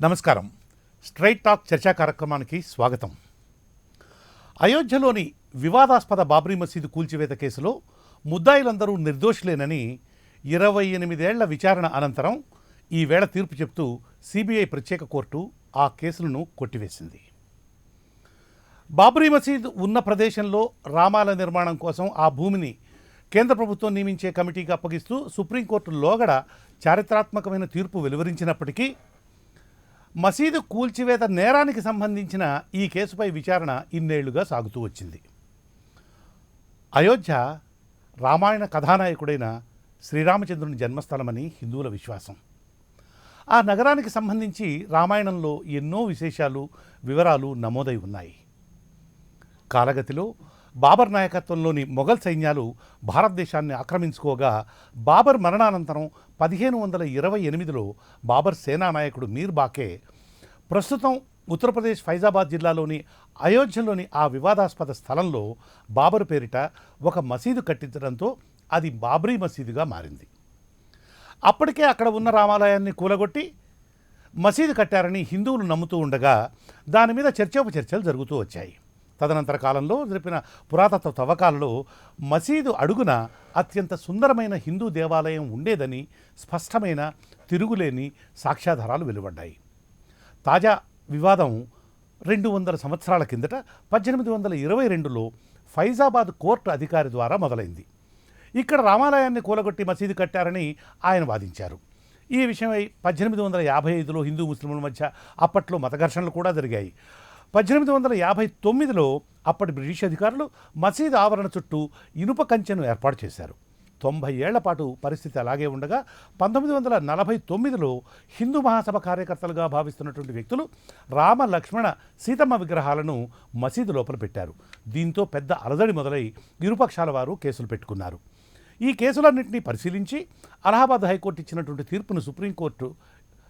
నమస్కారం. Straight talk చర్చా కార్యక్రమానికి స్వాగతం. అయోధ్యలోని వివాదాస్పద బాబ్రీ మసీదు కూల్చివేత కేసులో ముద్దాయిలందరూ నిర్దోషులేనని 28 ఏళ్ల విచారణ అనంతరం ఈవేళ తీర్పు చెప్తూ సిబిఐ ప్రత్యేక కోర్టు ఆ కేసులను కొట్టివేసింది. బాబ్రీ మసీదు ఉన్న ప్రదేశంలో రామాలయ నిర్మాణం కోసం ఆ భూమిని కేంద్ర ప్రభుత్వం నియమించే కమిటీకి అప్పగిస్తూ సుప్రీంకోర్టు లోగడ చారిత్రాత్మకమైన తీర్పు వెలువరించినప్పటికీ మసీదు కూల్చివేత నేరానికి సంబంధించిన ఈ కేసుపై విచారణ ఇన్నేళ్లుగా సాగుతూ వచ్చింది. అయోధ్య రామాయణ కథానాయకుడైన శ్రీరామచంద్రుని జన్మస్థలమని హిందువుల విశ్వాసం. ఆ నగరానికి సంబంధించి రామాయణంలో ఎన్నో విశేషాలు, వివరాలు నమోదై ఉన్నాయి. కాలగతిలో బాబర్ నాయకత్వంలోని మొఘల్ సైన్యాలు భారతదేశాన్ని ఆక్రమించుకోగా బాబర్ మరణానంతరం 1528లో బాబర్ సేనా నాయకుడు మీర్ బాకే ప్రస్తుతం ఉత్తరప్రదేశ్ ఫైజాబాద్ జిల్లాలోని అయోధ్యలోని ఆ వివాదాస్పద స్థలంలో బాబర్ పేరిట ఒక మసీదు కట్టించడంతో అది బాబ్రీ మసీదుగా మారింది. అప్పటికే అక్కడ ఉన్న రామాలయాన్ని కూలగొట్టి మసీదు కట్టారని హిందువులు నమ్ముతూ ఉండగా దాని మీద చర్చోపచర్చలు జరుగుతూ వచ్చాయి. తదనంతర కాలంలో జరిపిన పురాతత్వ తవ్వకాలలో మసీదు అడుగున అత్యంత సుందరమైన హిందూ దేవాలయం ఉండేదని స్పష్టమైన తిరుగులేని సాక్ష్యాధారాలు వెలువడ్డాయి. తాజా వివాదం 200 సంవత్సరాల కిందట 1822లో ఫైజాబాద్ కోర్టు అధికారి ద్వారా మొదలైంది. ఇక్కడ రామాలయాన్ని కూలగొట్టి మసీదు కట్టారని ఆయన వాదించారు. ఈ విషయమై 1855లో హిందూ ముస్లింల మధ్య అప్పట్లో మత ఘర్షణలు కూడా జరిగాయి. 1859లో అప్పటి బ్రిటిష్ అధికారులు మసీదు ఆవరణ చుట్టూ ఇనుప కంచెను ఏర్పాటు చేశారు. 90 ఏళ్ల పాటు పరిస్థితి అలాగే ఉండగా 1949లో హిందూ మహాసభ కార్యకర్తలుగా భావిస్తున్నటువంటి వ్యక్తులు రామ, లక్ష్మణ, సీతమ్మ విగ్రహాలను మసీదు లోపల పెట్టారు. దీంతో పెద్ద అలజడి మొదలై ఇరుపక్షాల వారు కేసులు పెట్టుకున్నారు. ఈ కేసులన్నింటినీ పరిశీలించి అలహాబాద్ హైకోర్టు ఇచ్చినటువంటి తీర్పును సుప్రీంకోర్టు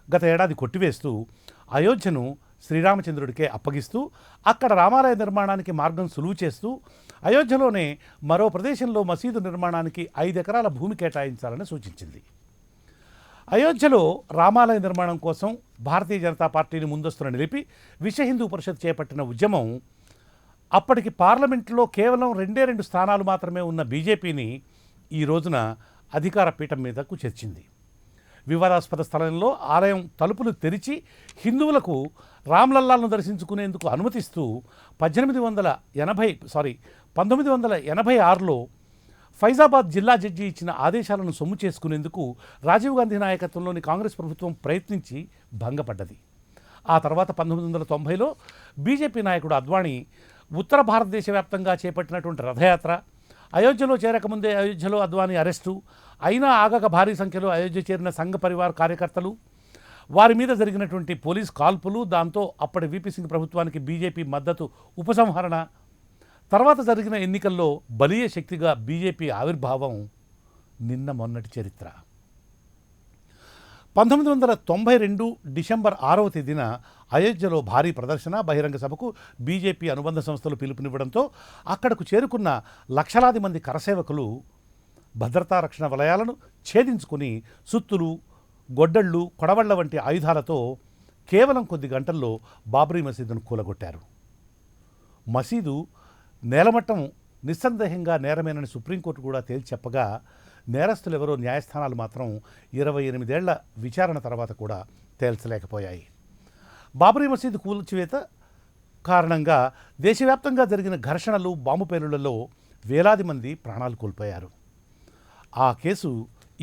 గత ఏడాది కొట్టివేస్తూ అయోధ్యను శ్రీరామచంద్రుడికే అప్పగిస్తూ అక్కడ రామాలయ నిర్మాణానికి మార్గం సులువు చేస్తూ అయోధ్యలోనే మరో ప్రదేశంలో మసీదు నిర్మాణానికి 5 ఎకరాల భూమి కేటాయించాలని సూచించింది. అయోధ్యలో రామాలయ నిర్మాణం కోసం భారతీయ జనతా పార్టీని ముందస్తున నిలిపి విశ్వ హిందూ పరిషత్ చేపట్టిన ఉద్యమం అప్పటికి పార్లమెంట్లో కేవలం 2 స్థానాలు మాత్రమే ఉన్న బీజేపీని ఈ రోజున అధికార పీఠం మీదకు చేర్చింది. వివాదాస్పద స్థలంలో ఆలయం తలుపులు తెరిచి హిందువులకు రామ్లల్లాను దర్శించుకునేందుకు అనుమతిస్తూ 1986లో ఫైజాబాద్ జిల్లా జడ్జి ఇచ్చిన ఆదేశాలను సొమ్ము చేసుకునేందుకు రాజీవ్ గాంధీ నాయకత్వంలోని కాంగ్రెస్ ప్రభుత్వం ప్రయత్నించి భంగపడ్డది. ఆ తర్వాత 1990లో బీజేపీ నాయకుడు అద్వానీ ఉత్తర భారతదేశ వ్యాప్తంగా చేపట్టినటువంటి రథయాత్ర, అయోధ్యలో చేరకముందే అయోధ్యలో అద్వానీ అరెస్టు, అయినా ఆగక భారీ సంఖ్యలో అయోధ్య చేరిన సంఘ పరివార్ కార్యకర్తలు, వారి మీద జరిగినటువంటి పోలీస్ కాల్పులు, దాంతో అప్పటి వీపీ సింగ్ ప్రభుత్వానికి బీజేపీ మద్దతు ఉపసంహరణ, తర్వాత జరిగిన ఎన్నికల్లో బలీయ శక్తిగా బీజేపీ ఆవిర్భావం నిన్న మొన్నటి చరిత్ర. 1992 డిసెంబర్ 6వ తేదీన అయోధ్యలో భారీ ప్రదర్శన, బహిరంగ సభకు బీజేపీ అనుబంధ సంస్థలు పిలుపునివ్వడంతో అక్కడకు చేరుకున్న లక్షలాది మంది కరసేవకులు భద్రతా రక్షణ వలయాలను ఛేదించుకుని సుత్తులు, గొడ్డళ్ళు, కొడవళ్ల వంటి ఆయుధాలతో కేవలం కొద్ది గంటల్లో బాబ్రీ మసీదును కూలగొట్టారు. మసీదు నేలమట్టం నిస్సందేహంగా నేరమేనని సుప్రీంకోర్టు కూడా తేల్చి చెప్పగా నేరస్తులెవరో న్యాయస్థానాలు మాత్రం 28 ఏళ్ల విచారణ తర్వాత కూడా తేల్చలేకపోయాయి. బాబ్రీ మసీదు కూల్చివేత కారణంగా దేశవ్యాప్తంగా జరిగిన ఘర్షణలు, బాంబు పేలుళ్లలో వేలాది మంది ప్రాణాలు కోల్పోయారు. ఆ కేసు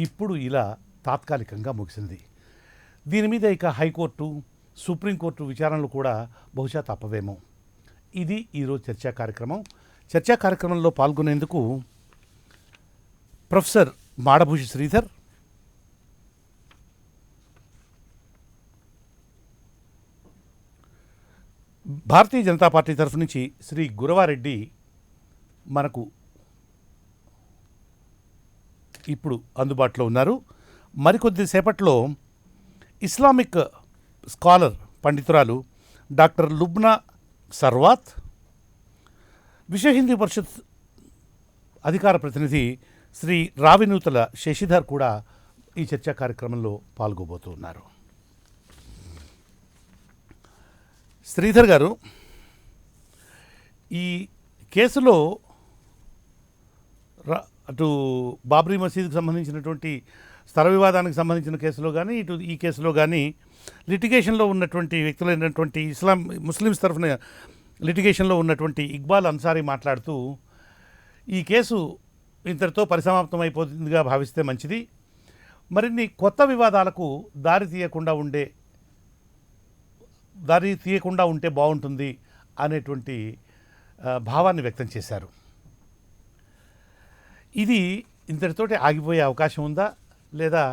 ఇప్పుడు ఇలా తాత్కాలికంగా ముగిసింది. దీని మీద ఇక హైకోర్టు, సుప్రీంకోర్టు విచారణలు కూడా బహుశా తప్పవేమో. ఇది ఈరోజు చర్చా కార్యక్రమం. చర్చా కార్యక్రమంలో పాల్గొనేందుకు ప్రొఫెసర్ మాడభూషి శ్రీధర్, భారతీయ జనతా పార్టీ తరఫు నుంచి శ్రీ గురవారెడ్డి మనకు ఇప్పుడు అందుబాటులో ఉన్నారు. మరికొద్ది సేపట్లో ఇస్లామిక్ స్కాలర్ పండితురాలు డాక్టర్ లుబ్నా సర్వాత్, విశ్వ హిందూ పరిషత్ అధికార ప్రతినిధి శ్రీ రావినూతల శశిధర్ కూడా ఈ చర్చా కార్యక్రమంలో పాల్గొబోతున్నారు. శ్రీధర్ గారు, ఈ కేసులో అటు బాబ్రీ మసీదుకు సంబంధించినటువంటి స్థల వివాదానికి సంబంధించిన కేసులో కానీ, ఇటు ఈ కేసులో కానీ లిటిగేషన్లో ఉన్నటువంటి వ్యక్తులైనటువంటి ముస్లిమ్స్ తరఫున లిటిగేషన్లో ఉన్నటువంటి ఇక్బాల్ అన్సారీ మాట్లాడుతూ, ఈ కేసు ఇంతటితో పరిసమాప్తం అయిపోతుందిగా భావిస్తే మంచిది, మరిన్ని కొత్త వివాదాలకు దారి తీయకుండా ఉంటే బాగుంటుంది అనేటువంటి భావాన్ని వ్యక్తం చేశారు. ఇది ఇంతటితోటి ఆగిపోయే అవకాశం ఉందా, లేదా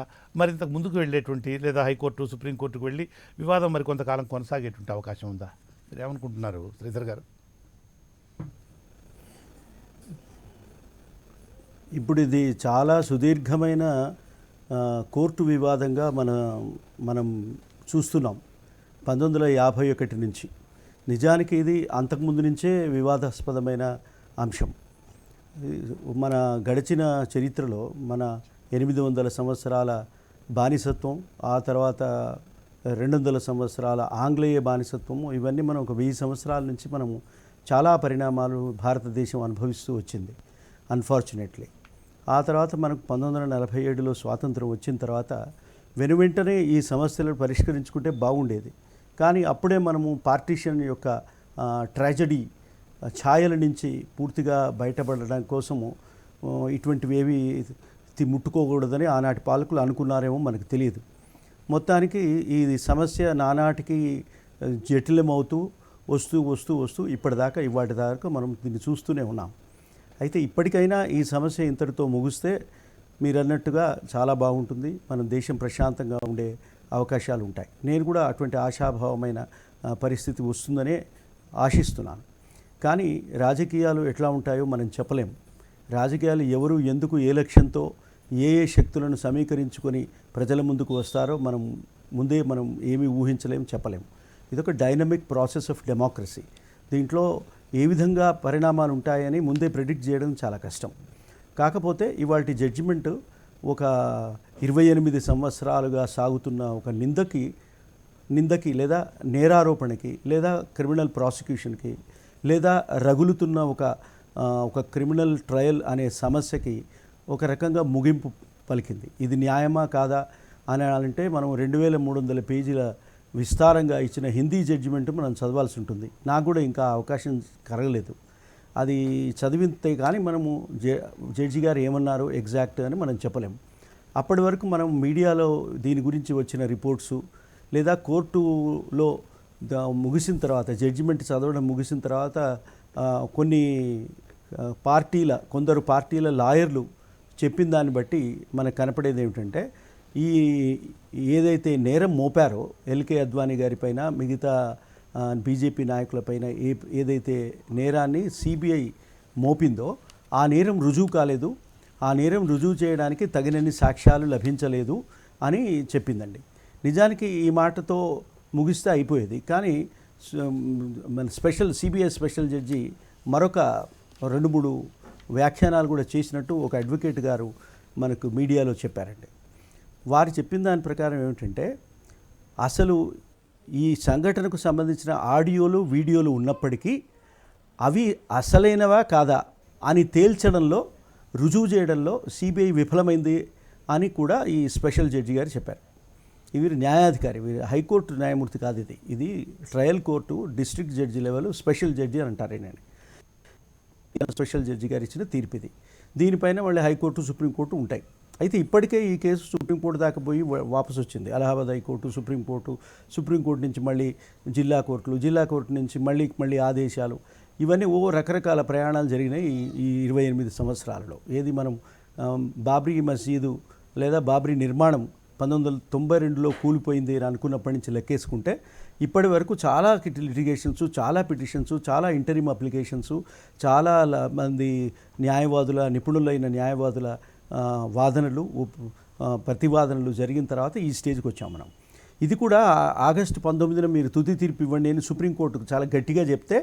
మరింత ముందుకు వెళ్ళేటువంటి, లేదా హైకోర్టు సుప్రీంకోర్టుకు వెళ్ళి వివాదం మరి కొంతకాలం కొనసాగేటువంటి అవకాశం ఉందా? మీరు ఏమనుకుంటున్నారు శ్రీధర్ గారు? ఇప్పుడు ఇది చాలా సుదీర్ఘమైన కోర్టు వివాదంగా మనం చూస్తున్నాం 1951 నుంచి. నిజానికి ఇది అంతకుముందు నుంచే వివాదాస్పదమైన అంశం. మన గడిచిన చరిత్రలో మన 800 సంవత్సరాల బానిసత్వం, ఆ తర్వాత 200 సంవత్సరాల ఆంగ్లేయ బానిసత్వము, ఇవన్నీ మనం ఒక 1000 సంవత్సరాల నుంచి మనము చాలా పరిణామాలు భారతదేశం అనుభవిస్తూ వచ్చింది అన్ఫార్చునేట్లీ. ఆ తర్వాత మనకు 1947లో స్వాతంత్రం వచ్చిన తర్వాత వెనువెంటనే ఈ సమస్యలను పరిష్కరించుకుంటే బాగుండేది. కానీ అప్పుడే మనము పార్టీషన్ యొక్క ట్రాజడీ ఛాయల నుంచి పూర్తిగా బయటపడడం కోసము ఇటువంటివేవి ముట్టుకోకూడదని ఆనాటి పాలకులు అనుకున్నారేమో మనకు తెలియదు. మొత్తానికి ఈ సమస్య నానాటికి జటిలమవుతూ వస్తూ ఇప్పటిదాకా ఇవాటి దాకా మనం దీన్ని చూస్తూనే ఉన్నాం. అయితే ఇప్పటికైనా ఈ సమస్య ఇంతటితో ముగిస్తే మీరు అన్నట్టుగా చాలా బాగుంటుంది, మన దేశం ప్రశాంతంగా ఉండే అవకాశాలు ఉంటాయి. నేను కూడా అటువంటి ఆశాభావమైన పరిస్థితి వస్తుందనే ఆశిస్తున్నాను. కానీ రాజకీయాలు ఎట్లా ఉంటాయో మనం చెప్పలేము. రాజకీయాలు ఎవరు ఎందుకు ఏ లక్ష్యంతో ఏ శక్తులను సమీకరించుకొని ప్రజల ముందుకు వస్తారో మనం ఏమీ ఊహించలేము, చెప్పలేము. ఇదొక డైనమిక్ ప్రాసెస్ ఆఫ్ డెమోక్రసీ. దీంట్లో ఏ విధంగా పరిణామాలు ఉంటాయని ముందే ప్రెడిక్ట్ చేయడం చాలా కష్టం. కాకపోతే ఇవాల్టి జడ్జిమెంట్ ఒక 28 సంవత్సరాలుగా సాగుతున్న ఒక నిందకి లేదా నేరారోపణకి లేదా క్రిమినల్ ప్రాసిక్యూషన్కి లేదా రగులుతున్న ఒక క్రిమినల్ ట్రయల్ అనే సమస్యకి ఒక రకంగా ముగింపు పలికింది. ఇది న్యాయమా కాదా అని అంటే మనం 2300 పేజీల విస్తారంగా ఇచ్చిన హిందీ జడ్జిమెంట్ మనం చదవాల్సి ఉంటుంది. నాకు కూడా ఇంకా అవకాశం కలగలేదు. అది చదివితే కానీ మనము జడ్జి గారు ఏమన్నారు ఎగ్జాక్ట్ అని మనం చెప్పలేము. అప్పటి వరకు మనం మీడియాలో దీని గురించి వచ్చిన రిపోర్ట్సు లేదా కోర్టులో ముగిసిన తర్వాత జడ్జిమెంట్ చదవడం ముగిసిన తర్వాత కొందరు పార్టీల లాయర్లు చెప్పిన దాన్ని బట్టి మనకు కనపడేది ఏమిటంటే, ఏదైతే నేరం మోపారో ఎల్కే అద్వానీ గారిపైన, మిగతా బీజేపీ నాయకులపైన ఏదైతే నేరాన్ని సిబిఐ మోపిందో ఆ నేరం రుజువు కాలేదు, ఆ నేరం రుజువు చేయడానికి తగినన్ని సాక్ష్యాలు లభించలేదు అని చెప్పిందండి. నిజానికి ఈ మాటతో ముగిస్తే అయిపోయేది. కానీ మన సిబిఐ స్పెషల్ జడ్జి మరొక 2-3 వ్యాఖ్యానాలు కూడా చేసినట్టు ఒక అడ్వకేట్ గారు మనకు మీడియాలో చెప్పారండి. వారు చెప్పిన దాని ప్రకారం ఏమిటంటే, అసలు ఈ సంఘటనకు సంబంధించిన ఆడియోలు వీడియోలు ఉన్నప్పటికీ అవి అసలైనవా కాదా అని తేల్చడంలో, రుజువు చేయడంలో సిబిఐ విఫలమైంది అని కూడా ఈ స్పెషల్ జడ్జి గారు చెప్పారు. వీరు న్యాయాధికారి, వీరు హైకోర్టు న్యాయమూర్తి కాదు, ఇది trial court district judge level special judge అని అంటారు. నేను స్పెషల్ జడ్జి గారు ఇచ్చిన తీర్పు ఇది. దీనిపైన మళ్ళీ హైకోర్టు సుప్రీంకోర్టు ఉంటాయి. అయితే ఇప్పటికే ఈ కేసు సుప్రీంకోర్టు దాకా పోయి వాపసు వచ్చింది. అలహాబాద్ హైకోర్టు, సుప్రీంకోర్టు నుంచి మళ్ళీ జిల్లా కోర్టు నుంచి మళ్ళీ ఆదేశాలు, ఇవన్నీ రకరకాల ప్రయాణాలు జరిగినాయి ఈ 28 సంవత్సరాలలో. ఏది మనం బాబ్రీ మసీదు లేదా బాబ్రీ నిర్మాణం 1992లో కూలిపోయింది అని అనుకున్నప్పటి నుంచి లెక్కేసుకుంటే ఇప్పటి వరకు చాలా లిటిగేషన్స్, చాలా పిటిషన్స్, చాలా ఇంటరిమ్ అప్లికేషన్స్, చాలా మంది నిపుణులైన న్యాయవాదుల వాదనలు, ప్రతివాదనలు జరిగిన తర్వాత ఈ స్టేజ్కి వచ్చాం మనం. ఇది కూడా ఆగస్టు 19న మీరు తుది తీర్పు ఇవ్వండి అని సుప్రీంకోర్టుకు చాలా గట్టిగా చెప్తే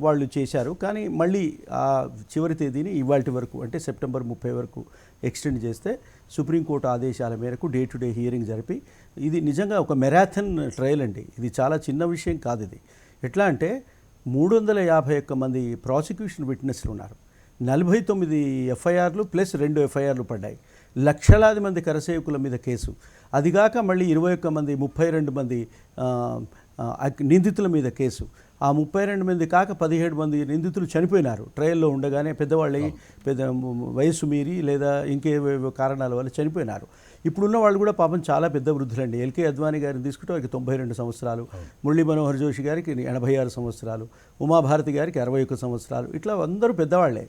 వాళ్ళు చేశారు. కానీ మళ్ళీ ఆ చివరి తేదీని ఇవాల్టి వరకు, అంటే సెప్టెంబర్ 30 వరకు ఎక్స్టెండ్ చేస్తే సుప్రీంకోర్టు ఆదేశాల మేరకు డే టు డే హియరింగ్ జరిపి, ఇది నిజంగా ఒక మెరాథన్ ట్రయల్ అండి. ఇది చాలా చిన్న విషయం కాదు. ఎట్లా అంటే 351 మంది ప్రాసిక్యూషన్ విట్నెస్లు ఉన్నారు, 49 ఎఫ్ఐఆర్లు ప్లస్ 2 ఎఫ్ఐఆర్లు పడ్డాయి, లక్షలాది మంది కరసేవకుల మీద కేసు, అదిగాక మళ్ళీ 21 మంది 32 మంది నిందితుల మీద కేసు. ఆ 32 మంది కాక 17 మంది నిందితులు చనిపోయినారు ట్రయల్లో ఉండగానే, పెద్దవాళ్ళై పెద్ద వయసు మీరి లేదా ఇంకేవేవో కారణాల వల్ల చనిపోయినారు. ఇప్పుడున్న వాళ్ళు కూడా పాపం చాలా పెద్ద వృద్ధులండి. ఎల్కే అద్వానీ గారిని తీసుకుంటే వారికి 92 సంవత్సరాలు, మురళీ మనోహర్ జోషి గారికి 86 సంవత్సరాలు, ఉమాభారతి గారికి 61 సంవత్సరాలు, ఇట్లా అందరూ పెద్దవాళ్లే.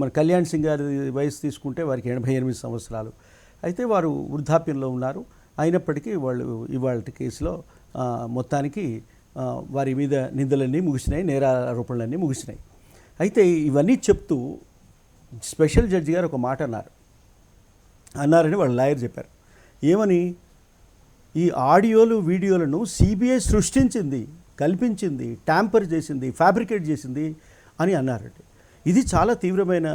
మన కళ్యాణ్ సింగ్ గారి వయసు తీసుకుంటే వారికి 88 సంవత్సరాలు. అయితే వారు వృద్ధాప్యంలో ఉన్నారు. అయినప్పటికీ వాళ్ళు ఇవాళ కేసులో మొత్తానికి వారి మీద నిందలన్నీ ముగిసినాయి, నేరారోపణలన్నీ ముగిసినాయి. అయితే ఇవన్నీ చెప్తూ స్పెషల్ జడ్జి గారు ఒక మాట అన్నారని వాళ్ళ లాయర్ చెప్పారు. ఏమని? ఈ ఆడియోలు వీడియోలను సిబిఐ సృష్టించింది, కల్పించింది, ట్యాంపర్ చేసింది, ఫ్యాబ్రికేట్ చేసింది అని అన్నారండి. ఇది చాలా తీవ్రమైన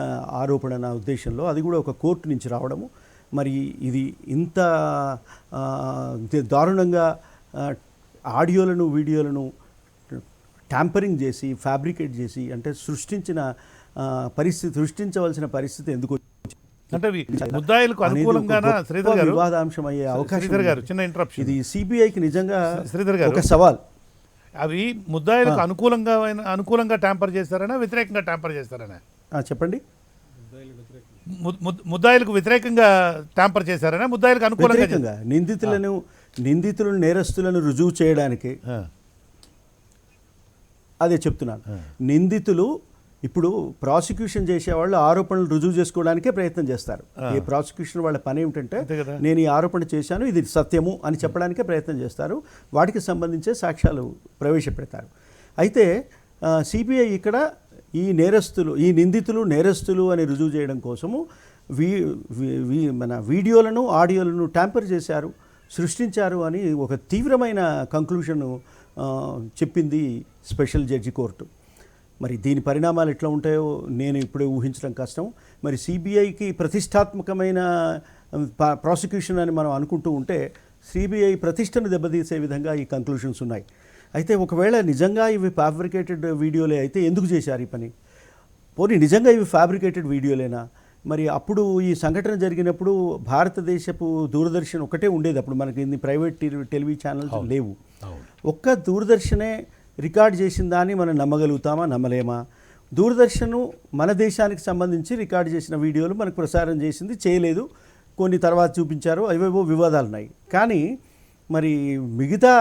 ఆరోపణ నా ఉద్దేశంలో, అది కూడా ఒక కోర్టు నుంచి రావడము. మరి ఇది ఇంత దారుణంగా ఆడియోలను వీడియోలను ట్యాంపరింగ్ చేసి ఫ్యాబ్రికేట్ చేసి అంటే సృష్టించవలసిన పరిస్థితి ఎందుకు అంటే ముద్దాయిలకు అనుకూలంగానా శ్రీధర్ గారు వివాదాంశం అయ్యే అవకాశం గారు చిన్న ఇంటరప్షన్. ఇది సిబిఐకి నిజంగా శ్రీధర్ గారు ఒక సవాల్. అవి ముద్దాయిలకు అనుకూలంగా ట్యాంపర్ చేస్తారనా వ్యతిరేకంగా ట్యాంపర్ చేస్తారనా చెప్పండి. ముద్దాయిలకు వ్యతిరేకంగా ట్యాంపర్ చేశారనా ముద్దాయిలకు అనుకూలంగా? నిందితులను నేరస్తులను రుజువు చేయడానికి అదే చెప్తున్నాను. నిందితులు ఇప్పుడు ప్రాసిక్యూషన్ చేసేవాళ్ళు ఆరోపణలు రుజువు చేసుకోవడానికే ప్రయత్నం చేస్తారు. ఈ ప్రాసిక్యూషన్ వాళ్ళ పని ఏమిటంటే నేను ఈ ఆరోపణ చేశాను, ఇది సత్యము అని చెప్పడానికే ప్రయత్నం చేస్తారు. వాటికి సంబంధించే సాక్ష్యాలు ప్రవేశపెడతారు. అయితే సిబిఐ ఇక్కడ ఈ నిందితులు నేరస్తులు అని రుజువు చేయడం కోసము మన వీడియోలను ఆడియోలను ట్యాంపర్ చేశారు, సృష్టించారు అని ఒక తీవ్రమైన కంక్లూషన్ చెప్పింది స్పెషల్ జడ్జి కోర్టు. మరి దీని పరిణామాలు ఎట్లా ఉంటాయో నేను ఇప్పుడే ఊహించడం కష్టం. మరి సిబిఐకి ప్రతిష్టాత్మకమైన ప్రాసిక్యూషన్ అని మనం అనుకుంటూ ఉంటే సిబిఐ ప్రతిష్టను దెబ్బతీసే విధంగా ఈ కంక్లూషన్స్ ఉన్నాయి. అయితే ఒకవేళ నిజంగా ఇవి ఫ్యాబ్రికేటెడ్ వీడియోలే అయితే ఎందుకు చేశారు ఈ పని? పోనీ నిజంగా ఇవి ఫ్యాబ్రికేటెడ్ వీడియోలేనా? మరి అప్పుడు ఈ సంఘటన జరిగినప్పుడు భారతదేశపు దూరదర్శన్ ఒకటే ఉండేది. అప్పుడు మనకి ఇన్ని ప్రైవేట్ టెలివిజన్ ఛానల్స్ లేవు. ఒక్క దూరదర్శనే రికార్డ్ చేసిన దాన్ని మనం నమ్మగలుగుతామా, నమ్మలేమా? దూరదర్శన్ మన దేశానికి సంబంధించి రికార్డ్ చేసిన వీడియోలు మనకు ప్రసారం చేసింది చేయలేదు, కొన్ని తర్వాత చూపించారు, అవేవో వివాదాలు ఉన్నాయి. కానీ మరి మిగతా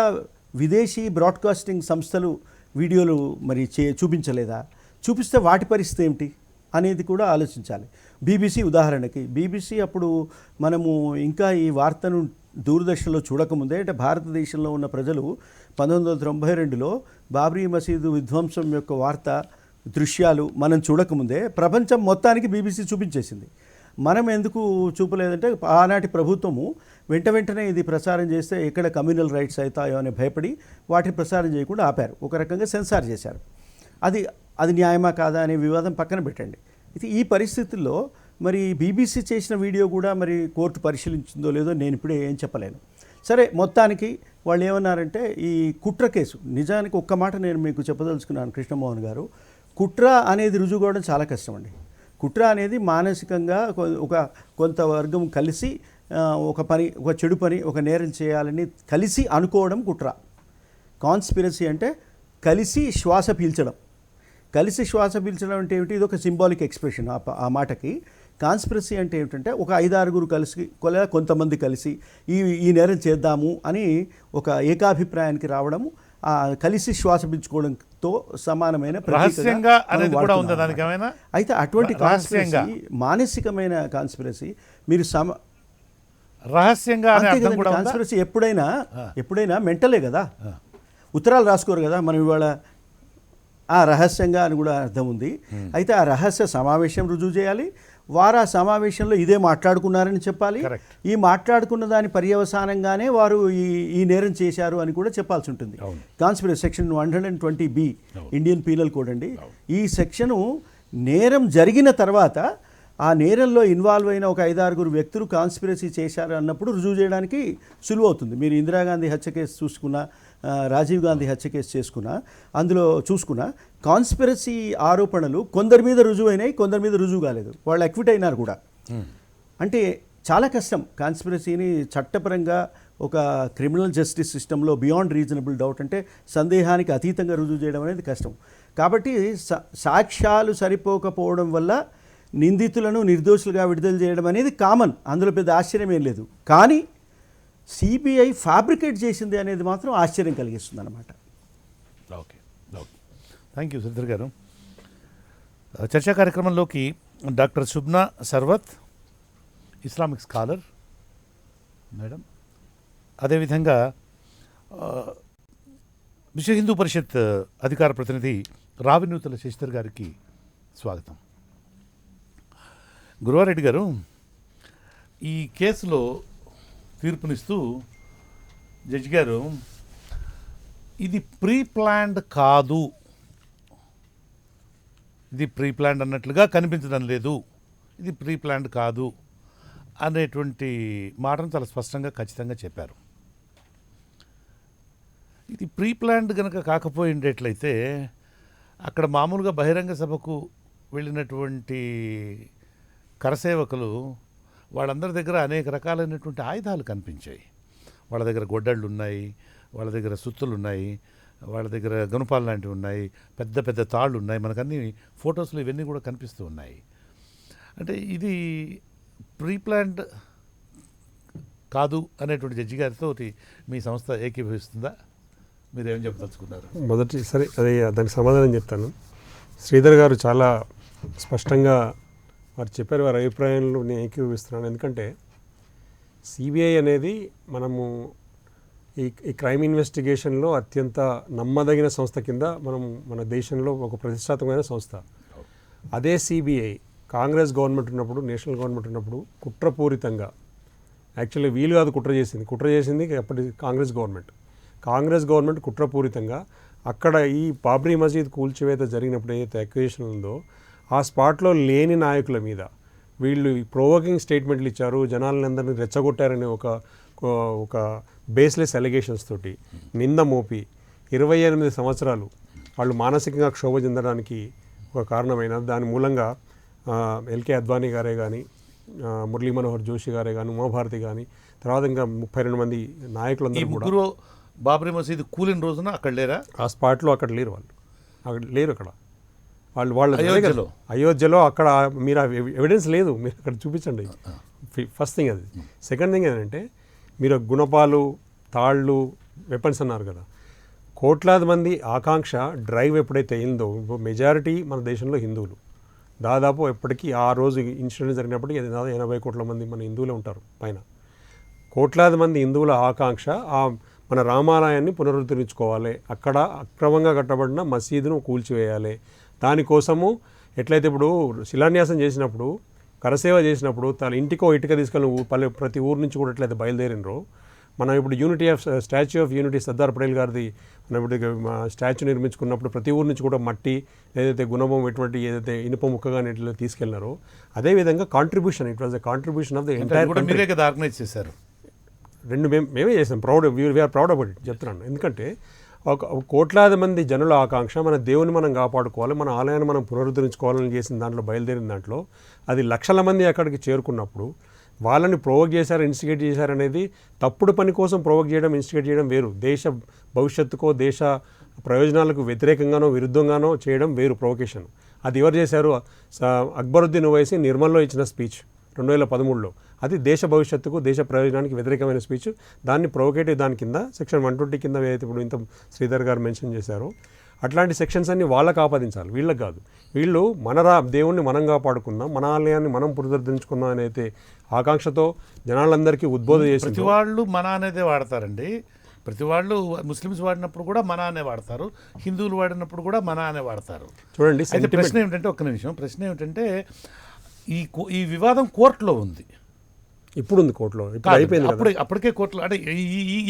విదేశీ బ్రాడ్కాస్టింగ్ సంస్థలు వీడియోలు మరి చూపించలేదా? చూపిస్తే వాటి పరిస్థితి ఏమిటి అనేది కూడా ఆలోచించాలి. బీబీసీ ఉదాహరణకి, బీబీసీ అప్పుడు మనము ఇంకా ఈ వార్తను దూరదర్శన్లో చూడకముందే, అంటే భారతదేశంలో ఉన్న ప్రజలు 1992లో బాబ్రీ మసీదు విధ్వంసం యొక్క వార్త దృశ్యాలు మనం చూడకముందే ప్రపంచం మొత్తానికి బీబీసీ చూపించేసింది. మనం ఎందుకు చూపలేదంటే ఆనాటి ప్రభుత్వము వెంటనే ఇది ప్రసారం చేస్తే ఎక్కడ కమ్యూనల్ రైట్స్ అవుతాయో అని భయపడి వాటిని ప్రసారం చేయకుండా ఆపారు, ఒక రకంగా సెన్సార్ చేశారు. అది న్యాయమా కాదా అనే వివాదం పక్కన పెట్టండి. ఇది ఈ పరిస్థితుల్లో మరి బీబీసీ చేసిన వీడియో కూడా మరి కోర్టు పరిశీలించిందో లేదో నేను ఇప్పుడే ఏం చెప్పలేను. సరే, మొత్తానికి వాళ్ళు ఏమన్నారంటే ఈ కుట్ర కేసు, నిజానికి ఒక్క మాట నేను మీకు చెప్పదలుచుకున్నాను కృష్ణమోహన్ గారు, కుట్ర అనేది రుజువు కావడం చాలా కష్టం అండి. కుట్ర అనేది మానసికంగా కొంత వర్గం కలిసి ఒక చెడు పని, ఒక నేరం చేయాలని కలిసి అనుకోవడం కుట్ర. కాన్స్పిరసీ అంటే కలిసి శ్వాస పీల్చడం. కలిసి శ్వాస పీల్చడం అంటే ఏమిటి? ఇది ఒక సింబాలిక్ ఎక్స్ప్రెషన్ ఆ మాటకి. కాన్స్పిరసీ అంటే ఏమిటంటే ఒక 5-6 కలిసి కొంతమంది కలిసి ఈ నేరం చేద్దాము అని ఒక ఏకాభిప్రాయానికి రావడము, కలిసి శ్వాస పీల్చుకోవడంతో సమానమైన అయితే అటువంటి కాన్స్పిరసీ మానసికమైన కాన్స్పిరసీ. మీరు రహస్యంగా కాన్స్పిరసీ ఎప్పుడైనా మెంటలే కదా, ఉత్తరాలు రాసుకోరు కదా మనం ఇవాళ. రహస్యంగా అని కూడా అర్థం ఉంది. అయితే ఆ రహస్య సమావేశం రుజువు చేయాలి, వారు ఆ సమావేశంలో ఇదే మాట్లాడుకున్నారని చెప్పాలి, ఈ మాట్లాడుకున్న దాని పర్యవసానంగానే వారు ఈ నేరం చేశారు అని కూడా చెప్పాల్సి ఉంటుంది. Conspiracy section 120B Indian penal code అండి. ఈ సెక్షను నేరం జరిగిన తర్వాత ఆ నేరంలో ఇన్వాల్వ్ అయిన ఒక 5-6 వ్యక్తులు కాన్స్పిరసీ చేశారు అన్నప్పుడు రుజువు చేయడానికి సులువు అవుతుంది. మీరు ఇందిరాగాంధీ హత్య కేసు చూసుకున్నా, రాజీవ్ గాంధీ హత్య కేసు చేసుకున్నా, అందులో చూసుకున్నా కాన్స్పిరసీ ఆరోపణలు కొందరి మీద రుజువైనాయి, కొందరి మీద రుజువు కాలేదు, వాళ్ళు అక్విట్ అయినారు కూడా. అంటే చాలా కష్టం కాన్స్పిరసీని చట్టపరంగా ఒక క్రిమినల్ జస్టిస్ సిస్టంలో బియాండ్ రీజనబుల్ డౌట్ అంటే సందేహానికి అతీతంగా రుజువు చేయడం అనేది కష్టం. కాబట్టి సాక్ష్యాలు సరిపోకపోవడం వల్ల నిందితులను నిర్దోషులుగా విడుదల చేయడం అనేది కామన్, అందులో పెద్ద ఆశ్చర్యం ఏం లేదు. కానీ సిబిఐ ఫ్యాబ్రికేట్ చేసింది అనేది మాత్రం ఆశ్చర్యం కలిగిస్తుంది అన్నమాట. Okay okay, thank you Sridhar garu. చర్చా కార్యక్రమంలోకి doctor Shubna Sarvat, Islamic scholar madam, అదేవిధంగా విశ్వ హిందూ పరిషత్ అధికార ప్రతినిధి రావినూతల శశిధర్ గారికి స్వాగతం. గురువారెడ్డి గారు, ఈ కేసులో తీర్పునిస్తూ జడ్జి గారు ఇది ప్రీ ప్లాన్డ్ కాదు, ఇది ప్రీ ప్లాన్డ్ అన్నట్లుగా కనిపించడం లేదు, ఇది ప్రీ ప్లాన్డ్ కాదు అనేటువంటి మాటను చాలా స్పష్టంగా ఖచ్చితంగా చెప్పారు. ఇది ప్రీ ప్లాన్డ్ కనుక కాకపోయిండేట్లయితే అక్కడ మామూలుగా బహిరంగ సభకు వెళ్ళినటువంటి కరసేవకులు వాళ్ళందరి దగ్గర అనేక రకాలైనటువంటి ఆయుధాలు కనిపించాయి. వాళ్ళ దగ్గర గొడ్డళ్ళు ఉన్నాయి, వాళ్ళ దగ్గర సుత్తులు ఉన్నాయి, వాళ్ళ దగ్గర గనుపాలు లాంటివి ఉన్నాయి, పెద్ద పెద్ద తాళ్ళు ఉన్నాయి, మనకన్నీ ఫొటోస్లో ఇవన్నీ కూడా కనిపిస్తూ ఉన్నాయి. అంటే ఇది ప్రీ ప్లాన్డ్ కాదు అనేటువంటి జడ్జి గారితో మీ సంస్థ ఏకీభవిస్తుందా? మీరేం చెప్పదలుచుకున్నారు? మొదటి సరే అదే దానికి సమాధానం చెప్తాను. శ్రీధర్ గారు చాలా స్పష్టంగా వారు చెప్పారు, వారి అభిప్రాయంలో నేను ఏకీభవిస్తున్నాను. ఎందుకంటే సిబిఐ అనేది మనము ఈ క్రైమ్ ఇన్వెస్టిగేషన్లో అత్యంత నమ్మదగిన సంస్థ కింద మన దేశంలో ఒక ప్రతిష్టాత్మకమైన సంస్థ. అదే సిబిఐ కాంగ్రెస్ గవర్నమెంట్ ఉన్నప్పుడు, నేషనల్ గవర్నమెంట్ ఉన్నప్పుడు కుట్రపూరితంగా, యాక్చువల్లీ వీలు కాదు కుట్ర చేసింది అప్పటి కాంగ్రెస్ గవర్నమెంట్ కుట్రపూరితంగా అక్కడ ఈ బాబ్రీ మసీద్ కూల్చివేత జరిగినప్పుడు ఏదైతే అక్యూజేషన్ ఉందో ఆ స్పాట్లో లేని నాయకుల మీద వీళ్ళు ప్రొవోకింగ్ స్టేట్మెంట్లు ఇచ్చారు, జనాలందరినీ రెచ్చగొట్టారనే ఒక బేస్లెస్ అలిగేషన్స్ తోటి నింద మోపి 28 సంవత్సరాలు వాళ్ళు మానసికంగా క్షోభ చెందడానికి ఒక కారణమైన దాని మూలంగా ఎల్కే అద్వానీ గారే కానీ, మురళీ మనోహర్ జోషి గారే కానీ, ఉమాభారతి కానీ, తర్వాత ఇంకా 32 మంది నాయకులందరూ కూడా బాబ్రీ మసీద్ కూలిన రోజున అక్కడ లేరా? ఆ స్పాట్లో అక్కడ లేరు, అక్కడ వాళ్ళ అయోధ్యలో అక్కడ మీరు ఎవిడెన్స్ లేదు, మీరు అక్కడ చూపించండి. ఫస్ట్ థింగ్ అది. సెకండ్ థింగ్ ఏంటంటే మీరు గుణపాలు, తాళ్ళు, వెపన్స్ అన్నారు కదా, కోట్లాది మంది ఆకాంక్ష డ్రైవ్ ఎప్పుడైతే అయిందో, మెజారిటీ మన దేశంలో హిందువులు, దాదాపు ఎప్పటికీ ఆ రోజు ఇన్సిడెంట్ జరిగినప్పటికీ దాదాపు 80 కోట్ల మంది మన హిందువులే ఉంటారు పైన. కోట్లాది మంది హిందువుల ఆకాంక్ష మన రామాలయాన్ని పునరుద్ధరించుకోవాలి, అక్కడ అక్రమంగా కట్టబడిన మసీదును కూల్చివేయాలి. దానికోసము ఎట్లయితే ఇప్పుడు శిలాన్యాసం చేసినప్పుడు, కరసేవ చేసినప్పుడు తన ఇంటికో ఇటుక తీసుకెళ్ళి ప్రతి ఊరు నుంచి కూడా ఎట్లయితే బయలుదేరినరో, మనం ఇప్పుడు statue of unity Sardar Patel గారిది మనం ఇప్పుడు స్టాచ్యూ నిర్మించుకున్నప్పుడు ప్రతి ఊరు నుంచి కూడా మట్టి, ఏదైతే గుణమం, ఎటువంటి ఏదైతే ఇనుప ముక్క కానీ ఇట్లా తీసుకెళ్లినారో, అదేవిధంగా contribution, it was a contribution of the entire country. Organise చేశారు. మేమే చేసాం, వీఆర్ ప్రౌడ్ అబౌట్ ఇట్ చెప్తున్నాను. ఎందుకంటే ఒక కోట్లాది మంది జనుల ఆకాంక్ష మన దేవుని మనం కాపాడుకోవాలి, మన ఆలయాన్ని మనం పునరుద్ధరించుకోవాలని చేసిన దాంట్లో బయలుదేరిన దాంట్లో అది లక్షల మంది అక్కడికి చేరుకున్నప్పుడు వాళ్ళని ప్రొవోక్ చేశారు, ఇన్స్టిగేట్ చేశారనేది తప్పుడు పని కోసం ప్రొవోక్ చేయడం, ఇన్స్టిగేట్ చేయడం వేరు. దేశ భవిష్యత్తుకో దేశ ప్రయోజనాలకు వ్యతిరేకంగానో విరుద్ధంగానో చేయడం వేరు ప్రొవొకేషన్. అది ఎవరు చేశారు? అక్బరుద్దీన్ ఓవైసీ నిర్మల్లో ఇచ్చిన స్పీచ్ 2013లో, అది దేశ భవిష్యత్తుకు దేశ ప్రయోజనానికి వ్యతిరేకమైన స్పీచ్. దాన్ని ప్రొవోకేటివ్ దాని కింద సెక్షన్ 120 కింద ఏదైతే ఇప్పుడు ఇంత శ్రీధర్ గారు మెన్షన్ చేశారో అట్లాంటి సెక్షన్స్ అన్ని వాళ్ళకు ఆపాదించాలి, వీళ్ళకి కాదు. వీళ్ళు దేవుణ్ణి మనం కాపాడుకుందాం, మన ఆలయాన్ని మనం పునరుద్ధరించుకుందాం అనేది ఆకాంక్షతో జనాలందరికీ ఉద్బోధ చేసి ప్రతి వాళ్ళు మన అనేదే వాడతారండి. ప్రతి వాళ్ళు ముస్లిమ్స్ వాడినప్పుడు కూడా మన అనే వాడతారు, హిందువులు వాడినప్పుడు కూడా మన అనే వాడతారు. చూడండి, ప్రశ్న ఏమిటంటే, ఒక్క నిమిషం, ప్రశ్న ఏమిటంటే ఈ వివాదం కోర్టులో ఉంది. ఇప్పుడు ఉంది కోర్టులో, ఇప్పుడు అయిపోయింది. అప్పటికే కోర్టులో అంటే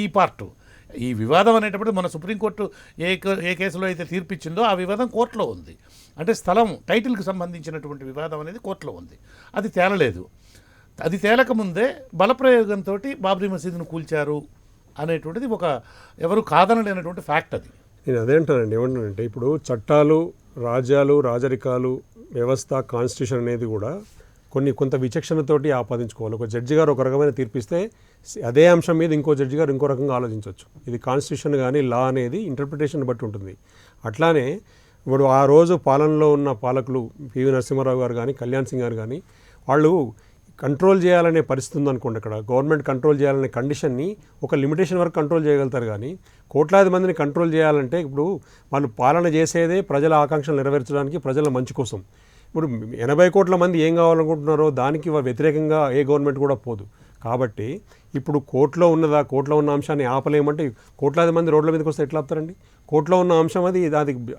ఈ పార్టు, ఈ వివాదం అనేటప్పుడు మన సుప్రీంకోర్టు ఏ కేసులో అయితే తీర్పిచ్చిందో ఆ వివాదం కోర్టులో ఉంది. అంటే స్థలం టైటిల్కి సంబంధించినటువంటి వివాదం అనేది కోర్టులో ఉంది. అది తేలలేదు. అది తేలకముందే బలప్రయోగంతో బాబ్రీ మసీదును కూల్చారు అనేటువంటిది ఒక ఎవరు కాదనలేనటువంటి ఫ్యాక్ట్ అది. నేను అదే అంటానండి. ఏమంటానంటే ఇప్పుడు చట్టాలు, రాజ్యాలు, రాజరికాలు, వ్యవస్థ, కాన్స్టిట్యూషన్ అనేది కూడా కొంత విచక్షణతోటి ఆపాదించుకోవాలి. ఒక జడ్జి గారు ఒక రకమైన తీర్పిస్తే అదే అంశం మీద ఇంకో జడ్జి గారు ఇంకో రకంగా ఆలోచించవచ్చు. ఇది కాన్స్టిట్యూషన్ కానీ లా అనేది ఇంటర్ప్రిటేషన్ బట్టి ఉంటుంది. అట్లానే ఇప్పుడు ఆ రోజు పాలనలో ఉన్న పాలకులు పివి నరసింహారావు గారు కానీ, కళ్యాణ్ సింగ్ గారు కానీ, వాళ్ళు కంట్రోల్ చేయాలనే పరిస్థితి ఉందనుకోండి. అక్కడ గవర్నమెంట్ కంట్రోల్ చేయాలనే కండిషన్ని ఒక లిమిటేషన్ వరకు కంట్రోల్ చేయగలుగుతారు. కానీ కోట్లాది మందిని కంట్రోల్ చేయాలంటే ఇప్పుడు వాళ్ళు పాలన చేసేదే ప్రజల ఆకాంక్షలు నెరవేర్చడానికి, ప్రజల మంచి కోసం. ఇప్పుడు 80 కోట్ల మంది ఏం కావాలనుకుంటున్నారో దానికి వ్యతిరేకంగా ఏ గవర్నమెంట్ కూడా పోదు. కాబట్టి ఇప్పుడు కోర్టులో ఉన్న అంశాన్ని ఆపలేమంటే కోట్లాది మంది రోడ్ల మీదకి వస్తే ఎట్లా ఆపుతారండి? కోర్టులో ఉన్న అంశం అది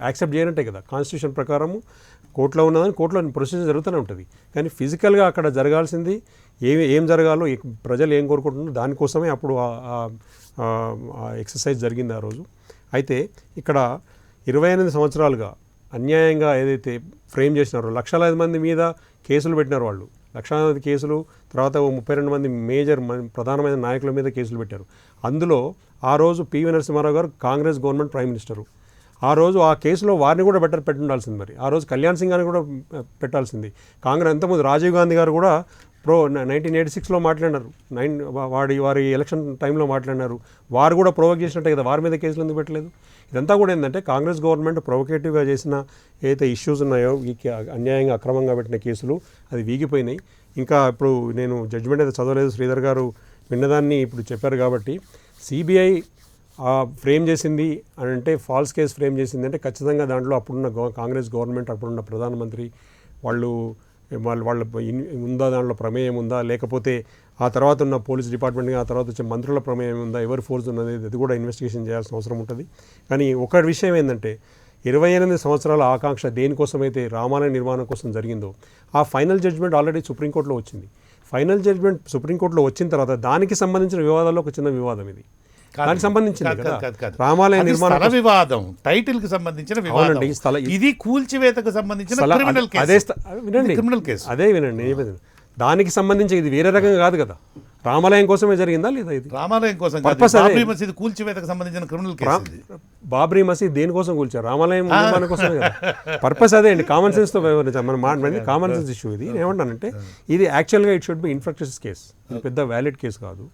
యాక్సెప్ట్ చేయనట్టే కదా. కాన్స్టిట్యూషన్ ప్రకారము కోర్టులో ఉన్నదని కోర్టులో ప్రొసీజర్ జరుగుతూనే ఉంటుంది. కానీ ఫిజికల్గా అక్కడ జరగాల్సింది ఏం జరగాలో, ప్రజలు ఏం కోరుకుంటున్నారో దానికోసమే అప్పుడు ఎక్సర్సైజ్ జరిగింది ఆ రోజు. అయితే ఇక్కడ 28 సంవత్సరాలుగా అన్యాయంగా ఏదైతే ఫ్రేమ్ చేసినారో, లక్షలాది మంది మీద కేసులు పెట్టినారు వాళ్ళు. లక్షలాది కేసులు, తర్వాత 32 మంది ప్రధానమైన నాయకుల మీద కేసులు పెట్టారు. అందులో ఆ రోజు పివి నరసింహారావు గారు కాంగ్రెస్ గవర్నమెంట్ ప్రైమ్ మినిస్టరు. ఆ రోజు ఆ కేసులో వారిని కూడా పెట్టుండాల్సింది. మరి ఆ రోజు కళ్యాణ్ సింగ్ గారిని కూడా పెట్టాల్సింది. కాంగ్రెస్ అంతకుముందు రాజీవ్ గాంధీ గారు కూడా 1986లో మాట్లాడినారు. వారి ఎలక్షన్ టైంలో మాట్లాడినారు. వారు కూడా ప్రొవోక్ చేసినట్టే కదా, వారి మీద కేసులు ఎందుకు పెట్టలేదు? ఇదంతా కూడా ఏంటంటే కాంగ్రెస్ గవర్నమెంట్ ప్రొవోకేటివ్గా చేసిన ఏదైతే ఇష్యూస్ ఉన్నాయో, ఈ అన్యాయంగా అక్రమంగా పెట్టిన కేసులు అది వీగిపోయినాయి. ఇంకా ఇప్పుడు నేను జడ్జిమెంట్ అయితే చదవలేదు, శ్రీధర్ గారు విన్నదాన్ని ఇప్పుడు చెప్పారు. కాబట్టి సిబిఐ ఫ్రేమ్ చేసింది అని అంటే, ఫాల్స్ కేసు ఫ్రేమ్ చేసింది అంటే ఖచ్చితంగా దాంట్లో అప్పుడున్న కాంగ్రెస్ గవర్నమెంట్, అప్పుడున్న ప్రధానమంత్రి వాళ్ళ ఉందా, దాంట్లో ప్రమేయం ఉందా, లేకపోతే ఆ తర్వాత ఉన్న పోలీస్ డిపార్ట్మెంట్, ఆ తర్వాత వచ్చే మంత్రుల ప్రమేయం ఉందా, ఎవరి ఫోర్స్ ఉన్నది, అది కూడా ఇన్వెస్టిగేషన్ చేయాల్సిన అవసరం ఉంటుంది. కానీ ఒక విషయం ఏంటంటే 28 సంవత్సరాల ఆకాంక్ష దేనికోసమైతే రామాలయ నిర్మాణం కోసం జరిగిందో ఆ ఫైనల్ జడ్జ్మెంట్ ఆల్రెడీ సుప్రీంకోర్టులో వచ్చింది. ఫైనల్ జడ్జ్మెంట్ సుప్రీంకోర్టులో వచ్చిన తర్వాత దానికి సంబంధించిన వివాదాల్లో ఒక చిన్న వివాదం ఇది. దానికి సంబంధించింది రామాలయ నిర్మాణ వివాదం, టైటిల్ కి సంబంధించిన వివాదం. ఇది కూల్చివేతకు సంబంధించిన క్రిమినల్ కేసు. అదే వినండి, దానికి సంబంధించి ఇది వేరే రకంగా కాదు కదా. రామాలయం కోసమే జరిగిందా లేదా? ఇది రామాలయం కోసం, మసీద్ కూల్చివేతకు సంబంధించిన క్రిమినల్ కేసు. బాబ్రీ మసీద్ దేనికోసం కూల్చారు? రామాలయం నిర్మాణం కోసమే కదా. పర్పస్ అదే అండి. కామన్ సెన్స్ తో మనం మాట్లాడింది కామన్ సెన్స్ ఇష్యూ. ఇది ఏమంటానంటే ఇది యాక్చువల్గా ఇట్ షుడ్ బి ఇన్ఫ్రాక్చర్స్ కేసు, పెద్ద వ్యాలిడ్ కేసు కాదు.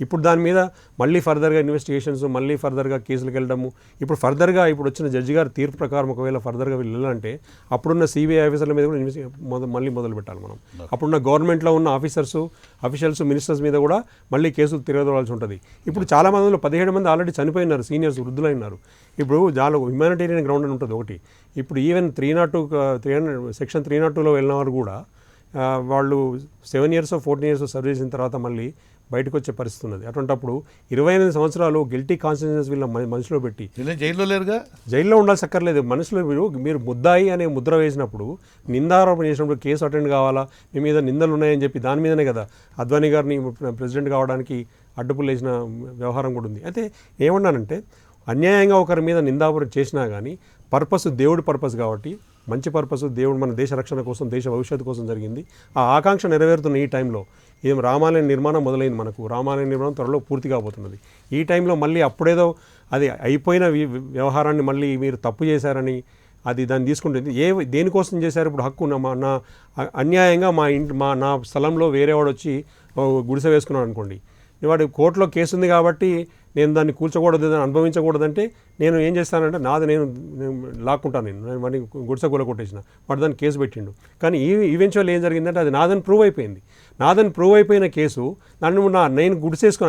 ఇప్పుడు దాని మీద మళ్ళీ ఫర్దర్గా ఇన్వెస్టిగేషన్స్, మళ్ళీ ఫర్దర్గా కేసులకు వెళ్ళడము, ఇప్పుడు ఫర్దర్గా ఇప్పుడు వచ్చిన జడ్జి గారి తీర్పు ప్రకారం ఒకవేళ ఫర్దర్గా వెళ్ళాలంటే అప్పుడున్న సిబిఐ ఆఫీసర్ల మీద కూడా మళ్ళీ మొదలు పెట్టాలి మనం. అప్పుడున్న గవర్నమెంట్లో ఉన్న అఫీషియల్స్, మినిస్టర్స్ మీద కూడా మళ్ళీ కేసులు తిరగదోడాల్సి ఉంటుంది. ఇప్పుడు చాలా మందిలో 17 మంది ఆల్రెడీ చనిపోయినారు, సీనియర్స్ వృద్ధులైనారు. ఇప్పుడు చాలా హ్యుమానిటేరియన్ గ్రౌండ్ అని ఉంటుంది ఒకటి. ఇప్పుడు ఈవెన్ సెక్షన్ 302లో వెళ్ళిన వారు కూడా వాళ్ళు 7 years 14 years సర్వ్ చేసిన తర్వాత మళ్ళీ బయటకు వచ్చే పరిస్థితి ఉన్నది. అటువంటిప్పుడు 28 సంవత్సరాలు గిల్టీ కాన్షియస్నెస్ వీళ్ళ మనసులో పెట్టి జైల్లో లేరుగా, జైల్లో ఉండాల్సి అక్కర్లేదు. మనసులో మీరు ముద్దాయి అనే ముద్ర వేసినప్పుడు, నిందారోపణ చేసినప్పుడు కేసు అటెండ్ కావాలా, మీ మీద నిందలు ఉన్నాయని చెప్పి దాని మీదనే కదా అద్వానీ గారిని ప్రెసిడెంట్ కావడానికి అడ్డుపులు వేసిన వ్యవహారం కూడా ఉంది. అయితే ఏమన్నానంటే అన్యాయంగా ఒకరి మీద నిందాపురం చేసినా కానీ దేవుడి పర్పస్ కాబట్టి, మంచి పర్పస్, దేవుడు మన దేశ రక్షణ కోసం, దేశ భవిష్యత్తు కోసం జరిగింది. ఆ ఆకాంక్ష నెరవేరుతున్న ఈ టైంలో రామాలయ నిర్మాణం మొదలైంది. మనకు రామాలయ నిర్మాణం త్వరలో పూర్తి కాబోతున్నది. ఈ టైంలో మళ్ళీ అప్పుడేదో అది అయిపోయిన వ్యవహారాన్ని మళ్ళీ మీరు తప్పు చేశారని దాన్ని తీసుకుంటుంది. దేనికోసం చేశారు? ఇప్పుడు హక్కు నా అన్యాయంగా నా స్థలంలో వేరేవాడు వచ్చి గుడిసె వేసుకున్నాడు అనుకోండి, వాడు కోర్టులో కేసు ఉంది కాబట్టి నేను దాన్ని కూల్చకూడదు, దాన్ని అనుభవించకూడదని నేను ఏం చేస్తానంటే నేను లాక్కుంటాను, నేను వాడిని గుడిసె కొట్టేసిన, వాడు దాన్ని కేసు పెట్టిండు. కానీ ఈవెన్చువల్ ఏం జరిగిందంటే అది నాదని ప్రూవ్ అయిపోయింది. నాదని ప్రూవ్ అయిపోయిన కేసు నేను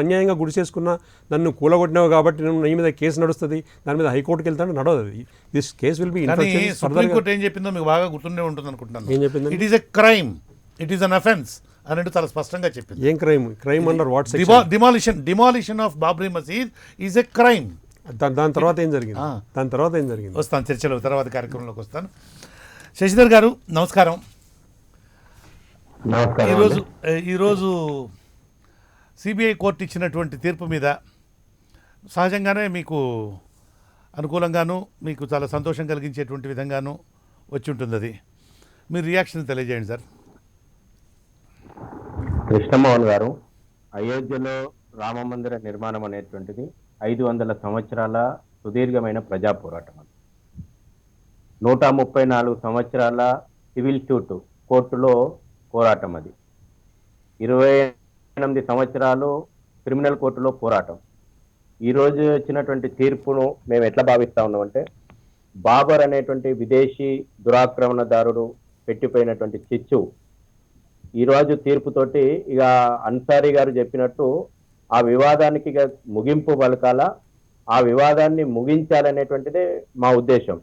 అన్యాయంగా గుడిసేసుకున్నా, నన్ను కూలగొట్టినావు కాబట్టి నీ మీద కేసు నడుస్తుంది, దాని మీద హైకోర్టుకి వెళ్తాను, నడవదు. This case will be supreme court ఏం చెప్పిందో మీకు బాగా గుర్తుండే ఉంటుంది అనుకుంటున్నాను. ఏం చెప్పింది? It is a crime, it is an offence అన్నట్టు చాలా స్పష్టంగా చెప్పింది. ఏం crime under what section? Demolition of Babri మసీద్ ఈజ్ ఎ క్రైమ్. దాని తర్వాత ఏం జరిగింది? వస్తాను చర్చలో, తర్వాత కార్యక్రమంలోకి వస్తాను. శశిధర్ గారు నమస్కారం. ఈరోజు సిబిఐ కోర్టు ఇచ్చినటువంటి తీర్పు మీద సహజంగానే మీకు అనుకూలంగాను, మీకు చాలా సంతోషం కలిగించేటువంటి విధంగాను వచ్చి ఉంటుంది. అది మీరు రియాక్షన్ తెలియజేయండి సార్. కృష్ణమోహన్ గారు, అయోధ్యలో రామ మందిర నిర్మాణం అనేటువంటిది 500 సంవత్సరాల సుదీర్ఘమైన ప్రజా పోరాటం. 134 సంవత్సరాల సివిల్ సూట్ కోర్టులో పోరాటం. అది 28 సంవత్సరాలు క్రిమినల్ కోర్టులో పోరాటం. ఈ రోజు వచ్చినటువంటి తీర్పును మేము ఎట్లా భావిస్తా ఉన్నామంటే, బాబర్ అనేటువంటి విదేశీ దురాక్రమణదారుడు పెట్టిపోయినటువంటి చిచ్చు ఈరోజు తీర్పుతోటి ఇక అన్సారీ గారు చెప్పినట్టు ఆ వివాదానికి ఇక ముగింపు పలకాల, ఆ వివాదాన్ని ముగించాలనేటువంటిదే మా ఉద్దేశం.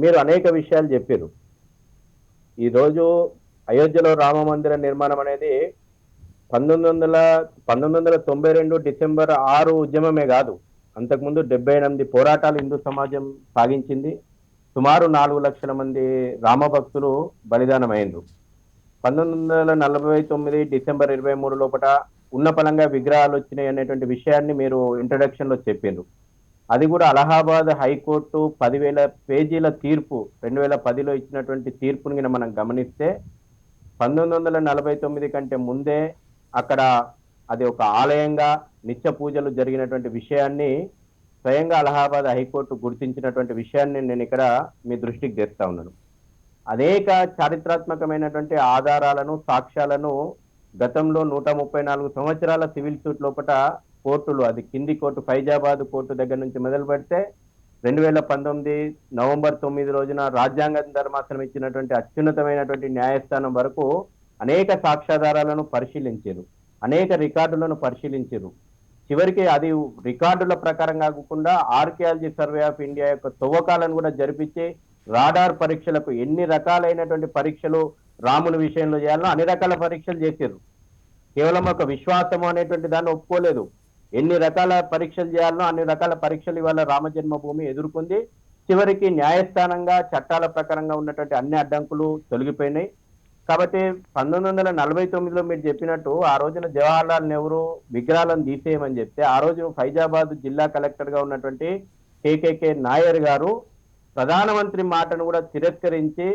మీరు అనేక విషయాలు చెప్పారు. ఈరోజు అయోధ్యలో రామ మందిర నిర్మాణం అనేది 1992 డిసెంబర్ 6 ఉద్యమమే కాదు, అంతకుముందు 78 పోరాటాలు హిందూ సమాజం సాగించింది. సుమారు 4 లక్షల మంది రామభక్తులు బలిదానమైండ్రు. 1949 డిసెంబర్ 23 లోపల ఉన్న పలంగా విగ్రహాలు వచ్చినాయి అనేటువంటి విషయాన్ని మీరు ఇంట్రడక్షన్ లో చెప్పిండ్రు. అది కూడా అలహాబాద్ హైకోర్టు 10,000 పేజీల తీర్పు 2010లో ఇచ్చినటువంటి తీర్పుని మనం గమనిస్తే 1949 కంటే ముందే అక్కడ అది ఒక ఆలయంగా నిత్య పూజలు జరిగినటువంటి విషయాన్ని స్వయంగా అలహాబాద్ హైకోర్టు గుర్తించినటువంటి విషయాన్ని నేను ఇక్కడ మీ దృష్టికి తెస్తా ఉన్నాను. అనేక చారిత్రాత్మకమైనటువంటి ఆధారాలను, సాక్ష్యాలను గతంలో 134 సంవత్సరాల సివిల్ సూట్ లోపల కోర్టులు, అది కింది కోర్టు ఫైజాబాద్ కోర్టు దగ్గర నుంచి మొదలు పెడితే 2019 నవంబర్ 9 రోజున రాజ్యాంగ ధర్మాసనం ఇచ్చినటువంటి అత్యున్నతమైనటువంటి న్యాయస్థానం వరకు అనేక సాక్ష్యాధారాలను పరిశీలించారు, అనేక రికార్డులను పరిశీలించారు. చివరికి అది రికార్డుల ప్రకారం కాకుండా ఆర్కియాలజీ సర్వే ఆఫ్ ఇండియా యొక్క తవ్వకాలను కూడా జరిపించి రాడార్ పరీక్షలకు ఎన్ని రకాలైనటువంటి పరీక్షలు రాముని విషయంలో చేయాలో అన్ని రకాల పరీక్షలు చేశారు. కేవలం ఒక విశ్వాసము అనేటువంటి దాన్ని ఒప్పుకోలేదు. ఎన్ని రకాల పరీక్షలు చేయాలో అన్ని రకాల పరీక్షలు ఇవాళ రామ జన్మభూమి ఎదుర్కొంది. చివరికి న్యాయస్థానంగా చట్టాల ప్రకారంగా ఉన్నటువంటి అన్ని అడ్డంకులు తొలగిపోయినాయి. కాబట్టి 1949లో మీరు చెప్పినట్టు ఆ రోజున జవహర్లాల్ నెహ్రూ విగ్రహాలను తీసేయమని చెప్తే ఆ రోజు ఫైజాబాద్ జిల్లా కలెక్టర్ గా ఉన్నటువంటి కేకేకే నాయర్ గారు ప్రధానమంత్రి మాటను కూడా తిరస్కరించి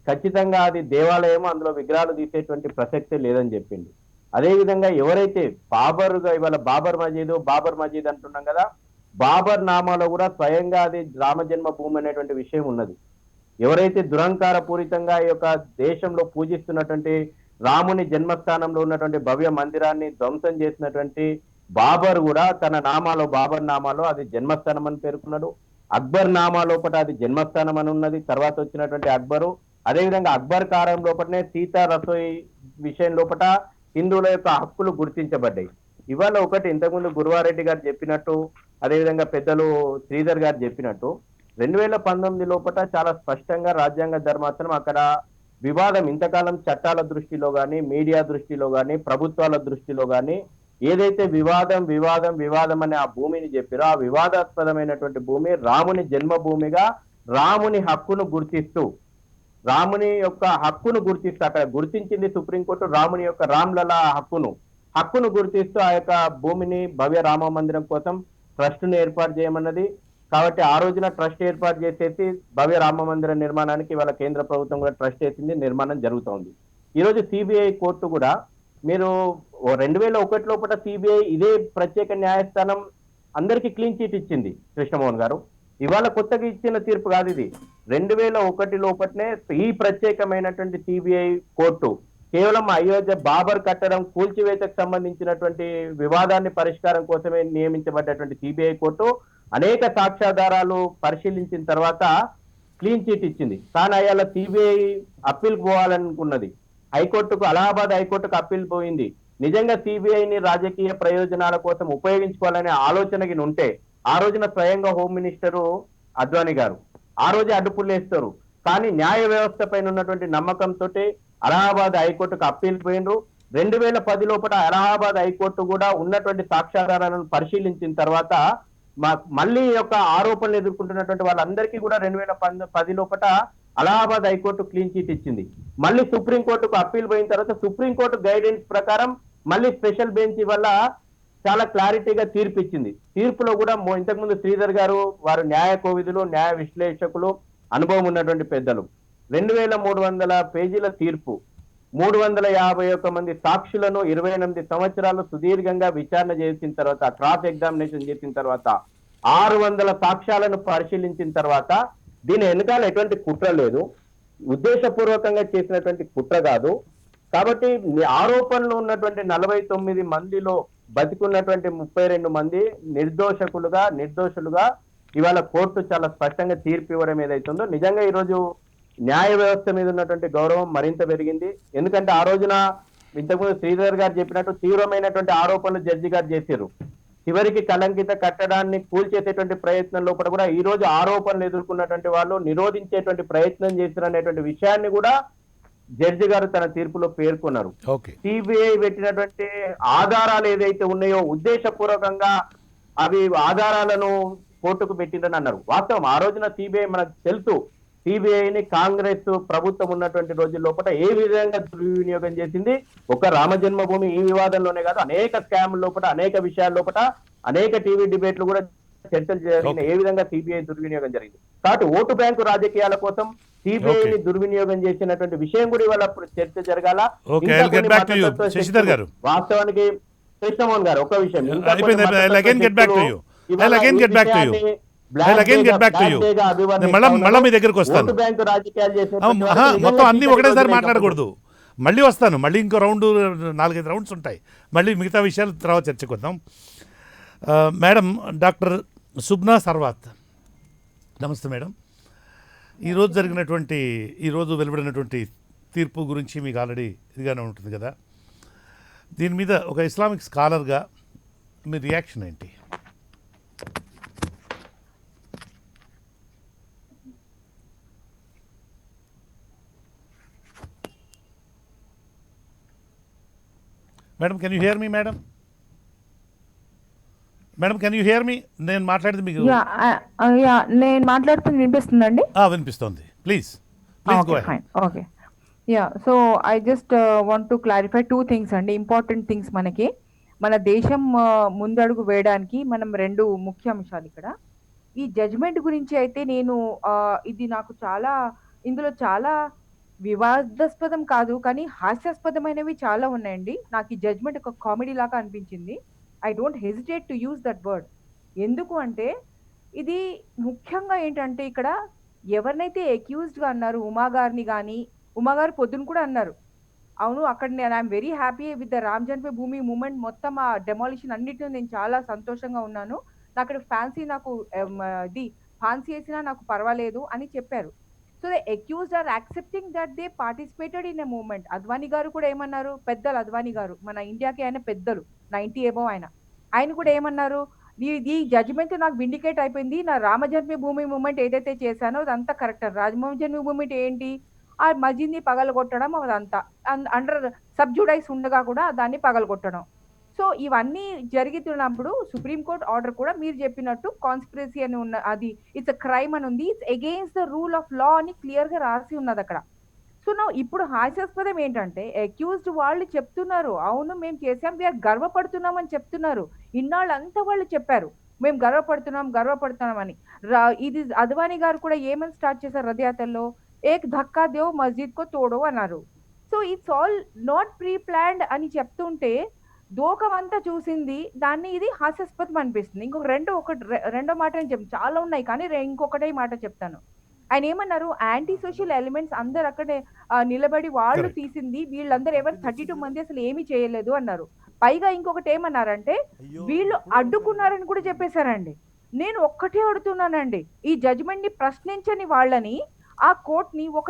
ఖచ్చితంగా అది దేవాలయం, అందులో విగ్రహాలు తీసేటువంటి ప్రసక్తే లేదని చెప్పింది. అదేవిధంగా ఎవరైతే బాబర్గా ఇవాళ బాబర్ మజీద్ అంటున్నాం కదా, బాబర్ నామాలో కూడా స్వయంగా అది రామ జన్మభూమి అనేటువంటి విషయం ఉన్నది. ఎవరైతే దురంకార పూరితంగా ఈ యొక్క దేశంలో పూజిస్తున్నటువంటి రాముని జన్మస్థానంలో ఉన్నటువంటి భవ్య మందిరాన్ని ధ్వంసం చేసినటువంటి బాబర్ కూడా తన నామాలో, బాబర్ నామాలో అది జన్మస్థానం అని పేర్కొన్నాడు. అక్బర్ నామా లోపల అది జన్మస్థానం అని ఉన్నది. తర్వాత వచ్చినటువంటి అక్బరు, అదేవిధంగా అక్బర్ కాలం లోపలనే సీతా రసోయి విషయం లోపల హిందువుల యొక్క హక్కులు గుర్తించబడ్డాయి. ఇవాళ ఒకటి ఇంతకుముందు గురువారెడ్డి గారు చెప్పినట్టు, అదేవిధంగా పెద్దలు శ్రీధర్ గారు చెప్పినట్టు 2019 లోపల చాలా స్పష్టంగా రాజ్యాంగ ధర్మాసనం అక్కడ వివాదం ఇంతకాలం చట్టాల దృష్టిలో కానీ, మీడియా దృష్టిలో కానీ, ప్రభుత్వాల దృష్టిలో కానీ ఏదైతే వివాదం అనే ఆ భూమిని చెప్పారో ఆ వివాదాస్పదమైనటువంటి భూమి రాముని జన్మభూమిగా రాముని హక్కును గుర్తిస్తూ అక్కడ గుర్తించింది సుప్రీంకోర్టు. రాముని యొక్క రామ్లలా హక్కును గుర్తిస్తూ ఆ యొక్క భూమిని భవ్య రామ మందిరం కోసం ట్రస్ట్ను ఏర్పాటు చేయమన్నది. కాబట్టి ఆ రోజున ట్రస్ట్ ఏర్పాటు చేసేసి భవ్య రామ మందిర నిర్మాణానికి ఇవాళ కేంద్ర ప్రభుత్వం కూడా ట్రస్ట్ చేసింది, నిర్మాణం జరుగుతోంది. ఈరోజు సిబిఐ కోర్టు కూడా మీరు 2001 లోపల సిబిఐ ఇదే ప్రత్యేక న్యాయస్థానం అందరికీ క్లీన్ చిట్ ఇచ్చింది కృష్ణమోహన్ గారు. ఇవాళ కొత్తగా ఇచ్చిన తీర్పు కాదు ఇది. 2001 లోపలనే ఈ ప్రత్యేకమైనటువంటి సిబిఐ కోర్టు కేవలం అయోధ్య బాబర్ కట్టడం కూల్చివేతకు సంబంధించినటువంటి వివాదాన్ని పరిష్కారం కోసమే నియమించబడ్డటువంటి సిబిఐ కోర్టు అనేక సాక్ష్యాధారాలు పరిశీలించిన తర్వాత క్లీన్ చిట్ ఇచ్చింది. కానీ అయ్యాల సిబిఐ అప్పీల్ పోవాలనుకున్నది, హైకోర్టుకు, అలహాబాద్ హైకోర్టుకు అప్పీల్ పోయింది. నిజంగా సిబిఐని రాజకీయ ప్రయోజనాల కోసం ఉపయోగించుకోవాలనే ఆలోచనకి ఉంటే ఆ రోజున స్వయంగా హోమ్ మినిస్టరు అద్వానీ గారు ఆ రోజే అడ్డుపుల్లేస్తారు. కానీ న్యాయ వ్యవస్థ పైన ఉన్నటువంటి నమ్మకంతో అలహాబాద్ హైకోర్టుకు అప్పీల్ పోయినరు. 2010 లోపల అలహాబాద్ హైకోర్టు కూడా ఉన్నటువంటి సాక్ష్యాధారాలను పరిశీలించిన తర్వాత మళ్ళీ యొక్క ఆరోపణలు ఎదుర్కొంటున్నటువంటి వాళ్ళందరికీ కూడా 2010 లోపల అలహాబాద్ హైకోర్టు క్లీన్ చిట్ ఇచ్చింది. మళ్ళీ సుప్రీంకోర్టుకు అప్పీల్ పోయిన తర్వాత సుప్రీంకోర్టు గైడెన్స్ ప్రకారం మళ్ళీ స్పెషల్ బెంచ్ వల్ల చాలా క్లారిటీగా తీర్పు ఇచ్చింది. తీర్పులో కూడా ఇంతకుముందు శ్రీధర్ గారు, వారు న్యాయ కోవిదులు, న్యాయ విశ్లేషకులు, అనుభవం ఉన్నటువంటి పెద్దలు, 2300 పేజీల తీర్పు 351 మంది సాక్షులను 28 సంవత్సరాలు సుదీర్ఘంగా విచారణ చేసిన తర్వాత, క్రాస్ ఎగ్జామినేషన్ చేసిన తర్వాత, 600 సాక్ష్యాలను పరిశీలించిన తర్వాత దీని వెనకాల ఎటువంటి కుట్ర లేదు, ఉద్దేశపూర్వకంగా చేసినటువంటి కుట్ర కాదు. కాబట్టి ఆరోపణలు ఉన్నటువంటి 49 మందిలో బతికున్నటువంటి 32 మంది నిర్దోషులుగా ఇవాళ కోర్టు చాలా స్పష్టంగా తీర్పు ఇవ్వడం ఏదైతుందో, నిజంగా ఈరోజు న్యాయ వ్యవస్థ మీద ఉన్నటువంటి గౌరవం మరింత పెరిగింది. ఎందుకంటే ఆ రోజున ఇంతకుముందు శ్రీధర్ గారు చెప్పినట్టు తీవ్రమైనటువంటి ఆరోపణలు జడ్జి గారు చేశారు. చివరికి కలంకిత కట్టడాన్ని కూల్చేసేటువంటి ప్రయత్నం లోపల కూడా ఈ రోజు ఆరోపణలు ఎదుర్కొన్నటువంటి వాళ్ళు నిరోధించేటువంటి ప్రయత్నం చేశారనేటువంటి విషయాన్ని కూడా జడ్జి గారు తన తీర్పులో పేర్కొన్నారు. ఓకే. సిబిఐ పెట్టినటువంటి ఆధారాలు ఏదైతే ఉన్నాయో ఉద్దేశపూర్వకంగా అవి ఆధారాలను కోర్టుకు పెట్టిందని అన్నారు. వాస్తవం ఆ రోజున సిబిఐ మనకు తెలుసు, సిబిఐని కాంగ్రెస్ ప్రభుత్వం ఉన్నటువంటి రోజుల లోపల ఏ విధంగా దుర్వినియోగం చేసింది. ఒక రామజన్మభూమి ఈ వివాదంలోనే కాదు, అనేక స్కామ్ లోపల, అనేక విషయాల లోపల, అనేక టీవీ డిబేట్లు కూడా చర్చలు జరిగిన ఏ విధంగా సిబిఐ దుర్వినియోగం జరిగింది. కాబట్టి ఓటు బ్యాంకు రాజకీయాల కోసం సిబిఐని దుర్వినియోగం చేసినటువంటి విషయం కూడా ఇవాళ చర్చ జరగాల. Okay, I'll get back to you. Shashidhar గారు. వాస్తవానికి కృష్ణమోహన్ గారు ఒక విషయం I'll again get back to you. మళ్ళీ మీ దగ్గరకు వస్తాను. బ్యాంకు రాజకీయాలు మొత్తం అన్ని ఒకటేసారి మాట్లాడకూడదు. మళ్ళీ వస్తాను, మళ్ళీ ఇంకో రౌండ్ 4-5 రౌండ్స్ ఉంటాయి. మళ్ళీ మిగతా విషయాలు తర్వాత చర్చకొద్దాం. మేడం డాక్టర్ సుబ్నా సర్వాత్, నమస్తే మేడం. ఈరోజు వెలువడినటువంటి తీర్పు గురించి మీకు ఆల్రెడీ ఇదిగానే ఉంటుంది కదా, దీని మీద ఒక ఇస్లామిక్ స్కాలర్గా మీ రియాక్షన్ ఏంటి? Madam can you hear me? Madam can you hear me? నేను మాట్లాడేది మీకు నేను మాట్లాడుతుంది వినిపిస్తుందండి? వినిపిస్తుంది. Please go ahead. Okay. So I just want to clarify 2 things అండి, ఇంపార్టెంట్ థింగ్స్. మనకి మన దేశం ముందడుగు వేయడానికి మనం 2 ముఖ్య అంశాలు ఇక్కడ. ఈ జడ్జ్మెంట్ గురించి అయితే నేను ఇది నాకు ఇందులో చాలా వివాదాస్పదం కాదు, కానీ హాస్యాస్పదమైనవి చాలా ఉన్నాయండి. నాకు ఈ జడ్జ్మెంట్ ఒక కామెడీ లాగా అనిపించింది. I don't hesitate to use that word. ఎందుకు అంటే ఇది ముఖ్యంగా ఏంటంటే ఇక్కడ ఎవరినైతే అక్యూజ్డ్గా అన్నారు ఉమా గారిని, కానీ ఉమా గారు పొద్దున కూడా అన్నారు, అవును అక్కడ నేను I'm very happy with the Ram Janmabhoomi moment, మొత్తం ఆ డెమాలిషన్ అన్నిటిని నేను చాలా సంతోషంగా ఉన్నాను, అక్కడ ఫాన్సీ వేసినా నాకు పర్వాలేదు అని చెప్పారు. So the accused are accepting that they participated in a moment. Advani garu కూడా ఏమన్నారు, పెద్దలు అద్వానీ గారు, మన ఇండియాకి ఆయన పెద్దలు, 90 అబోవ్ ఆయన కూడా ఏమన్నారు, ఈ జడ్జిమెంట్ నాకు విండికేట్ అయిపోయింది, నా రామజన్మభూమి మూమెంట్ ఏదైతే చేశానో అదంతా కరెక్ట్. రామజన్మభూమి మూమెంట్ ఏంటి, ఆ మస్జిద్ని పగలగొట్టడం, అదంతా అండర్ సబ్జుడైస్ ఉండగా కూడా దాన్ని పగలగొట్టడం. సో ఇవన్నీ జరుగుతున్నప్పుడు సుప్రీంకోర్టు ఆర్డర్ కూడా మీరు చెప్పినట్టు కాన్స్పిరసీ అని ఉన్న, అది ఇట్స్ అ క్రైమ్ అని ఉంది, it's against the rule of law అని క్లియర్గా రాసి ఉన్నది అక్కడ. సో ఇప్పుడు హాస్యాస్పదం ఏంటంటే అక్యూజ్డ్ వాళ్ళు చెప్తున్నారు, అవును మేము చేసాం, వీఆర్ గర్వపడుతున్నాం అని చెప్తున్నారు. ఇన్నాళ్ళంతా వాళ్ళు చెప్పారు మేము గర్వపడుతున్నాం అని. ఇది అద్వానీ గారు కూడా ఏమని స్టార్ట్ చేశారు రథయాత్రలో, ఏక్ ధక్కా దేవ్ మస్జిద్ కో తోడో అన్నారు. So it's all not pre planned అని చెప్తుంటే దోకమంతా చూసింది దాన్ని, ఇది హాస్యాస్పదం అనిపిస్తుంది. రెండో మాట అని చెప్తాను, చాలా ఉన్నాయి కానీ ఇంకొకటే మాట చెప్తాను. ఆయన ఏమన్నారు, యాంటీ సోషల్ ఎలిమెంట్స్ అందరు అక్కడే నిలబడి వాళ్ళు తీసింది, వీళ్ళందరూ ఎవరు 32 మంది అసలు ఏమీ చేయలేదు అన్నారు. పైగా ఇంకొకటి ఏమన్నారంటే వీళ్ళు అడ్డుకున్నారని కూడా చెప్పేశారండి. నేను ఒక్కటే అడుగుతున్నానండి, ఈ జడ్జిమెంట్ ని ప్రశ్నించని వాళ్ళని, ఆ కోర్టుని ఒక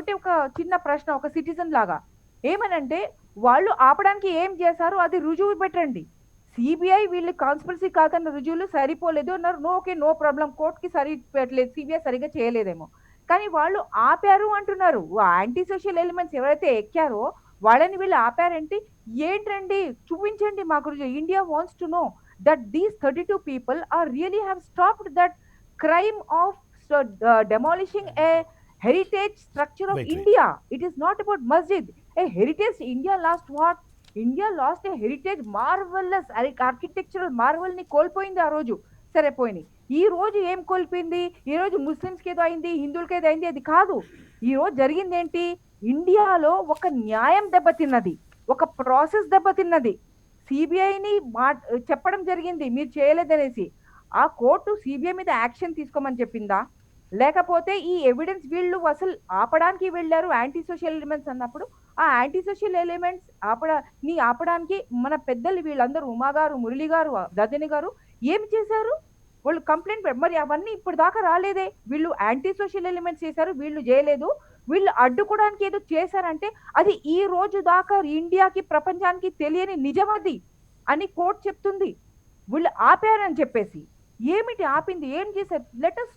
చిన్న ప్రశ్న, ఒక సిటిజన్ లాగా ఏమనంటే వాళ్ళు ఆపడానికి ఏం చేశారు అది రుజువు పెట్టండి. సిబిఐ వీళ్ళు కాన్స్పిరసీ కాదన్న రుజువులు సరిపోలేదు అన్నారు. నో ప్రాబ్లం, కోర్టుకి సరిపెట్టలేదు, సిబిఐ సరిగ్గా చేయలేదేమో, కానీ వాళ్ళు ఆపారు అంటున్నారు. యాంటీ సోషల్ ఎలిమెంట్స్ ఎవరైతే ఎక్కారో వాళ్ళని వీళ్ళు ఆపారంటే ఏంటండి, చూపించండి మాకు. India wants to know that these 32 people are really have stopped that crime of demolishing a heritage structure of India. It is not about masjid. A heritage, India lost what? India lost a heritage marvelous architectural marvel ని కోల్పోయింది ఆ రోజు. సరే పోయినాయి, ఈ రోజు ఏం కోల్పోయింది, ఈ రోజు ముస్లిమ్స్కి ఏదో అయింది, హిందువులకి ఏదో అయింది, అది కాదు. ఈ రోజు జరిగింది ఏంటి, ఇండియాలో ఒక న్యాయం దెబ్బతిన్నది, ఒక ప్రాసెస్ దెబ్బతిన్నది. సిబిఐని చెప్పడం జరిగింది మీరు చేయలేదనేసి. ఆ కోర్టు సిబిఐ మీద యాక్షన్ తీసుకోమని చెప్పిందా? లేకపోతే ఈ ఎవిడెన్స్ వీళ్ళు అసలు ఆపడానికి వెళ్ళారు యాంటీ సోషల్ ఎలిమెంట్స్ అన్నప్పుడు, ఆ యాంటీ సోషల్ ఎలిమెంట్స్ ఆపడానికి మన పెద్దలు వీళ్ళందరూ ఉమా గారు, మురళి గారు, దర్జని గారు ఏం చేశారు? వాళ్ళు కంప్లైంట్ మరి అవన్నీ ఇప్పుడు దాకా రాలేదే. వీళ్ళు యాంటీ సోషల్ ఎలిమెంట్స్ చేశారు, వీళ్ళు చేయలేదు. వీళ్ళు అడ్డుకోవడానికి ఏదో చేశారంటే అది ఈ రోజు దాకా ఇండియాకి ప్రపంచానికి తెలియని నిజమది అని కోర్టు చెప్తుంది. వీళ్ళు ఆపారని చెప్పేసి ఏమిటి ఆపింది, ఏం చేశారు? లెట్ us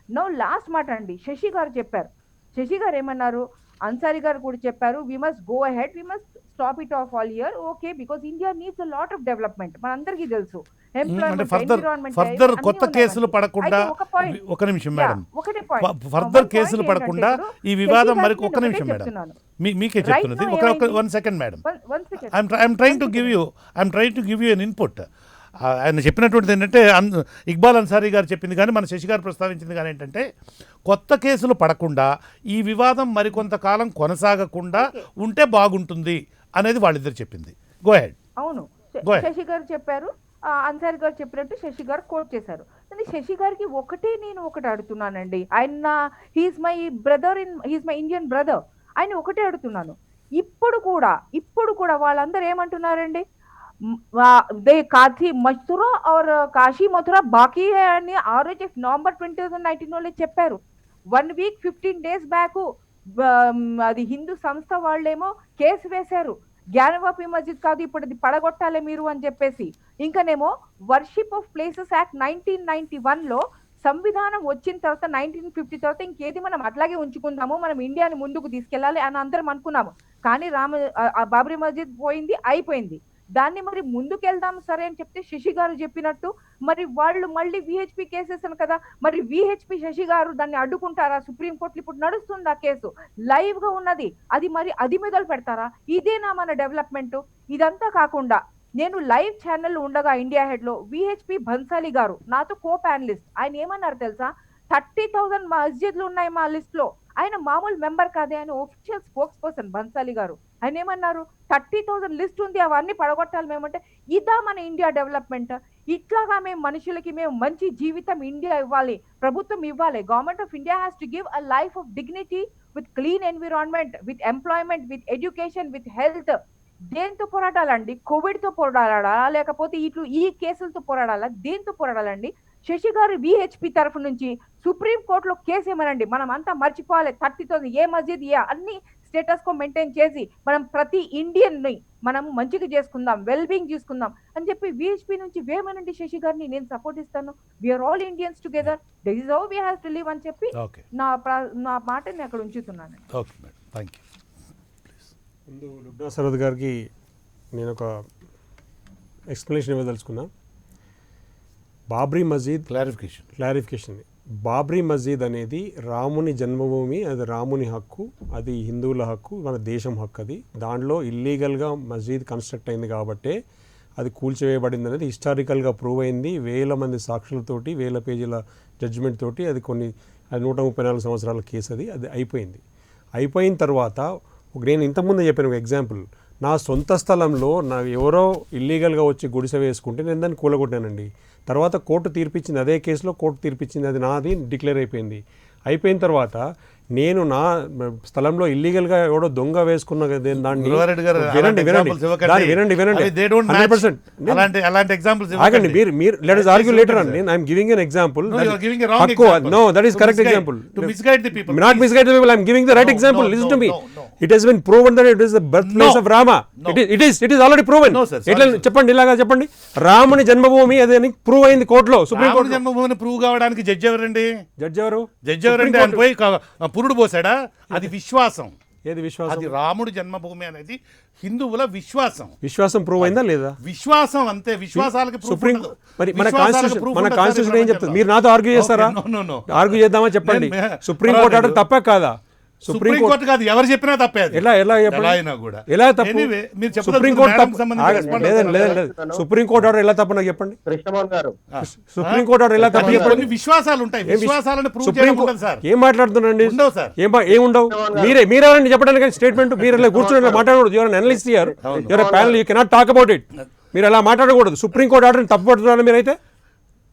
నో లాస్ట్ మాట అండి. శశి గారు చెప్పారు. శశి గారు ఏమన్నారు? అన్సారీ గారు కూడా చెప్పారు, we must go ahead, we must stop it of all year. Okay, because India needs a lot of development, మనందరికీ తెలుసు. అంటే ఫర్దర్ కొత్త కేసులు పడకుండా, ఒక నిమిషం మేడం, ఫర్దర్ కేసులు పడకుండా ఈ వివాదం మరి ఒక నిమిషం మేడం, మీకే చెప్తున్నది. ఒక 1 second madam, I'm trying to give you an input. ఆయన చెప్పినటువంటిది ఏంటంటే, ఇక్బాల్ అన్సారీ గారు చెప్పింది కానీ మన శశి గారు ప్రస్తావించింది కానీ ఏంటంటే, కొత్త కేసులు పడకుండా ఈ వివాదం మరికొంతకాలం కొనసాగకుండా ఉంటే బాగుంటుంది అనేది వాళ్ళిద్దరు చెప్పింది. Go head. అవును, శశి గారు చెప్పారు, అన్సారీ గారు చెప్పినట్టు శశి గారు కోట్ చేశారు. కానీ శశి గారికి నేను ఒకటి అడుగుతున్నానండి. ఆయన హీఈస్ మై ఇండియన్ బ్రదర్. ఆయన ఒకటే అడుగుతున్నాను, ఇప్పుడు కూడా వాళ్ళందరూ ఏమంటున్నారండి? మథురా और కాశీ మథురా బాకీ అని ఆ రోజు నవంబర్ 2019 చెప్పారు. 1 వీక్ 15 days బ్యాక్ అది హిందూ సంస్థ వాళ్ళేమో కేసు వేశారు, జ్ఞానవాపి మస్జిద్ కాదు ఇప్పుడు అది పడగొట్టాలి మీరు అని చెప్పేసి. ఇంకనేమో వర్షిప్ ఆఫ్ ప్లేసెస్ యాక్ట్ 1991లో సంవిధానం వచ్చిన తర్వాత 1950 తర్వాత ఇంకేది మనం అట్లాగే ఉంచుకుందాము, మనం ఇండియాని ముందుకు తీసుకెళ్ళాలి అని అందరం అనుకున్నాము. కానీ బాబ్రీ మస్జిద్ పోయింది, అయిపోయింది. దాన్ని మరి ముందుకెళ్దాం సరే అని చెప్తే శశి గారు చెప్పినట్టు మరి వాళ్ళు మళ్ళీ విహెచ్పి కేసెస్ అని కదా, మరి విహెచ్పి శశి గారు దాన్ని అడ్డుకుంటారా? సుప్రీంకోర్టులో ఇప్పుడు నడుస్తుంది ఆ కేసు, లైవ్ గా ఉన్నది. అది మొదలు పెడతారా? ఇదేనా మన డెవలప్మెంట్? ఇదంతా కాకుండా నేను లైవ్ ఛానల్ ఉండగా ఇండియా హెడ్ లో విహెచ్పి బన్సాలి గారు నాతో కో ప్యానలిస్ట్, ఆయన ఏమన్నారు తెలుసా? 30,000 మస్జిద్లు ఉన్నాయి మా లిస్ట్ లో. ఆయన మామూలు మెంబర్ కాదే, ఆయన ఒఫిషియల్ స్పోక్స్ పర్సన్ బన్సాలి గారు. ఆయన ఏమన్నారు? 30,000 లిస్ట్ ఉంది, అవన్నీ పడగొట్టాలి మేమంటే. ఇదా మన ఇండియా డెవలప్మెంట్? ఇట్లాగా మేము మనుషులకి మంచి జీవితం ఇండియా ఇవ్వాలి, ప్రభుత్వం ఇవ్వాలి. Government of India has to give a life of dignity with clean environment, with employment, with education, with health. దేంతో పోరాడాలండి? కోవిడ్ తో పోరాడాలా, లేకపోతే ఈ కేసులతో పోరాడాలా? దేంతో పోరాడాలండి? శశి గారు విహెచ్పి తరఫు నుంచి సుప్రీం కోర్టులో కేసు ఏమనండి, మనం అంతా మర్చిపోవాలి. 30,000 ఏ మస్జిద్ అన్ని స్టేటస్ కో మెయింటైన్ చేసి మనం ప్రతి ఇండియన్ ని మనం మంచిగా చేసుకుందాం, వెల్ బీయింగ్ చూసుకుందాం అని చెప్పి విహెచ్పి నుంచి వేమనండి శశి గారిని. నేను సపోర్ట్ ఇస్తాను. We are all Indians together, this is how we have to live అని చెప్పి నా మాటని అక్కడ ఉంచుతున్నాను. ముందు లుబ్నా సరద్ గారికి నేను ఒక ఎక్స్ప్లెనేషన్ ఇవ్వదలుచుకున్నా. బాబ్రీ మస్జిద్ క్లారిఫికేషన్. బాబ్రీ మస్జిద్ అనేది రాముని జన్మభూమి, అది రాముని హక్కు, అది హిందువుల హక్కు, మన దేశం హక్కు. అది దాంట్లో ఇల్లీగల్గా మస్జిద్ కన్స్ట్రక్ట్ అయింది కాబట్టే అది కూల్చివేయబడింది అనేది హిస్టారికల్గా ప్రూవ్ అయింది. 1000 మంది సాక్షులతోటి, 1000 పేజీల జడ్జిమెంట్ తోటి అది 134 సంవత్సరాల కేసు. అది అయిపోయిన తర్వాత నేను ఇంతకుముందు చెప్పిన ఒక ఎగ్జాంపుల్, నా సొంత స్థలంలో ఎవరో ఇల్లీగల్గా వచ్చి గుడిసె వేసుకుంటే నేను దాన్ని కూలగొట్టానండి. తర్వాత కోర్టు తీర్పిచ్చింది, అదే కేసులో కోర్టు తీర్పిచ్చింది, అది నాది డిక్లేర్ అయిపోయింది. అయిపోయిన తర్వాత నేను నా స్థలంలో ఇల్లీగల్గా ఎవడో దొంగ వేసుకున్న దాన్ని చెప్పండి, ఇలాగా చెప్పండి. రాముని జన్మభూమి అదే ప్రూవ్ అయింది కోర్టులో. సుప్రీం కోర్టు జన్మభూమిని ప్రూవ్ కావడానికి జడ్జి ఎవరండి? జడ్జి ఎవరు? పోయి పురుడు పోసాడా? అది విశ్వాసం. ఏది విశ్వాసం? అది రాముడు జన్మభూమి అనేది హిందువుల విశ్వాసం ప్రూవ్ అయిందా లేదా? విశ్వాసం అంతే. విశ్వాసాలకి సుప్రీం మరి మన కాన్స్టిట్యూషన్ ఏం చెప్తుంది? మీరు నాతో ఆర్గ్యూ చేస్తారా? ఆర్గ్యూ చేద్దామా చెప్పండి. సుప్రీం కోర్టు ఆర్డర్ తప్ప కాదా? సుప్రీంకోర్టు కాదు, ఎవరు చెప్పినా తప్పే అది. ఎలా ఎలా చెప్పండి, అయినా కూడా ఎలా తప్పు? Anyway, మీరు చెప్పదలుచుకున్న సుప్రీంకోర్టు మేడంకి తప్పు సంబంధించి ఆగండి. respond లేదు అవుతున్నారు లేదు కదా. లేదు సుప్రీంకోర్టు ఆర్డర్ ఎలా తప్పు నాకు చెప్పండి. కృష్ణమోహన్ గారు సుప్రీంకోర్టు ఆర్డర్ ఎలా తప్పు అది చెప్పండి. కొన్ని విశ్వాసాలు ఉంటాయి, విశ్వాసాలను ప్రూవ్ చేయడం ఉండదు సార్. ఏం మాట్లాడుతున్నారండి? ఉండవు సార్. ఏం ఉండవు? మీరెవరండి చెప్పడానికి స్టేట్మెంట్? మీరు ఇలా కూర్చొని మాట్లాడకూడదు. Your analyst here, your panel, you cannot talk about it. మీరు అలా మాట్లాడకూడదు. సుప్రీంకోర్టు ఆర్డర్ తప్పు పడుతున్నారు మీరైతే.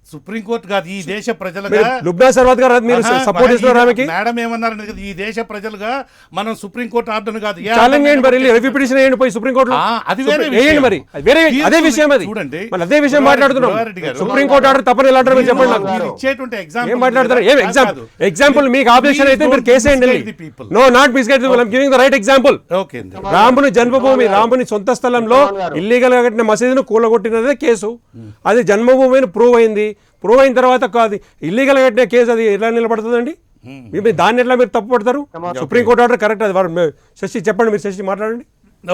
సుప్రీంకోర్టు కాదు, ఈ దేశ ప్రజలుగా మీరు లుబ్నా సర్వాత్ గారు మీరు సపోర్ట్ చేస్తున్నారు ఆమెకి. మేడం ఏమన్నారంటే కదా, ఈ దేశ ప్రజలుగా మనం సుప్రీంకోర్టు ఆర్డర్ కాదు ఛాలెంజ్ చేయండి మరి, రివ్యూ పిటిషన్ వేయండి పోయి సుప్రీంకోర్టులో. అది వేరే వేయండి మరి, అది వేరే అదే విషయం. అది చూడండి, మరి అదే విషయం మాట్లాడుతున్నాం. సుప్రీంకోర్టు ఆర్డర్ తప్పని ఎలా అంటారు మీరు చెప్పండి నాకు. మీరు ఇచ్చేటువంటి ఏం మాట్లాడతారు? ఏం ఎగ్జాంపుల్ మీకు ఆబ్జెక్షన్ అయితే మీరు కేసు వేయండి. No, not misguide, I am giving the right example. Okay, రాముని జన్మభూమి, రాముని సొంత స్థలంలో ఇల్లీగల్ గా కట్టిన మసీదును కూలగొట్టినదే కేసు. అది జన్మభూమి అని ప్రూవ్ అయింది. ప్రూవ్ అయిన తర్వాత కాదు ఇల్లీగల్ గా కట్టిన కేసు, అది ఎలా నిలబడుతుందండి? దాన్ని ఎట్లా మీరు తప్పు పడతారు? Supreme court order correct. అది శశి చెప్పండి, మీరు శశి మాట్లాడండి.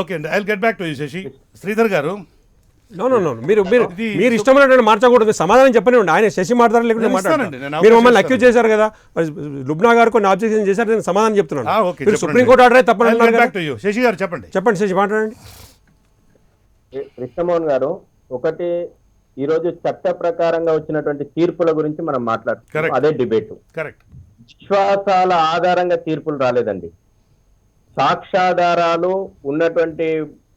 ఓకే అండి, I will get back to you Shashi. Sridhar garu, no మీరు ఇష్టమైనటువంటి మార్చకూడదు. సమాధానం చెప్పనివ్వండి. ఆయన శశి మాట్లాడారు లేకుంటే మాట్లాడండి. మీరు మమ్మల్ని అక్యూజ్ చేశారు కదా, లుబ్నా గారు కొన్ని ఆబ్జెక్షన్ చేశారు, నేను సమాధానం చెప్తున్నాను. మీరు సుప్రీంకోర్టు ఆర్డర్ తప్పని అన్నారు కదా. శశి గారు చెప్పండి. చెప్పండి శశి మాట్లాడండి. కృష్ణమోహన్ గారు, ఒకటి ఈరోజు చట్ట ప్రకారంగా వచ్చినటువంటి తీర్పుల గురించి మనం మాట్లాడుతున్నాం, అదే డిబేట్. కరెక్ట్. విశ్వాసాల ఆధారంగా తీర్పులు రాలేదండి. సాక్ష్యాధారాలు ఉన్నటువంటి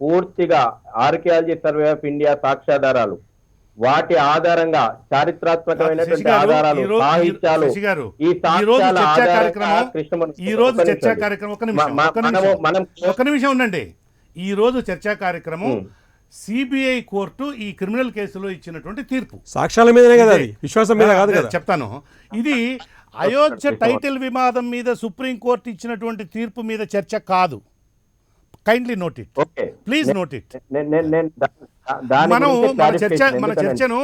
పూర్తిగా ఆర్కియాలజీ సర్వే ఆఫ్ ఇండియా సాక్ష్యాధారాలు, వాటి ఆధారంగా చారిత్రాత్మకమైనటువంటి ఆధారాలు, సాహిత్యాలు, ఈ సాక్ష్యాల ఆధారంగా ఈ రోజు చర్చా కార్యక్రమం ఒక నిమిషం ఉండండి. ఈ రోజు చర్చా కార్యక్రమం సిబిఐ కోర్టు ఈ క్రిమినల్ కేసులో ఇచ్చినటువంటి తీర్పు సాక్ష్యాల మీదనే కదా, అది విశ్వాసం మీద కాదు కదా. చెప్తాను. ఇది అయోధ్య టైటిల్ వివాదం మీద సుప్రీంకోర్టు ఇచ్చినటువంటి తీర్పు మీద చర్చ కాదు. Kindly note it, please note it. మన చర్చను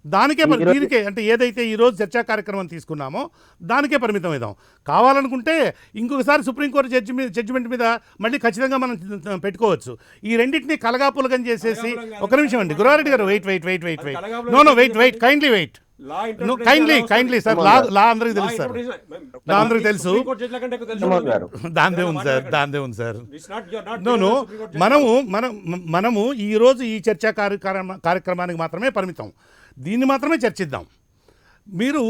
దీనికే అంటే ఏదైతే ఈ రోజు చర్చా కార్యక్రమం తీసుకున్నామో దానికే పరిమితం అవుదాం. కావాలనుకుంటే ఇంకొకసారి సుప్రీంకోర్టు జడ్జిమెంట్ మీద మళ్ళీ ఖచ్చితంగా మనం పెట్టుకోవచ్చు. ఈ రెండింటినీ కలగాపులగం చేసేసి, ఒక నిమిషం అండి Guruvareddy garu, wait kindly wait. Kindly sir, law అందరికి తెలుసు సార్, లా అందరికి తెలుసు. దాందే ఉంది సార్. మనము ఈ రోజు ఈ చర్చా కార్యక్రమానికి మాత్రమే పరిమితం. దీన్ని మాత్రమే చర్చిద్దాం. మీరు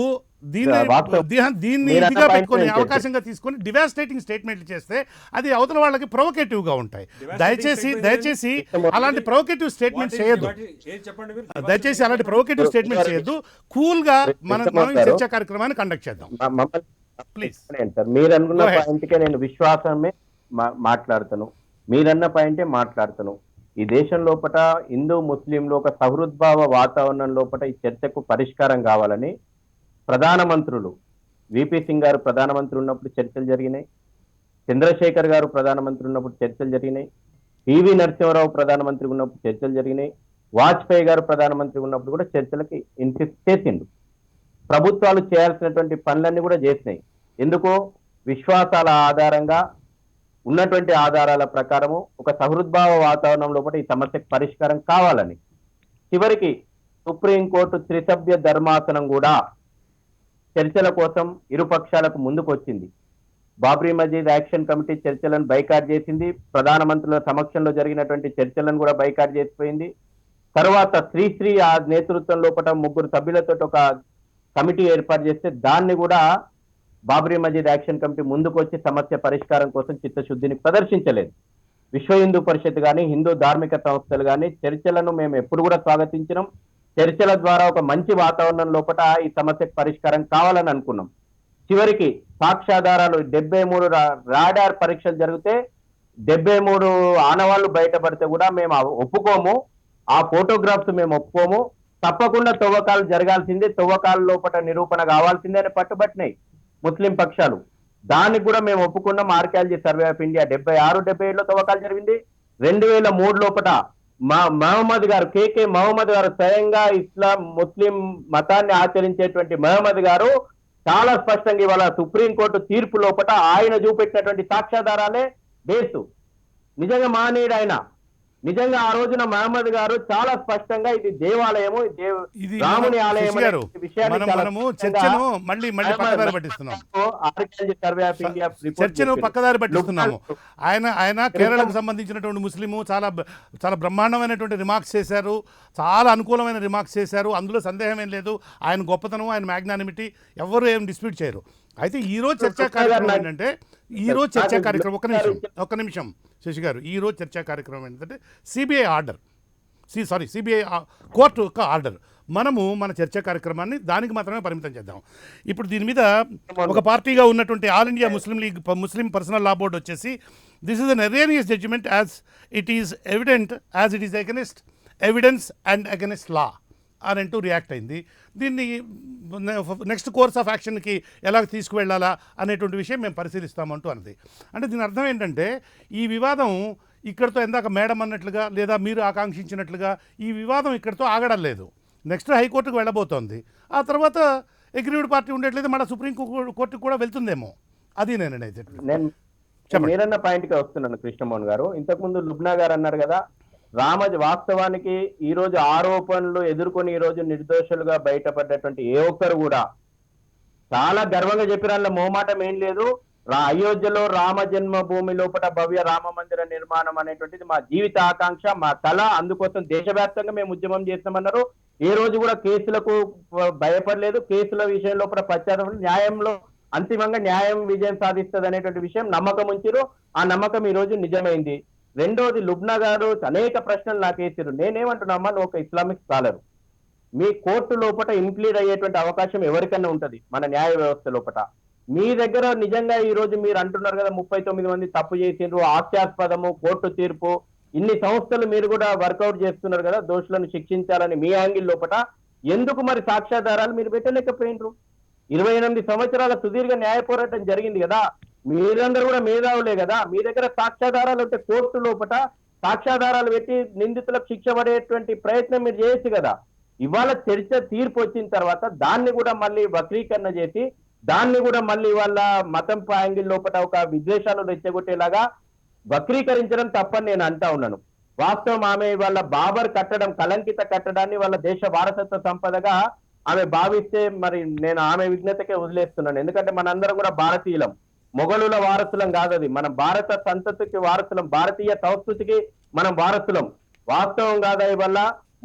దీన్ని ఇదిగా పెట్టుకొని అవకాశంగా తీసుకొని డివాస్టేటింగ్ స్టేట్మెంట్లు చేస్తే అది అవతల వాళ్ళకి ప్రొవోకేటివ్గా ఉంటాయి. దయచేసి అలాంటి ప్రొవోకేటివ్ స్టేట్మెంట్ చేయొద్దు. కూల్గా మనం ఈ చర్చా కార్యక్రమాన్ని కండక్ట్ చేద్దాం ప్లీజ్. మీరు అనుకున్న పాయింట్కే నేను విశ్వాసమే మాట్లాడుతాను, మీరన్న పాయింటే మాట్లాడుతాను. ఈ దేశం లోపల హిందూ ముస్లింలు ఒక సహృద్భావ వాతావరణం లోపల ఈ చర్చకు పరిష్కారం కావాలని ప్రధానమంత్రులు, విపి సింగ్ గారు ప్రధానమంత్రి ఉన్నప్పుడు చర్చలు జరిగినాయి, చంద్రశేఖర్ గారు ప్రధానమంత్రి ఉన్నప్పుడు చర్చలు జరిగినాయి, పివి నరసింహారావు ప్రధానమంత్రి ఉన్నప్పుడు చర్చలు జరిగినాయి, వాజ్పేయి గారు ప్రధానమంత్రి ఉన్నప్పుడు కూడా చర్చలకి ఇన్సిస్ట్ చేసిండు. ప్రభుత్వాలు చేయాల్సినటువంటి పనులన్నీ కూడా చేసినాయి. ఎందుకో విశ్వాసాల ఆధారంగా ఉన్నటువంటి ఆధారాల ప్రకారము ఒక సహృద్భావ వాతావరణం లోపల ఈ సమస్యకు పరిష్కారం కావాలని. చివరికి సుప్రీంకోర్టు త్రిసభ్య ధర్మాసనం కూడా చర్చల కోసం ఇరుపక్షాలకు ముందుకు వచ్చింది. బాబ్రీ మసీద్ యాక్షన్ కమిటీ చర్చలను బైకాట్ చేసింది. ప్రధానమంత్రుల సమక్షంలో జరిగినటువంటి చర్చలను కూడా బైకాట్ చేసిపోయింది. తర్వాత శ్రీశ్రీ ఆ నేతృత్వం లోపల 3 సభ్యులతో ఒక కమిటీ ఏర్పాటు చేస్తే దాన్ని కూడా బాబ్రీ మసీద్ యాక్షన్ కమిటీ ముందుకు వచ్చి సమస్య పరిష్కారం కోసం చిత్తశుద్ధిని ప్రదర్శించలేదు. విశ్వ హిందూ పరిషత్ కానీ, హిందూ ధార్మిక సంస్థలు కానీ చర్చలను మేము ఎప్పుడు కూడా స్వాగతించినాం. చర్చల ద్వారా ఒక మంచి వాతావరణం లోపల ఈ సమస్యకు పరిష్కారం కావాలని అనుకున్నాం. చివరికి సాక్ష్యాధారాలు 73 రాడార్ పరీక్షలు జరిగితే 73 ఆనవాళ్లు బయటపడితే కూడా మేము ఒప్పుకోము, ఆ ఫోటోగ్రాఫ్స్ మేము ఒప్పుకోము, తప్పకుండా తవ్వకాలు జరగాల్సిందే, తవ్వకాల లోపల నిరూపణ కావాల్సిందే అని పట్టుబట్టినాయి ముస్లిం పక్షాలు. దానికి కూడా మేము ఒప్పుకున్నాం. ఆర్కియాలజీ సర్వే ఆఫ్ ఇండియా 76-77లో తవ్వకాలు జరిగింది. 2003 లోపల మహమ్మద్ గారు, కేకే మహమ్మద్ గారు, స్వయంగా ఇస్లాం ముస్లిం మతాన్ని ఆచరించేటువంటి మహమ్మద్ గారు చాలా స్పష్టంగా ఇవాళ సుప్రీంకోర్టు తీర్పు లోపల ఆయన చూపెట్టినటువంటి సాక్ష్యాధారాలే బేసు. నిజంగా మానేయుడు ఆయన, నిజంగా ఆ రోజున మహమ్మద్ గారు చాలా స్పష్టంగా ఇది దేవాలయము, ఇది రాముని ఆలయం శశి గారు, అనే విషయాన్ని చాలా మనము స్పష్టంగా చర్చను మళ్ళీ పక్కదారి మహమ్మద్ పట్టిస్తున్నాం. Archaeology survey of India report చర్చను చెప్పింది. పక్కదారి పట్టిస్తున్నాము. ఆయన కేరళకు క్రితం- సంబంధించినటువంటి ముస్లిము చాలా బ్రహ్మాండమైనటువంటి రిమార్క్స్ చేశారు, చాలా అనుకూలమైన రిమార్క్స్ చేశారు. అందులో సందేహం ఏం లేదు. ఆయన గొప్పతనం, ఆయన మ్యాగ్నానిమిటీ ఎవరు ఏం డిస్ప్యూట్ చేయరు. అయితే ఈరోజు చర్చా కార్యక్రమం ఏంటంటే ఒక్క నిమిషం శశి గారు, ఈరోజు చర్చా కార్యక్రమం ఏంటంటే సిబిఐ కోర్టు యొక్క ఆర్డర్. మనము మన చర్చా కార్యక్రమాన్ని దానికి మాత్రమే పరిమితం చేద్దాం. ఇప్పుడు దీని మీద ఒక పార్టీగా ఉన్నటువంటి All India Muslim Personal Law Board వచ్చేసి this is an erroneous judgment as it is evident as it is against evidence and against law అని అంటూ రియాక్ట్ అయింది. దీన్ని నెక్స్ట్ కోర్స్ ఆఫ్ యాక్షన్కి ఎలా తీసుకువెళ్ళాలా అనేటువంటి విషయం మేము పరిశీలిస్తామంటూ అన్నది. అంటే దీని అర్థం ఏంటంటే ఈ వివాదం ఇక్కడితో ఇందాక మేడం అన్నట్లుగా లేదా మీరు ఆకాంక్షించినట్లుగా ఈ వివాదం ఇక్కడితో ఆగడం లేదు. నెక్స్ట్ హైకోర్టుకు వెళ్ళబోతోంది. ఆ తర్వాత అగ్రీవ్డ్ పార్టీ ఉండట్లేదు, మళ్ళీ సుప్రీం కోర్టుకు కూడా వెళ్తుందేమో. అది నేనైతే చెప్పండి. మీరన్న పాయింట్కి వస్తున్నాను కృష్ణమోహన్ గారు. ఇంతకుముందు లుబ్నా గారు అన్నారు కదా, వాస్తవానికి ఈ రోజు ఆరోపణలు ఎదుర్కొని ఈ రోజు నిర్దోషులుగా బయటపడ్డటువంటి ఏ ఒక్కరు కూడా చాలా గర్వంగా చెప్పిన మోమాటం ఏం లేదు. అయోధ్యలో రామ జన్మభూమి లోపల భవ్య రామ మందిర నిర్మాణం అనేటువంటిది మా జీవిత ఆకాంక్ష, మా కళ. అందుకోసం దేశవ్యాప్తంగా మేము ఉద్యమం చేస్తామన్నారు. ఏ రోజు కూడా కేసులకు భయపడలేదు. కేసుల విషయం లోపల ప్రచారం, న్యాయంలో అంతిమంగా న్యాయం విజయం సాధిస్తుంది అనేటువంటి విషయం నమ్మకం ఉంచారు. ఆ నమ్మకం ఈ రోజు నిజమైంది. రెండోది, లుబ్నా గారు అనేక ప్రశ్నలు నాకు వేసారు. నేనేమంటున్నామా, నువ్వు ఒక ఇస్లామిక్ స్కాలర్, మీ కోర్టు లోపల ఇంప్లీడ్ అయ్యేటువంటి అవకాశం ఎవరికన్నా ఉంటది మన న్యాయ వ్యవస్థ లోపల. మీ దగ్గర నిజంగా ఈ రోజు మీరు అంటున్నారు కదా 39 మంది తప్పు చేసిండ్రు, హాస్యాస్పదము కోర్టు తీర్పు, ఇన్ని సంస్థలు మీరు కూడా వర్కౌట్ చేస్తున్నారు కదా దోషులను శిక్షించాలని మీ యాంగిల్ లోపల, ఎందుకు మరి సాక్ష్యాధారాలు మీరు పెట్టలేకపోయినరు? 28 సంవత్సరాల సుదీర్ఘ న్యాయ పోరాటం జరిగింది కదా, మీరందరూ కూడా మేధావులే కదా, మీ దగ్గర సాక్ష్యాధారాలు ఉంటే కోర్టు లోపల సాక్ష్యాధారాలు పెట్టి నిందితులకు శిక్ష పడేటువంటి ప్రయత్నం మీరు చేయొచ్చు కదా. ఇవాళ చర్చ తీర్పు వచ్చిన తర్వాత దాన్ని కూడా మళ్ళీ వక్రీకరణ చేసి దాన్ని కూడా మళ్ళీ వాళ్ళ మతం యాంగిల్ లోపల ఒక విద్వేషాలు రెచ్చగొట్టేలాగా వక్రీకరించడం తప్పని నేను అంటా ఉన్నాను. వాస్తవం ఆమె వాళ్ళ బాబర్ కట్టడం, కలంకిత కట్టడాన్ని వాళ్ళ దేశ వారసత్వ సంపదగా ఆమె భావిస్తే మరి నేను ఆమె విజ్ఞతకే వదిలేస్తున్నాను. ఎందుకంటే మనందరం కూడా భారతీయులం, మొఘలుల వారసులం కాదది. మనం భారత సంతతికి వారసులం, భారతీయ సంస్కృతికి మనం వారసులం. వాస్తవం కాదా వల్ల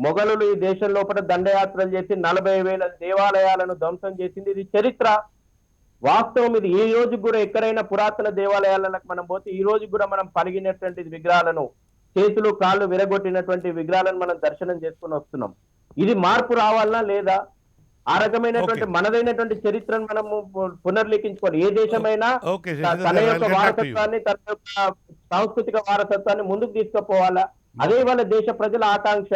మొఘలులు ఈ దేశం లోపల దండయాత్రలు చేసి 40,000 దేవాలయాలను ధ్వంసం చేసింది. ఇది చరిత్ర, వాస్తవం. ఇది ఈ రోజు కూడా ఎక్కడైనా పురాతన దేవాలయాలకు మనం పోతే ఈ రోజు కూడా మనం పలిగినటువంటి విగ్రహాలను, చేతులు కాళ్ళు విరగొట్టినటువంటి విగ్రహాలను మనం దర్శనం చేసుకుని వస్తున్నాం. ఇది మార్పు రావాలనా లేదా? ఆ రకమైనటువంటి మనదైనటువంటి చరిత్రను మనము పునర్లిఖించుకోవాలి. ఏ దేశమైనా తన యొక్క వారసత్వాన్ని, తన యొక్క సాంస్కృతిక వారసత్వాన్ని ముందుకు తీసుకుపోవాలా. అదే వాళ్ళ దేశ ప్రజల ఆకాంక్ష.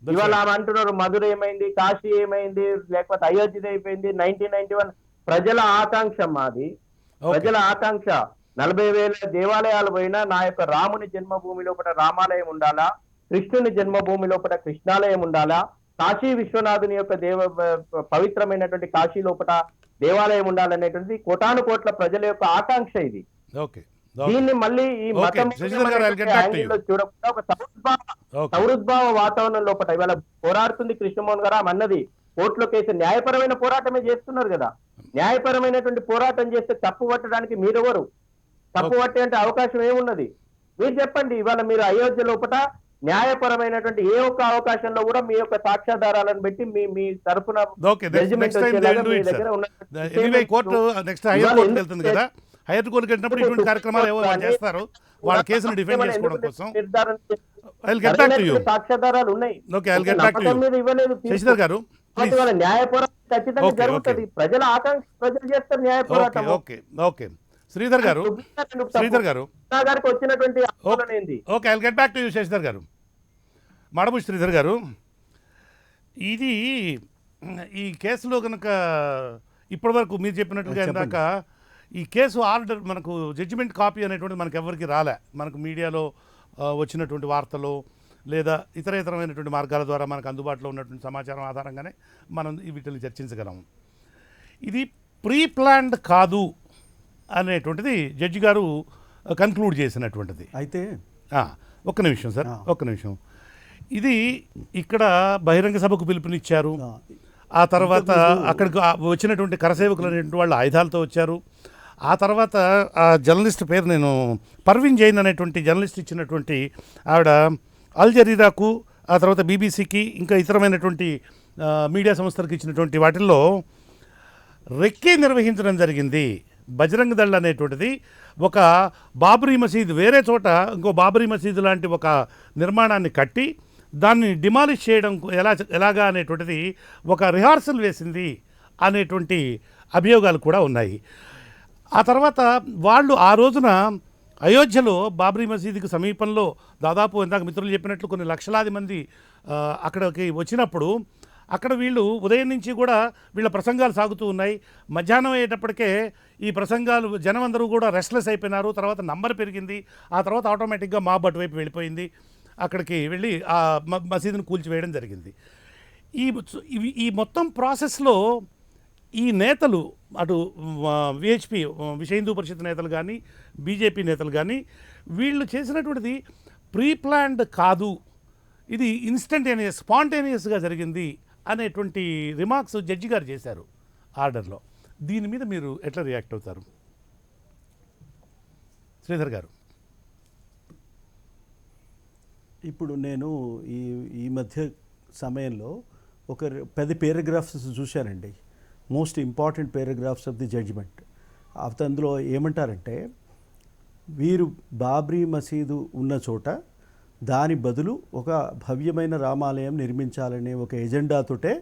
ఇవాళ ఆమె అంటున్నారు మధుర ఏమైంది, కాశీ ఏమైంది, లేకపోతే అయోధ్య అయిపోయింది. 1991 ప్రజల ఆకాంక్ష మాది, ప్రజల ఆకాంక్ష. 40,000 దేవాలయాలు పోయినా నా యొక్క రాముని జన్మభూమి లోపల రామాలయం ఉండాలా, కృష్ణుని జన్మభూమి లోపల కృష్ణాలయం ఉండాలా, కాశీ విశ్వనాథుని యొక్క పవిత్రమైనటువంటి కాశీ లోపల దేవాలయం ఉండాలనేటువంటి కోటాను కోట్ల ప్రజల యొక్క ఆకాంక్ష ఇది. దీన్ని మళ్ళీ ఈ మతం చూడకుండా ఒక సౌరుద్భావ వాతావరణం లోపల ఇవాళ పోరాడుతుంది కృష్ణమోహన్ గారు. అన్నది కోర్టులో కేసు న్యాయపరమైన పోరాటమే చేస్తున్నారు కదా. న్యాయపరమైనటువంటి పోరాటం చేస్తే తప్పు పట్టడానికి మీరెవరు? తప్పు పట్టే అంటే అవకాశం ఏమున్నది? మీరు చెప్పండి. ఇవాళ మీరు అయోధ్య లోపల న్యాయపరమైనటువంటి ఏ ఒక్క అవకాశంలో కూడా మీ యొక్క సాక్ష్యాధారాలను పెట్టి మీ తరఫున హైయర్ కోర్టుకి వెళ్ళినప్పుడు ఇటువంటి కార్యక్రమాలు ఏవో చేస్తారు, వాళ్ళ కేసును డిఫెండ్ చేసుకోవడం కోసం. సాక్ష్యాధారాలు ఉన్నాయి. శశిధర్ గారు, న్యాయ పోరాటం ఖచ్చితంగా జరుగుతుంది. ప్రజల ఆకాంక్ష ప్రజలు చేస్తారు న్యాయ పోరాటం. ఓకే శ్రీధర్ గారు గారికి వచ్చినటువంటి okay, I'll get back to you Shashidhar garu. మడబు శ్రీధర్ గారు, ఇది ఈ కేసులో కనుక ఇప్పటివరకు మీరు చెప్పినట్లుగా ఇందాక ఈ కేసు ఆర్డర్ మనకు జడ్జిమెంట్ కాపీ అనేటువంటిది మనకు ఎవరికి రాలే. మనకు మీడియాలో వచ్చినటువంటి వార్తలు లేదా ఇతరమైనటువంటి మార్గాల ద్వారా మనకు అందుబాటులో ఉన్నటువంటి సమాచారం ఆధారంగానే మనం వీటిని చర్చించగలము. ఇది ప్రీ ప్లాన్డ్ కాదు అనేటువంటిది జడ్జి గారు కన్క్లూడ్ చేసినటువంటిది. అయితే ఒక్క నిమిషం సార్, ఒక్క నిమిషం. ఇది ఇక్కడ బహిరంగ సభకు పిలుపునిచ్చారు. ఆ తర్వాత అక్కడికి వచ్చినటువంటి కరసేవకులు అనేటువంటి వాళ్ళు ఆయుధాలతో వచ్చారు. ఆ తర్వాత ఆ జర్నలిస్ట్ పేరు నేను పర్వీన్ జైన్ అనేటువంటి జర్నలిస్ట్ ఇచ్చినటువంటి ఆవిడ అల్ జరీరాకు, ఆ తర్వాత బీబీసీకి, ఇంకా ఇతరమైనటువంటి మీడియా సంస్థలకు ఇచ్చినటువంటి వాటిల్లో రెక్కి నిర్వహించడం జరిగింది. బజరంగ దళ్ అనేటువంటిది ఒక బాబరీ మసీద్ వేరే చోట ఇంకో బాబరీ మసీదు లాంటి ఒక నిర్మాణాన్ని కట్టి దాన్ని డిమాలిష్ చేయడం ఎలాగా అనేటువంటిది ఒక రిహార్సల్ వేసింది అనేటువంటి అభియోగాలు కూడా ఉన్నాయి. ఆ తర్వాత వాళ్ళు ఆ రోజున అయోధ్యలో బాబ్రీ మసీదుకి సమీపంలో దాదాపు ఇందాక మిత్రులు చెప్పినట్లు కొన్ని లక్షలాది మంది అక్కడికి వచ్చినప్పుడు అక్కడ వీళ్ళు ఉదయం నుంచి కూడా వీళ్ళ ప్రసంగాలు సాగుతూ ఉన్నాయి. మధ్యాహ్నం అయ్యేటప్పటికే ఈ ప్రసంగాలు జనం అందరూ కూడా రెస్ట్లెస్ అయిపోయినారు. తర్వాత నంబర్ పెరిగింది. ఆ తర్వాత ఆటోమేటిక్గా మాబ్ అటువైపు వెళ్ళిపోయింది. అక్కడికి వెళ్ళి ఆ మసీదును కూల్చివేయడం జరిగింది. ఈ మొత్తం ప్రాసెస్లో ఈ నేతలు అటు విహెచ్పి విశ్వ హిందూ పరిషత్ నేతలు కానీ బీజేపీ నేతలు కానీ వీళ్ళు చేసినటువంటిది ప్రీ ప్లాన్డ్ కాదు, ఇది ఇన్స్టంటేనియస్ స్పాంటేనియస్గా జరిగింది అనేటువంటి రిమార్క్స్ జడ్జి గారు చేశారు ఆర్డర్లో. దీని మీద మీరు ఎట్లా రియాక్ట్ అవుతారు శ్రీధర్ గారు? ఇప్పుడు నేను ఈ మధ్య సమయంలో ఒక 10 పారాగ్రాఫ్స్ చూశానండి, most important paragraphs of the judgement. అందులో ఏమంటారంటే, వీరు బాబ్రీ మసీదు ఉన్న చోట దాని బదులు ఒక భవ్యమైన రామాలయం నిర్మించాలనే ఒక ఎజెండాతోటే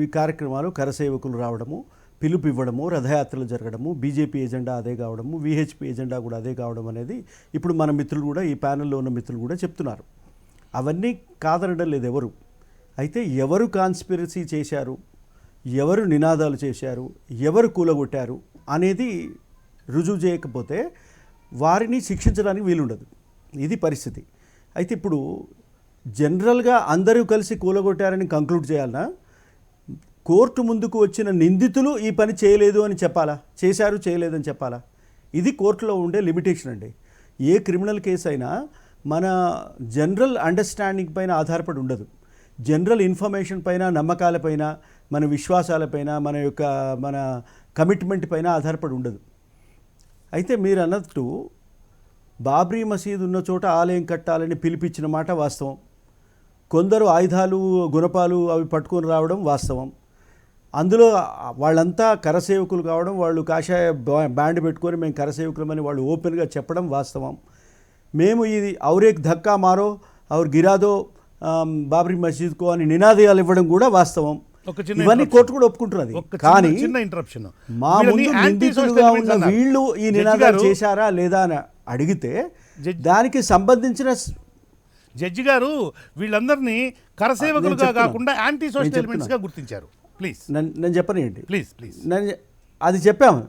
ఈ కార్యక్రమాలు కరసేవకులు రావడము, పిలుపు ఇవ్వడము, రథయాత్రలు జరగడము, బీజేపీ ఎజెండా అదే కావడము, విహెచ్పి ఎజెండా కూడా అదే కావడం అనేది ఇప్పుడు మన మిత్రులు కూడా, ఈ ప్యానెల్లో ఉన్న మిత్రులు కూడా చెప్తున్నారు. అవన్నీ కాదనడం లేదు ఎవరు. అయితే ఎవరు కాన్స్పిరసీ చేశారు, ఎవరు నినాదాలు చేశారు, ఎవరు కూలగొట్టారు అనేది రుజువు చేయకపోతే వారిని శిక్షించడానికి వీలుండదు. ఇది పరిస్థితి. అయితే ఇప్పుడు జనరల్గా అందరూ కలిసి కూలగొట్టారని కంక్లూడ్ చేయాలన్నా, కోర్టు ముందుకు వచ్చిన నిందితులు ఈ పని చేయలేదు అని చెప్పాలా, చేశారు చేయలేదని చెప్పాలా? ఇది కోర్టులో ఉండే లిమిటేషన్ అండి. ఏ క్రిమినల్ కేసు అయినా మన జనరల్ అండర్స్టాండింగ్ పైన ఆధారపడి ఉండదు. జనరల్ ఇన్ఫర్మేషన్ పైన, నమ్మకాలపైన, మన విశ్వాసాలపైన, మన కమిట్మెంట్ పైన ఆధారపడి ఉండదు. అయితే మీరు అన్నట్టు బాబ్రీ మసీదు ఉన్న చోట ఆలయం కట్టాలని పిలిపించిన మాట వాస్తవం. కొందరు ఆయుధాలు, గుణపాలు అవి పట్టుకొని రావడం వాస్తవం. అందులో వాళ్ళంతా కరసేవకులు కావడం, వాళ్ళు కాషాయ బ్యాండ్ పెట్టుకొని మేము కరసేవకులమని వాళ్ళు ఓపెన్గా చెప్పడం వాస్తవం. మేము ఇది ఔరేక్ ధక్కా మారో ఔర్ గిరాదో బాబ్రీ మసీద్కో అని నినాదాలు ఇవ్వడం కూడా వాస్తవం. ఇవన్నీ కోర్టు కూడా ఒప్పుకుంటున్నది. కానీ మా ముందు నిందితులుగా ఉన్న వీళ్ళు ఈ నినాదాలు చేశారా లేదా అని అడిగితే దానికి సంబంధించిన జడ్జి గారు వీళ్ళందరినీ కరసేవకులుగా కాకుండా యాంటీ సోషల్ ఎలిమెంట్స్గా గుర్తించారు. ప్లీజ్ నేను చెప్పనియండి. ప్లీజ్ అది చెప్పాము,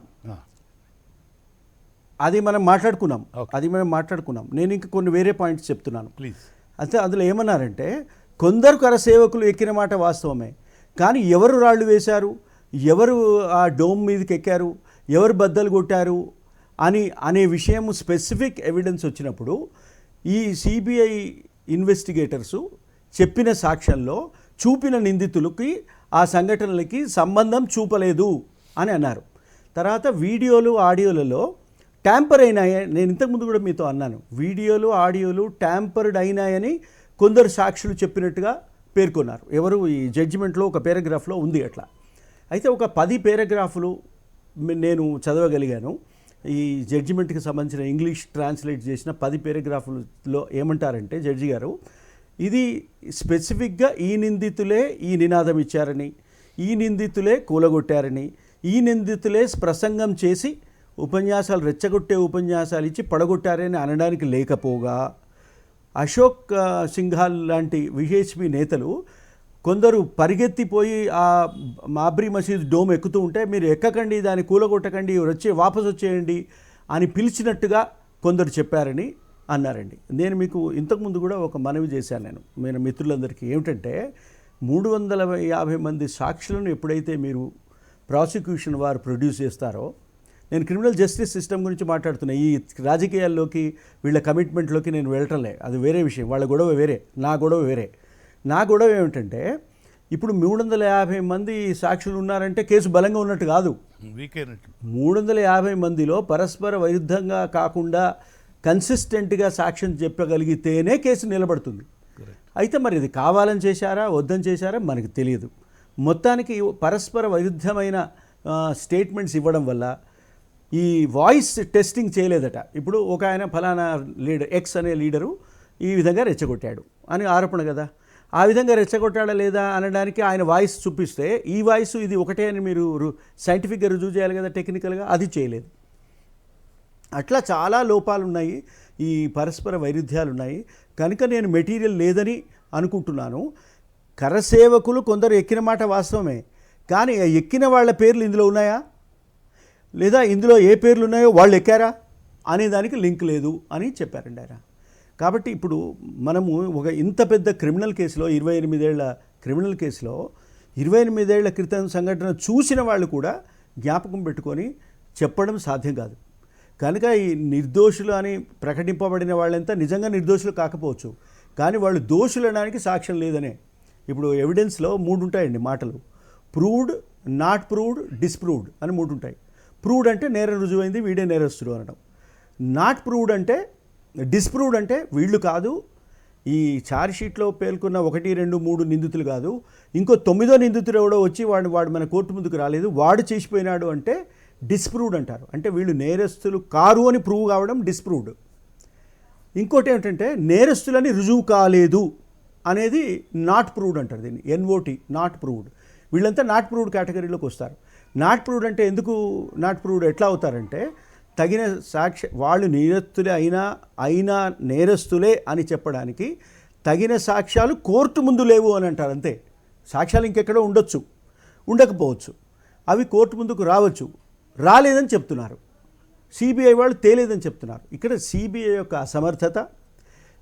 అది మనం మాట్లాడుకున్నాం. నేను ఇంకా కొన్ని వేరే పాయింట్స్ చెప్తున్నాను. ప్లీజ్. అయితే అందులో ఏమన్నారంటే, కొందరు కరసేవకులు ఎక్కిన మాట వాస్తవమే, కానీ ఎవరు రాళ్ళు వేశారు, ఎవరు ఆ డోమ్ మీదకి ఎక్కారు, ఎవరు బద్దలు కొట్టారు అనే విషయం స్పెసిఫిక్ ఎవిడెన్స్ వచ్చినప్పుడు ఈ సిబిఐ ఇన్వెస్టిగేటర్సు చెప్పిన సాక్ష్యంలో చూపిన నిందితులకి ఆ సంఘటనలకి సంబంధం చూపలేదు అని అన్నారు. తర్వాత వీడియోలు, ఆడియోలలో ట్యాంపర్ అయినాయని నేను ఇంతకుముందు కూడా మీతో అన్నాను. వీడియోలు, ఆడియోలు ట్యాంపర్డ్ అయినాయని కొందరు సాక్షులు చెప్పినట్టుగా పేర్కొన్నారు. ఎవరు ఈ జడ్జిమెంట్లో ఒక పారాగ్రాఫ్లో ఉంది అట్లా. అయితే ఒక 10 పారాగ్రాఫ్లు నేను చదవగలిగాను. ఈ జడ్జిమెంట్కి సంబంధించిన ఇంగ్లీష్ ట్రాన్స్లేట్ చేసిన 10 పారాగ్రాఫ్లలో ఏమంటారంటే జడ్జి గారు, ఇది స్పెసిఫిక్గా ఈ నిందితులే ఈ నినాదం ఇచ్చారని, ఈ నిందితులే కూలగొట్టారని, ఈ నిందితులే ప్రసంగం చేసి ఉపన్యాసాలు, రెచ్చగొట్టే ఉపన్యాసాలు ఇచ్చి పడగొట్టారని అనడానికి లేకపోగా, అశోక్ సింఘాల్ లాంటి విహెచ్పి నేతలు కొందరు పరిగెత్తిపోయి ఆ బాబ్రీ మసీద్ డోమ్ ఎక్కుతూ ఉంటే మీరు ఎక్కకండి, దాన్ని కూలగొట్టకండి, వాపసు వచ్చేయండి అని పిలిచినట్టుగా కొందరు చెప్పారని అన్నారండి. నేను మీకు ఇంతకుముందు కూడా ఒక మనవి చేశాను నేను మిత్రులందరికీ. ఏమిటంటే 350 మంది సాక్షులను ఎప్పుడైతే మీరు ప్రాసిక్యూషన్ వారు ప్రొడ్యూస్ చేస్తారో, నేను క్రిమినల్ జస్టిస్ సిస్టమ్ గురించి మాట్లాడుతున్నా. ఈ రాజకీయాల్లోకి వీళ్ళ కమిట్మెంట్లోకి నేను వెళ్ళటంలే, అది వేరే విషయం. వాళ్ళ గొడవ వేరే, నా గొడవ వేరే. నా గొడవ ఏమిటంటే ఇప్పుడు 350 మంది సాక్షులు ఉన్నారంటే కేసు బలంగా ఉన్నట్టు కాదు. వీకైనట్లు 350 మందిలో పరస్పర విరుద్ధంగా కాకుండా కన్సిస్టెంట్గా సాక్ష్యం చెప్పగలిగితేనే కేసు నిలబడుతుంది. అయితే మరి ఇది కావాలని చేశారా వద్దని చేశారా మనకు తెలియదు. మొత్తానికి పరస్పర విరుద్ధమైన స్టేట్మెంట్స్ ఇవ్వడం వల్ల ఈ వాయిస్ టెస్టింగ్ చేయలేదట. ఇప్పుడు ఒక ఆయన ఫలానా లీడర్ ఎక్స్ అనే లీడరు ఈ విధంగా రెచ్చగొట్టాడు అని ఆరోపణ కదా. ఆ విధంగా రెచ్చగొట్టాడా లేదా అనడానికి ఆయన వాయిస్ చూపిస్తే ఈ వాయిస్ ఇది ఒకటే అని మీరు సైంటిఫిక్గా రుజువు చేయాలి కదా టెక్నికల్గా, అది చేయలేదు. అట్లా చాలా లోపాలు ఉన్నాయి, ఈ పరస్పర వైరుధ్యాలు ఉన్నాయి. కనుక నేను మెటీరియల్ లేదని అనుకుంటున్నాను. కరసేవకులు కొందరు ఎక్కిన మాట వాస్తవమే, కానీ ఎక్కిన వాళ్ళ పేర్లు ఇందులో ఉన్నాయా లేదా ఇందులో ఏ పేర్లు ఉన్నాయో వాళ్ళు ఎక్కారా అనే దానికి లింక్ లేదు అని చెప్పారండి ఆయన. కాబట్టి ఇప్పుడు మనము ఒక ఇంత పెద్ద క్రిమినల్ కేసులో 28 ఏళ్ల క్రిమినల్ కేసులో 28 ఏళ్ల క్రితం సంఘటన చూసిన వాళ్ళు కూడా జ్ఞాపకం పెట్టుకొని చెప్పడం సాధ్యం కాదు. కనుక ఈ నిర్దోషులు అని ప్రకటింపబడిన వాళ్ళంతా నిజంగా నిర్దోషులు కాకపోవచ్చు, కానీ వాళ్ళు దోషులు అనడానికి సాక్ష్యం లేదనే. ఇప్పుడు ఎవిడెన్స్లో 3 ఉంటాయండి మాటలు: ప్రూవ్డ్, నాట్ ప్రూవ్డ్, డిస్ప్రూవ్డ్ అని 3 ఉంటాయి. ప్రూవ్డ్ అంటే నేరం రుజువైంది, వీడే నేరస్తుడు అనడం. నాట్ ప్రూవ్డ్ అంటే, డిస్ప్రూవ్డ్ అంటే వీళ్ళు కాదు, ఈ ఛార్జ్షీట్లో పేర్కొన్న 1, 2, 3 నిందితులు కాదు, ఇంకో 9వ నిందితుడు ఎవడో వచ్చి వాడు మన కోర్టు ముందుకు రాలేదు, వాడు చేసిపోయినాడు అంటే డిస్ప్రూవ్డ్ అంటారు. అంటే వీళ్ళు నేరస్తులు కారు అని ప్రూవ్ కావడం డిస్ప్రూవ్డ్. ఇంకోటి ఏమిటంటే నేరస్తులని రుజువు కాలేదు అనేది నాట్ ప్రూవ్డ్ అంటారు. దీన్ని NOT, నాట్ ప్రూవ్డ్. వీళ్ళంతా నాట్ ప్రూవ్డ్ కేటగిరీలోకి వస్తారు. నాట్ ప్రూవ్డ్ అంటే ఎందుకు నాట్ ప్రూవ్డ్ ఎట్లా అవుతారంటే, తగిన వాళ్ళు నేరస్తులే అయినా నేరస్తులే అని చెప్పడానికి తగిన సాక్ష్యాలు కోర్టు ముందు లేవు అని అంటారు. అంతే. సాక్ష్యాలు ఇంకెక్కడో ఉండొచ్చు, ఉండకపోవచ్చు, అవి కోర్టు ముందుకు రావచ్చు, రాలేదని చెప్తున్నారు. సిబిఐ వాళ్ళు తేలేదని చెప్తున్నారు. ఇక్కడ సిబిఐ యొక్క అసమర్థత,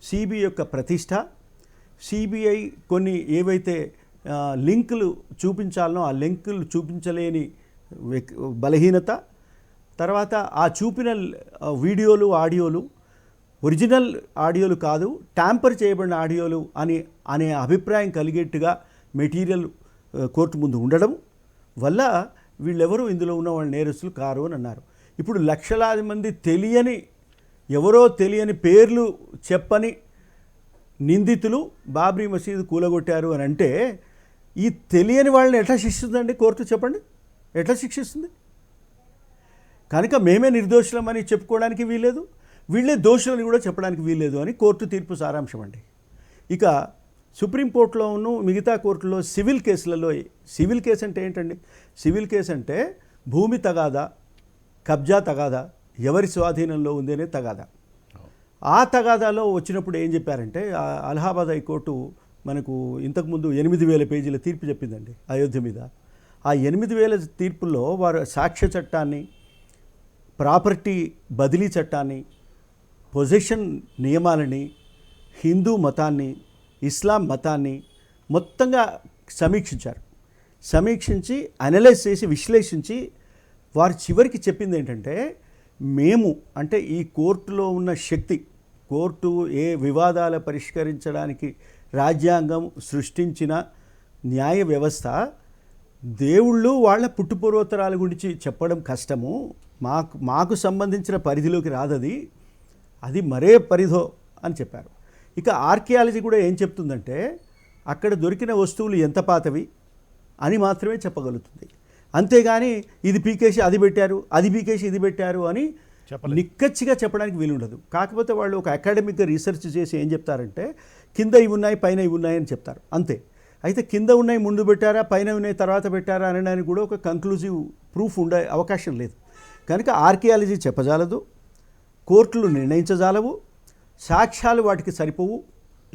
సిబిఐ యొక్క ప్రతిష్ట, సిబిఐ కొన్ని ఏవైతే లింకులు చూపించాలనో ఆ లింకులు చూపించలేని బలహీనత, తర్వాత ఆ చూపిన వీడియోలు ఆడియోలు ఒరిజినల్ ఆడియోలు కాదు, ట్యాంపర్ చేయబడిన ఆడియోలు అనే అభిప్రాయం కలిగేట్టుగా మెటీరియల్ కోర్టు ముందు ఉండడం వల్ల వీళ్ళెవరూ ఇందులో ఉన్న వాళ్ళు నేరస్తులు కారు అని అన్నారు. ఇప్పుడు లక్షలాది మంది ఎవరో తెలియని పేర్లు చెప్పని నిందితులు బాబ్రీ మసీదు కూలగొట్టారు అని అంటే ఈ తెలియని వాళ్ళని ఎట్లా శిక్షిస్తుందండి కోర్టు? చెప్పండి, ఎట్లా శిక్షిస్తుంది? కనుక మేమే నిర్దోషులమని చెప్పుకోవడానికి వీల్లేదు, వీళ్ళే దోషులని కూడా చెప్పడానికి వీల్లేదు అని కోర్టు తీర్పు సారాంశం అండి. ఇక సుప్రీంకోర్టులోనూ మిగతా కోర్టులో సివిల్ కేసులలో, సివిల్ కేసు అంటే ఏంటండి? సివిల్ కేసు అంటే భూమి తగాదా, కబ్జా తగాదా, ఎవరి స్వాధీనంలో ఉంది అనే తగాదా. ఆ తగాదాలో వచ్చినప్పుడు ఏం చెప్పారంటే, అలహాబాద్ హైకోర్టు మనకు ఇంతకుముందు 8,000 పేజీల తీర్పు చెప్పిందండి అయోధ్య మీద. ఆ 8,000 తీర్పుల్లో వారు సాక్ష్య చట్టాన్ని, ప్రాపర్టీ బదిలీ చట్టాన్ని, పొజిషన్ నియమాలని, హిందూ మతాన్ని, ఇస్లాం మతాన్ని మొత్తంగా సమీక్షించారు. సమీక్షించి అనలైజ్ చేసి విశ్లేషించి వారు చివరికి చెప్పింది ఏంటంటే, మేము అంటే ఈ కోర్టులో ఉన్న శక్తి, కోర్టు ఏ వివాదాల పరిష్కరించడానికి రాజ్యాంగం సృష్టించిన న్యాయ వ్యవస్థ, దేవుళ్ళు వాళ్ళ పుట్టుపూర్వోత్తరాల గురించి చెప్పడం కష్టము, మాకు సంబంధించిన పరిధిలోకి రాదది, అది మరే పరిధో అని చెప్పారు. ఇక ఆర్కియాలజీ కూడా ఏం చెప్తుందంటే, అక్కడ దొరికిన వస్తువులు ఎంత పాతవి అని మాత్రమే చెప్పగలుగుతుంది. అంతేగాని ఇది పీకేసి అది పెట్టారు, అది పీకేసి ఇది పెట్టారు అని నిక్కచ్చిగా చెప్పడానికి వీలుండదు. కాకపోతే వాళ్ళు ఒక అకాడమిక్గా రీసెర్చ్ చేసి ఏం చెప్తారంటే, కింద ఇవి ఉన్నాయి పైన ఇవి ఉన్నాయి అని చెప్తారు, అంతే. అయితే కింద ఉన్నాయి ముందు పెట్టారా, పైన ఉన్నాయి తర్వాత పెట్టారా అనడానికి కూడా ఒక కంక్లూజివ్ ప్రూఫ్ ఉండే అవకాశం లేదు. కనుక ఆర్కియాలజీ చెప్పజాలదు, కోర్టులు నిర్ణయించజాలవు, సాక్ష్యాలు వాటికి సరిపోవు.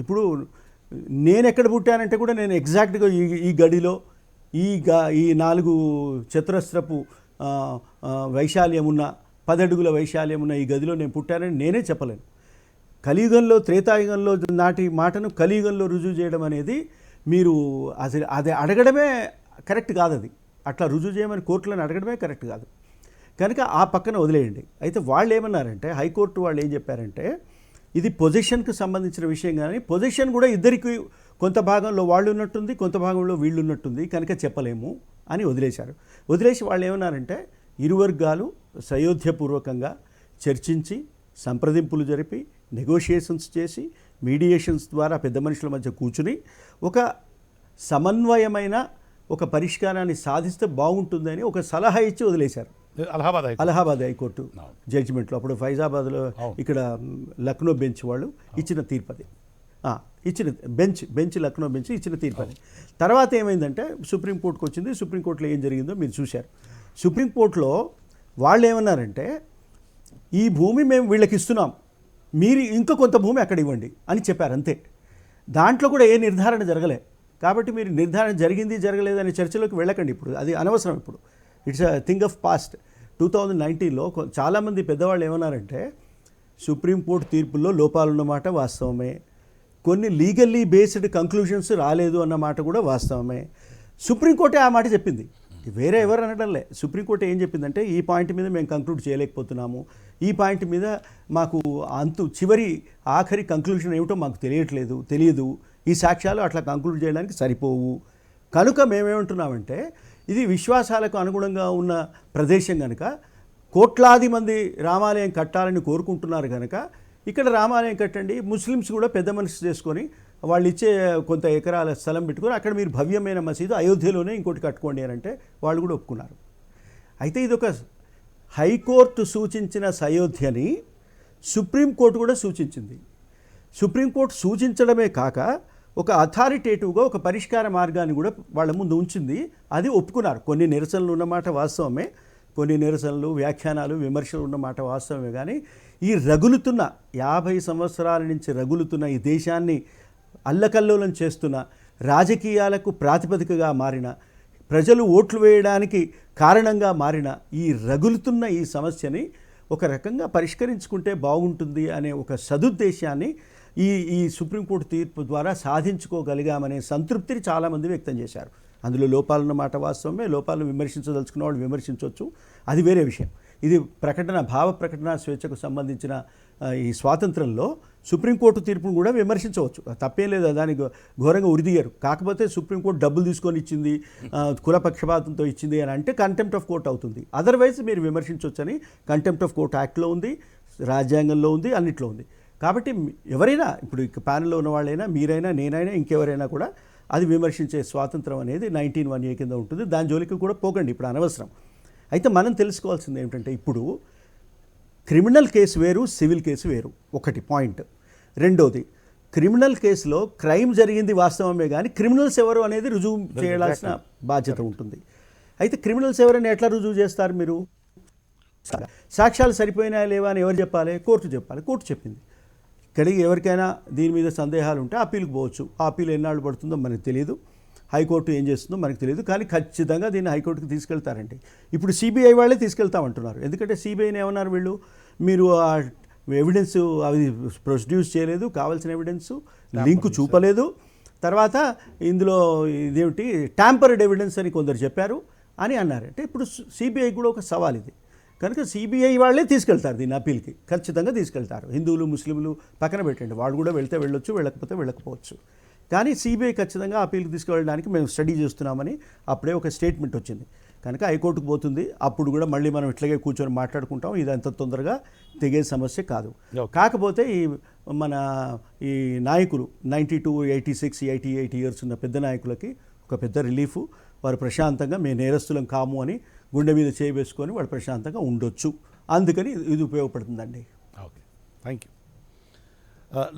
ఇప్పుడు నేను ఎక్కడ పుట్టానంటే కూడా నేను ఎగ్జాక్ట్గా ఈ గడిలో ఈ 4 చతురస్రపు వైశాల్యం ఉన్న 10 అడుగుల వైశాల్యం ఉన్న ఈ గదిలో నేను పుట్టానని నేనే చెప్పలేను. కలియుగంలో, త్రేతాయుగంలో నాటి మాటను కలియుగంలో రుజువు చేయడం అనేది మీరు అసలు అది అడగడమే కరెక్ట్ కాదు. అది అట్లా రుజువు చేయమని కోర్టులను అడగడమే కరెక్ట్ కాదు. కనుక ఆ పక్కన వదిలేయండి. అయితే వాళ్ళు ఏమన్నారంటే, హైకోర్టు వాళ్ళు ఏం చెప్పారంటే, ఇది పొజిషన్కి సంబంధించిన విషయం, కానీ పొజిషన్ కూడా ఇద్దరికి కొంత భాగంలో వాళ్ళు ఉన్నట్టుంది, కొంత భాగంలో వీళ్ళు ఉన్నట్టుంది, కనుక చెప్పలేము అని వదిలేశారు. వదిలేసి వాళ్ళు ఏమన్నారంటే, ఇరు వర్గాలు సయోధ్యపూర్వకంగా చర్చించి సంప్రదింపులు జరిపి నెగోషియేషన్స్ చేసి మీడియేషన్స్ ద్వారా పెద్ద మనుషుల మధ్య కూర్చుని ఒక సమన్వయమైన ఒక పరిష్కారాన్ని సాధిస్తే బాగుంటుందని ఒక సలహా ఇచ్చి వదిలేశారు. అలహాబాద్ హైకోర్టు జడ్జిమెంట్లో అప్పుడు ఫైజాబాద్లో ఇక్కడ లక్నో బెంచ్ వాళ్ళు ఇచ్చిన తీర్పు అది. ఇచ్చిన బెంచ్ లక్నో బెంచ్ ఇచ్చిన తీర్పు అది. తర్వాత ఏమైందంటే సుప్రీంకోర్టుకు వచ్చింది. సుప్రీంకోర్టులో ఏం జరిగిందో మీరు చూశారు. సుప్రీంకోర్టులో వాళ్ళు ఏమన్నారంటే, ఈ భూమి మేము వీళ్ళకి ఇస్తున్నాం, మీరు ఇంకా కొంత భూమి అక్కడ ఇవ్వండి అని చెప్పారు, అంతే. దాంట్లో కూడా ఏ నిర్ధారణ జరగలే. కాబట్టి మీరు నిర్ధారణ జరిగింది జరగలేదనే చర్చలోకి వెళ్ళకండి, ఇప్పుడు అది అనవసరం. ఇప్పుడు it's a thing of past. 2019లో చాలామంది పెద్దవాళ్ళు ఏమన్నారంటే, సుప్రీంకోర్టు తీర్పుల్లో లోపాలున్నమాట వాస్తవమే, కొన్ని లీగల్లీ బేస్డ్ కంక్లూషన్స్ రాలేదు అన్నమాట కూడా వాస్తవమే. సుప్రీంకోర్టే ఆ మాట చెప్పింది, వేరే ఎవరు అనడంలే. సుప్రీంకోర్టు ఏం చెప్పిందంటే, ఈ పాయింట్ మీద మేము కంక్లూడ్ చేయలేకపోతున్నాము, ఈ పాయింట్ మీద మాకు చివరి ఆఖరి కంక్లూషన్ ఏమిటో మాకు తెలియదు, ఈ సాక్ష్యాలు అట్లా కంక్లూడ్ చేయడానికి సరిపోవు. కనుక మేమేమంటున్నామంటే, ఇది విశ్వాసాలకు అనుగుణంగా ఉన్న ప్రదేశం కనుక, కోట్లాది మంది రామాలయం కట్టాలని కోరుకుంటున్నారు కనుక ఇక్కడ రామాలయం కట్టండి, ముస్లిమ్స్ కూడా పెద్ద మనసు చేసుకొని వాళ్ళు ఇచ్చే కొంత ఎకరాల స్థలం పెట్టుకొని అక్కడ మీరు భవ్యమైన మసీదు అయోధ్యలోనే ఇంకోటి కట్టుకోండి అని అంటే వాళ్ళు కూడా ఒప్పుకున్నారు. అయితే ఇదొక హైకోర్టు సూచించిన సయోధ్యని సుప్రీంకోర్టు కూడా సూచించింది. సుప్రీంకోర్టు సూచించడమే కాక ఒక అథారిటేటివ్గా ఒక పరిష్కార మార్గాన్ని కూడా వాళ్ళ ముందు ఉంచింది. అది ఒప్పుకున్నారు. కొన్ని నిరసనలు ఉన్నమాట వాస్తవమే, కొన్ని నిరసనలు, వ్యాఖ్యానాలు, విమర్శలు ఉన్నమాట వాస్తవమే. కానీ ఈ రగులుతున్న 50 సంవత్సరాల నుంచి రగులుతున్న ఈ దేశాన్ని అల్లకల్లోలం చేస్తున్న, రాజకీయాలకు ప్రాతిపదికగా మారిన, ప్రజలు ఓట్లు వేయడానికి కారణంగా మారిన ఈ రగులుతున్న ఈ సమస్యని ఒక రకంగా పరిష్కరించుకుంటే బాగుంటుంది అనే ఒక సదుద్దేశాన్ని ఈ సుప్రీంకోర్టు తీర్పు ద్వారా సాధించుకోగలిగామనే సంతృప్తిని చాలామంది వ్యక్తం చేశారు. అందులో లోపాలున్న మాట వాస్తవమే, లోపాలను విమర్శించదలుచుకున్న వాళ్ళు విమర్శించవచ్చు, అది వేరే విషయం. ఇది భావ ప్రకటన స్వేచ్ఛకు సంబంధించిన ఈ స్వాతంత్రంలో సుప్రీంకోర్టు తీర్పును కూడా విమర్శించవచ్చు, తప్పేం లేదు, దానికి ఘోరంగా ఉరిదిగారు. కాకపోతే సుప్రీంకోర్టు డబ్బులు తీసుకొని ఇచ్చింది, కుల పక్షపాతంతో ఇచ్చింది అని అంటే కంటెంప్ట్ ఆఫ్ కోర్ట్ అవుతుంది. అదర్వైజ్ మీరు విమర్శించవచ్చని కంటెంప్ట్ ఆఫ్ కోర్ట్ యాక్ట్లో ఉంది, రాజ్యాంగంలో ఉంది, అన్నిట్లో ఉంది. కాబట్టి ఎవరైనా, ఇప్పుడు ప్యానెల్లో ఉన్న వాళ్ళైనా, మీరైనా, నేనైనా, ఇంకెవరైనా కూడా అది విమర్శించే స్వాతంత్రం అనేది 19(1)A కింద ఉంటుంది. దాని జోలికి కూడా పోకండి, ఇప్పుడు అనవసరం. అయితే మనం తెలుసుకోవాల్సింది ఏమిటంటే, ఇప్పుడు క్రిమినల్ కేసు వేరు, సివిల్ కేసు వేరు, ఒకటి పాయింట్. రెండోది, క్రిమినల్ కేసులో క్రైమ్ జరిగింది వాస్తవమే, కానీ క్రిమినల్స్ ఎవరు అనేది రుజువు చేయాల్సిన బాధ్యత ఉంటుంది. అయితే క్రిమినల్స్ ఎవరైనా ఎట్లా రుజువు చేస్తారు మీరు? సాక్ష్యాలు సరిపోయినాయా లేవా అని ఎవరు చెప్పాలి? కోర్టు చెప్పాలి. కోర్టు చెప్పింది. ఇక్కడికి ఎవరికైనా దీని మీద సందేహాలు ఉంటే అప్పీల్కి పోవచ్చు. ఆ అప్పీల్ ఎన్నాళ్ళు పడుతుందో మనకు తెలియదు, హైకోర్టు ఏం చేస్తుందో మనకు తెలియదు, కానీ ఖచ్చితంగా దీన్ని హైకోర్టుకి తీసుకెళ్తారండి. ఇప్పుడు సిబిఐ వాళ్ళే తీసుకెళ్తామంటున్నారు. ఎందుకంటే సిబిఐని ఏమన్నారు వీళ్ళు, మీరు ఎవిడెన్స్ అవి ప్రొడ్యూస్ చేయలేదు, కావాల్సిన ఎవిడెన్స్ లింకు చూపలేదు, తర్వాత ఇందులో ఇదేమిటి ట్యాంపర్డ్ ఎవిడెన్స్ అని కొందరు చెప్పారు అని అన్నారు. అంటే ఇప్పుడు సిబిఐ కూడా ఒక సవాల్ ఇది. కనుక సిబిఐ వాళ్ళే తీసుకెళ్తారు దీన్ని, అప్పీల్కి ఖచ్చితంగా తీసుకెళ్తారు. హిందువులు, ముస్లింలు పక్కన పెట్టండి, వాళ్ళు కూడా వెళ్తే వెళ్ళొచ్చు, వెళ్ళకపోతే వెళ్ళకపోవచ్చు. కానీ సిబిఐ ఖచ్చితంగా అప్పీల్కి తీసుకువెళ్ళడానికి మేము స్టడీ చేస్తున్నామని అప్పుడే ఒక స్టేట్మెంట్ వచ్చింది. కనుక హైకోర్టుకు పోతుంది. అప్పుడు కూడా మళ్ళీ మనం ఇట్లాగే కూర్చొని మాట్లాడుకుంటాం. ఇది అంత తొందరగా తెగే సమస్య కాదు. కాకపోతే ఈ నాయకులు 92, 86, 88 ఇయర్స్ ఉన్న పెద్ద నాయకులకి ఒక పెద్ద రిలీఫ్. వారు ప్రశాంతంగా మేము నేరస్తులం కాము అని గుండె మీద చేయి వేసుకొని వాడు ప్రశాంతంగా ఉండొచ్చు. అందుకని ఇది ఉపయోగపడుతుందండి. Okay, thank you.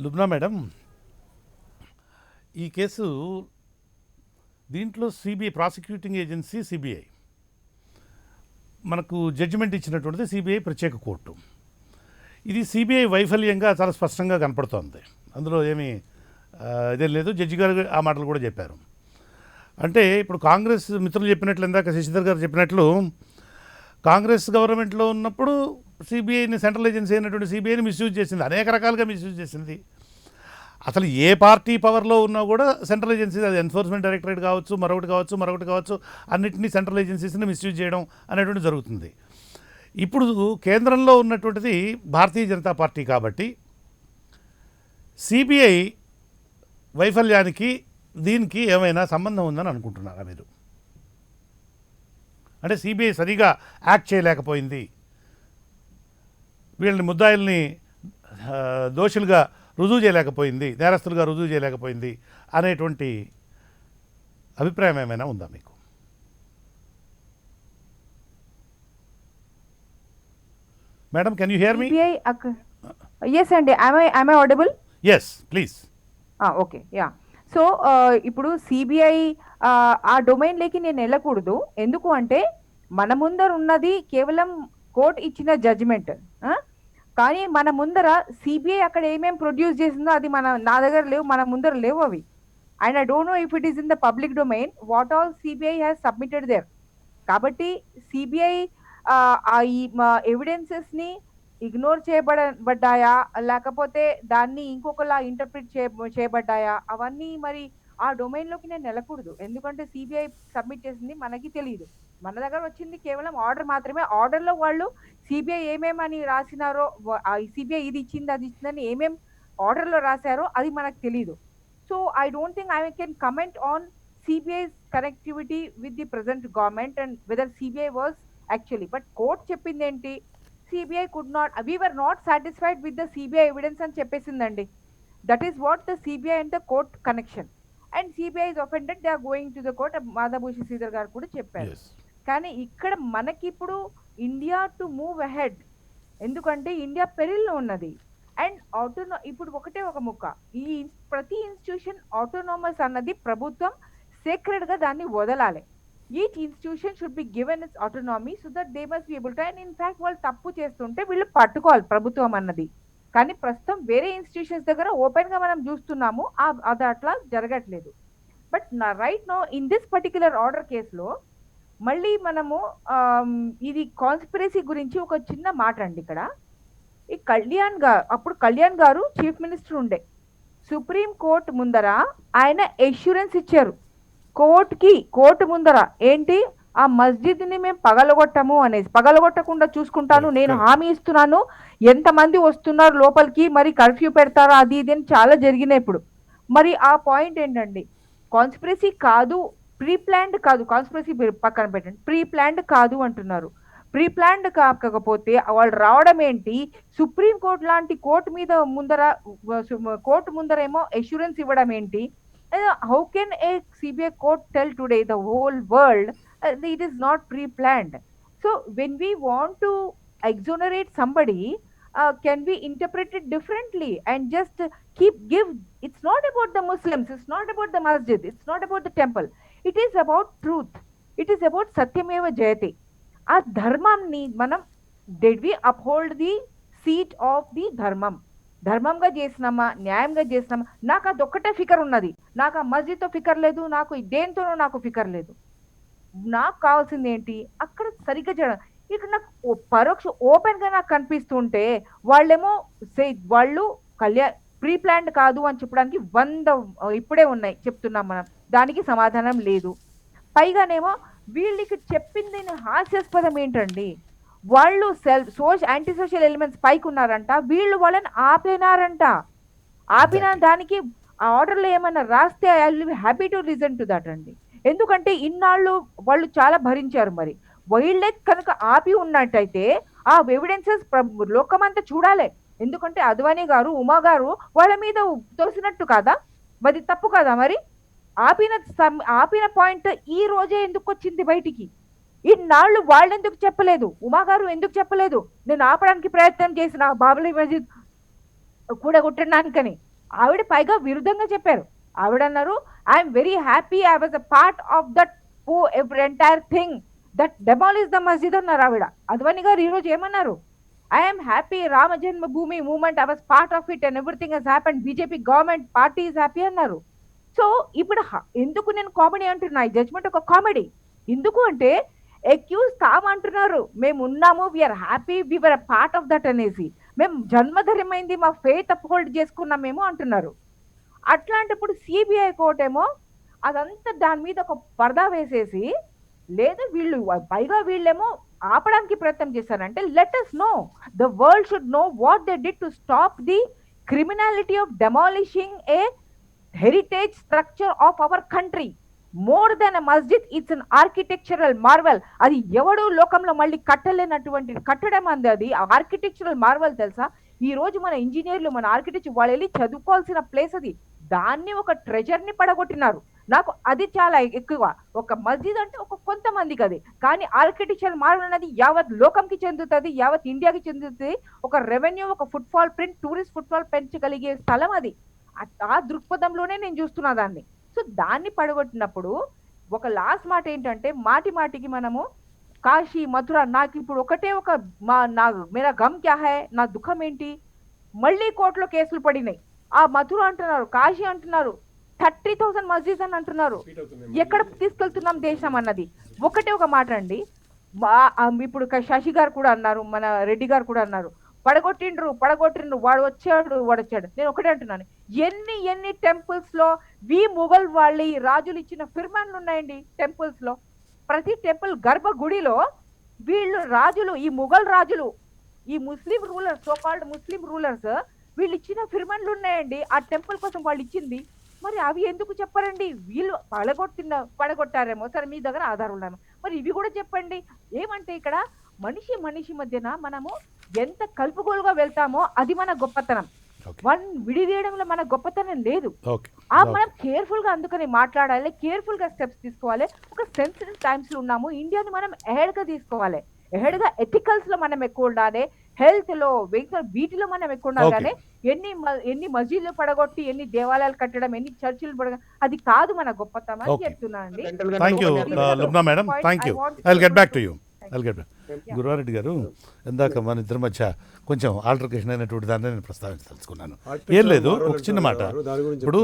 Lubna madam, ఈ కేసు దీంట్లో సిబిఐ, ప్రాసిక్యూటింగ్ ఏజెన్సీ సిబిఐ, మనకు జడ్జిమెంట్ ఇచ్చినటువంటిది సిబిఐ ప్రత్యేక కోర్టు. ఇది సిబిఐ వైఫల్యంగా చాలా స్పష్టంగా కనపడుతోంది. అందులో ఏమీ ఇదేం లేదు. జడ్జి గారు ఆ మాటలు కూడా చెప్పారు. అంటే ఇప్పుడు కాంగ్రెస్ మిత్రులు చెప్పినట్లు, ఇందాక శశిధర్ గారు చెప్పినట్లు, కాంగ్రెస్ గవర్నమెంట్లో ఉన్నప్పుడు సిబిఐని, సెంట్రల్ ఏజెన్సీ అయినటువంటి సిబిఐని మిస్యూజ్ చేసింది, అనేక రకాలుగా మిస్యూజ్ చేసింది. అసలు ఏ పార్టీ పవర్లో ఉన్నా కూడా సెంట్రల్ ఏజెన్సీ, అది ఎన్ఫోర్స్మెంట్ డైరెక్టరేట్ కావచ్చు, మరొకటి కావచ్చు, అన్నింటినీ సెంట్రల్ ఏజెన్సీస్ని మిస్యూజ్ చేయడం అనేటువంటి జరుగుతుంది. ఇప్పుడు కేంద్రంలో ఉన్నటువంటిది భారతీయ జనతా పార్టీ కాబట్టి సిబిఐ వైఫల్యానికి దీనికి ఏమైనా సంబంధం ఉందని అనుకుంటున్నారా మీరు? అంటే సిబిఐ సరిగా యాక్ట్ చేయలేకపోయింది, వీళ్ళని ముద్దాయిల్ని దోషులుగా రుజువు చేయలేకపోయింది, నేరస్తులుగా రుజువు చేయలేకపోయింది అనేటువంటి అభిప్రాయం ఏమైనా ఉందా మీకు? Madam, can you hear me? CBI yes అండి, I audible? Yes please. Okay, yeah. So ఇప్పుడు సిబిఐ ఆ డొమైన్లోకి నేను వెళ్ళకూడదు. ఎందుకు అంటే మన ముందర ఉన్నది కేవలం కోర్టు ఇచ్చిన జడ్జిమెంట్, కానీ మన ముందర సిబిఐ అక్కడ ఏమేమి ప్రొడ్యూస్ చేసిందో అది నా దగ్గర లేవు, మన ముందర లేవు అవి. And I don't know if it is in the public domain what all CBI has submitted there. కాబట్టి సిబిఐ ఈ ఎవిడెన్సెస్ని ఇగ్నోర్ చేయబడ్డాయా, లేకపోతే దాన్ని ఇంకొకలా ఇంటర్ప్రిట్ చేయబడ్డాయా, అవన్నీ మరి ఆ డొమైన్లోకి నేను వెళ్ళకూడదు. ఎందుకంటే సిబిఐ సబ్మిట్ చేసింది మనకి తెలియదు, మన దగ్గర వచ్చింది కేవలం ఆర్డర్ మాత్రమే. ఆర్డర్లో వాళ్ళు సిబిఐ ఏమేమని రాసినారో, సిబిఐ ఇది ఇచ్చింది అది ఇచ్చిందని ఏమేం ఆర్డర్లో రాశారో అది మనకు తెలియదు. So I don't think I can comment on సిబిఐ's connectivity with the present government and whether CBI was actually. But court చెప్పింది ఏంటి, CBI could not, we were not satisfied with the CBI evidence అని చెప్పేసిందండి. That is what the CBI and the court connection. And CBI is offended, they are going to the court. మాధభూషి Sridhar గారు కూడా చెప్పారు. కానీ ఇక్కడ మనకి ఇప్పుడు ఇండియా టు మూవ్ అహెడ్, ఎందుకంటే India పెరిల్లో ఉన్నది. అండ్ ఇప్పుడు ఒకటే ఒక ముక్క, ఈ ప్రతి ఇన్స్టిట్యూషన్ ఆటోనామస్ అన్నది ప్రభుత్వం సేక్రెడ్గా దాన్ని వదలాలి. Each institution should be given its autonomy so that they must be able to. And in fact వాళ్ళు తప్పు చేస్తుంటే వీళ్ళు పట్టుకోవాలి ప్రభుత్వం అన్నది. కానీ ప్రస్తుతం వేరే ఇన్స్టిట్యూషన్స్ దగ్గర ఓపెన్గా మనం చూస్తున్నాము, అది అట్లా జరగట్లేదు. But right no in this particular order కేసులో మళ్ళీ మనము ఇది కాన్స్పిరసీ గురించి ఒక చిన్న మాట అండి. ఇక్కడ ఈ అప్పుడు కళ్యాణ్ గారు చీఫ్ మినిస్టర్ ఉండే, సుప్రీం కోర్టు ముందర ఆయన ఎష్యూరెన్స్ ఇచ్చారు కోర్టు ముందర ఏంటి, ఆ మస్జిద్ని మేము పగలగొట్టము అనేసి, పగలగొట్టకుండా చూసుకుంటాను, నేను హామీ ఇస్తున్నాను, ఎంతమంది వస్తున్నారు లోపలికి, మరి కర్ఫ్యూ పెడతారా, అది ఇది అని చాలా జరిగినాయి. ఇప్పుడు మరి ఆ పాయింట్ ఏంటండి, కాన్స్పిరసీ కాదు, ప్రీ ప్లాన్డ్ కాదు, కాన్స్పిరసీ పక్కన పెట్టండి, ప్రీ ప్లాన్డ్ కాదు అంటున్నారు. ప్రీ ప్లాన్డ్ కాకపోతే వాళ్ళు రావడం ఏంటి, సుప్రీం కోర్టు లాంటి కోర్టు ముందరేమో ఎష్యూరెన్స్ ఇవ్వడం ఏంటి? How can a CBI court tell today the whole world it is not pre-planned? So when we want to exonerate somebody, can we interpret it differently and just it's not about the Muslims, it's not about the masjid, it's not about the temple, it is about truth, it is about satyameva jayate. ఆ ధర్మాన్ని మనం, did we uphold the seat of the ధర్మంగా చేసినామా, న్యాయంగా చేసినామా? నాకు అది ఒక్కటే ఫికర్ ఉన్నది, నాకు ఆ మస్జిద్తో ఫికర్ లేదు, నాకు దేంతోనూ నాకు ఫికర్ లేదు. నాకు కావాల్సింది ఏంటి, అక్కడ సరిగ్గా చేయడం. ఇక్కడ నాకు పరోక్ష ఓపెన్గా నాకు కనిపిస్తుంటే వాళ్ళేమో వాళ్ళు ప్రీ ప్లాన్డ్ కాదు అని చెప్పడానికి 100 ఇప్పుడే ఉన్నాయి చెప్తున్నాం మనం, దానికి సమాధానం లేదు. పైగానేమో వీళ్ళకి చెప్పింది హాస్యాస్పదం ఏంటండి, వాళ్ళు యాంటీ సోషల్ ఎలిమెంట్స్ పైకి ఉన్నారంట, వీళ్ళు వాళ్ళని ఆపిన దానికి ఆ ఆర్డర్లో ఏమన్నా రాస్తే I will be happy to listen to that అండి. ఎందుకంటే ఇన్నాళ్ళు వాళ్ళు చాలా భరించారు, మరి వీళ్ళే కనుక ఆపి ఉన్నట్టయితే ఆ ఎవిడెన్సెస్ లోకమంతా చూడాలి. ఎందుకంటే అద్వానీ గారు, ఉమా గారు వాళ్ళ మీద తోసినట్టు కాదా, మరి తప్పు కదా? మరి ఆపిన పాయింట్ ఈ రోజే ఎందుకు వచ్చింది బయటికి? ఇన్నాళ్ళు వాళ్ళు ఎందుకు చెప్పలేదు, ఉమా గారు ఎందుకు చెప్పలేదు, నేను ఆపడానికి ప్రయత్నం చేసిన బాబరీ మస్జిద్ కూడగొట్టడానికని? ఆవిడ పైగా విరుద్ధంగా చెప్పారు. ఆవిడ అన్నారు, I'm very happy, I was a part of that entire thing that demolish the మస్జిద్ అన్నారు ఆవిడ. అద్వానీ గారు ఈరోజు ఏమన్నారు, I'm happy, Rama Janmabhoomi movement, I was part of it and everything has happened, BJP government party is happy అన్నారు. So ఇప్పుడు ఎందుకు నేను comedy అంటున్నా, ఈ జడ్జ్మెంట్ ఒక కామెడీ. ఎందుకు అంటే అక్యూజ్ తామంటున్నారు, మేము ఉన్నాము, we are happy, we are a part of that అనేసి, మేము జన్మధర్యమైంది, మా ఫెయిత్ అప్హోల్డ్ చేసుకున్నామేమో అంటున్నారు. అట్లాంటప్పుడు సిబిఐ కోర్ట్ ఏమో అదంతా దాని మీద ఒక పరదా వేసేసి, లేదు వీళ్ళు పైగా వీళ్ళేమో ఆపడానికి ప్రయత్నం చేశారంటే let us know, the world should know what they did to stop the criminality of demolishing a heritage structure of our country. More than a Masjid, it's an architectural Marvel. అది ఎవడు లోకంలో మళ్ళీ కట్టలేనటువంటి కట్టడం అంది, అది ఆర్కిటెక్చరల్ మార్వెల్ తెలుసా. ఈ రోజు మన ఇంజనీర్లు, మన ఆర్కిటెక్చర్ వాళ్ళు వెళ్ళి చదువుకోవాల్సిన ప్లేస్ అది. దాన్ని ఒక ట్రెజర్ ని పడగొట్టినారు. నాకు అది చాలా ఎక్కువ. ఒక మస్జిద్ అంటే ఒక కొంతమందికి అది, కానీ ఆర్కిటెక్చరల్ మార్వెల్ అనేది యావత్ లోకంకి చెందుతుంది, యావత్ ఇండియాకి చెందుతుంది. ఒక రెవెన్యూ, ఒక ఫుట్ఫాల్ ప్రింట్, టూరిస్ట్ ఫుట్ఫాల్ పెంచగలిగే స్థలం అది. ఆ దృక్పథంలోనే నేను చూస్తున్నా దాన్ని. సో దాన్ని పడగొట్టినప్పుడు ఒక లాస్ట్ మాట ఏంటంటే, మాటి మాటికి మనము కాశీ, మథుర, నాకు ఇప్పుడు ఒకటే ఒక మేరా గమ్ క్యా హై, నా దుఃఖం ఏంటి, మళ్ళీ కోర్టులో కేసులు పడినాయి. ఆ మథుర అంటున్నారు, కాశీ అంటున్నారు, 30,000 మస్జిద్ అని అంటున్నారు. ఎక్కడ తీసుకెళ్తున్నాం దేశం అన్నది. ఒకటే ఒక మాట అండి, ఇప్పుడు శశి గారు కూడా అన్నారు, మన రెడ్డి గారు కూడా అన్నారు, పడగొట్టిండ్రు, వాడు వచ్చాడు. నేను ఒకటే అంటున్నాను, ఎన్ని టెంపుల్స్ లో ముఘల్ వాళ్ళ రాజులు ఇచ్చిన ఫిర్మాన్లు ఉన్నాయండి టెంపుల్స్ లో. ప్రతి టెంపుల్ గర్భగుడిలో వీళ్ళు రాజులు, ఈ ముఘల్ రాజులు, ఈ ముస్లిం రూలర్స్, సో కాల్డ్ ముస్లిం రూలర్స్, వీళ్ళు ఇచ్చిన ఫిర్మాన్లు ఉన్నాయండి ఆ టెంపుల్ కోసం వాళ్ళు ఇచ్చింది. మరి అవి ఎందుకు చెప్పరండి? వీళ్ళు పడగొట్టారేమో, సరే మీ దగ్గర ఆధారం ఉన్నాము, మరి ఇవి కూడా చెప్పండి. ఏమంటే ఇక్కడ మనిషి మధ్యన మనము ఎంత కలుపుగోలుగా వెళ్తామో అది మన గొప్పతనం. వన్ విడిదీయడంలో మన గొప్పతనం లేదు. మనం కేర్ఫుల్ గా అందుకని మాట్లాడాలి, కేర్ఫుల్ గా స్టెప్స్ తీసుకోవాలి. ఒక సెన్సిటివ్ టైమ్స్ లో ఉన్నాము, ఇండియాని మనం ఎహెడ్ గా తీసుకోవాలి. ఎహెడ్ గా ఎథికల్స్ లో మనం ఎక్కువ ఉండాలి, హెల్త్ లో, వీటిలో మనం ఎక్కువ ఉండాలి. కానీ ఎన్ని మస్జిద్లు పడగొట్టి, ఎన్ని దేవాలయాలు కట్టడం, ఎన్ని చర్చిలు పడగొట్టడం, అది కాదు మన గొప్పతనం అని చెప్తున్నానండి. Thank you Lubna madam, thank you. I will get back to you. Guruva Reddy గారు, ఇందాక మన ఇద్దరి మధ్య కొంచెం ఆల్టర్కేషన్ అయినటువంటి దాన్ని నేను ప్రస్తావించదలుచుకున్నాను. ఏం లేదు, ఒక చిన్న మాట. ఇప్పుడు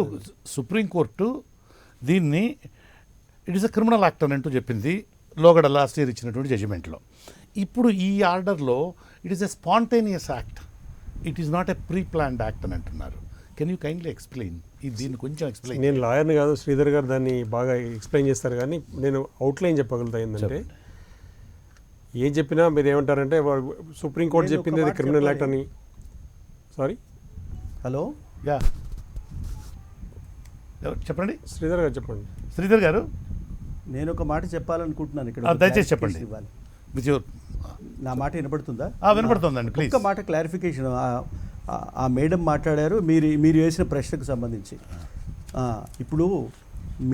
సుప్రీంకోర్టు దీన్ని it is a criminal act అని అంటూ చెప్పింది లోగడ లాస్ట్ ఇయర్ ఇచ్చినటువంటి జడ్జిమెంట్లో. ఇప్పుడు ఈ ఆర్డర్లో it is a spontaneous act, it is not a pre planned act అని అంటున్నారు. కెన్ యూ కైండ్లీ ఎక్స్ప్లెయిన్ దీన్ని కొంచెం ఎక్స్ప్లెయిన్? నేను లాయర్ని కాదు, శ్రీధర్ గారు దాన్ని బాగా ఎక్స్ప్లెయిన్ చేస్తారు, కానీ నేను అవుట్లైన్ చెప్పగలుగుతా. ఏంటంటే ఏం చెప్పినా మీరు ఏమంటారంటే సుప్రీంకోర్టు చెప్పింది అది క్రిమినల్ యాక్ట్ అని. సారీ, హలో, యా చెప్పండి. శ్రీధర్ గారు చెప్పండి. శ్రీధర్ గారు, నేను ఒక మాట చెప్పాలనుకుంటున్నాను ఇక్కడ. దయచేసి చెప్పండి. నా మాట వినపడుతుందా? వినపడుతుందండి, ప్లీజ్. ఒక్క మాట క్లారిఫికేషన్. ఆ మేడం మాట్లాడారు మీరు వేసిన ప్రశ్నకు సంబంధించి. ఇప్పుడు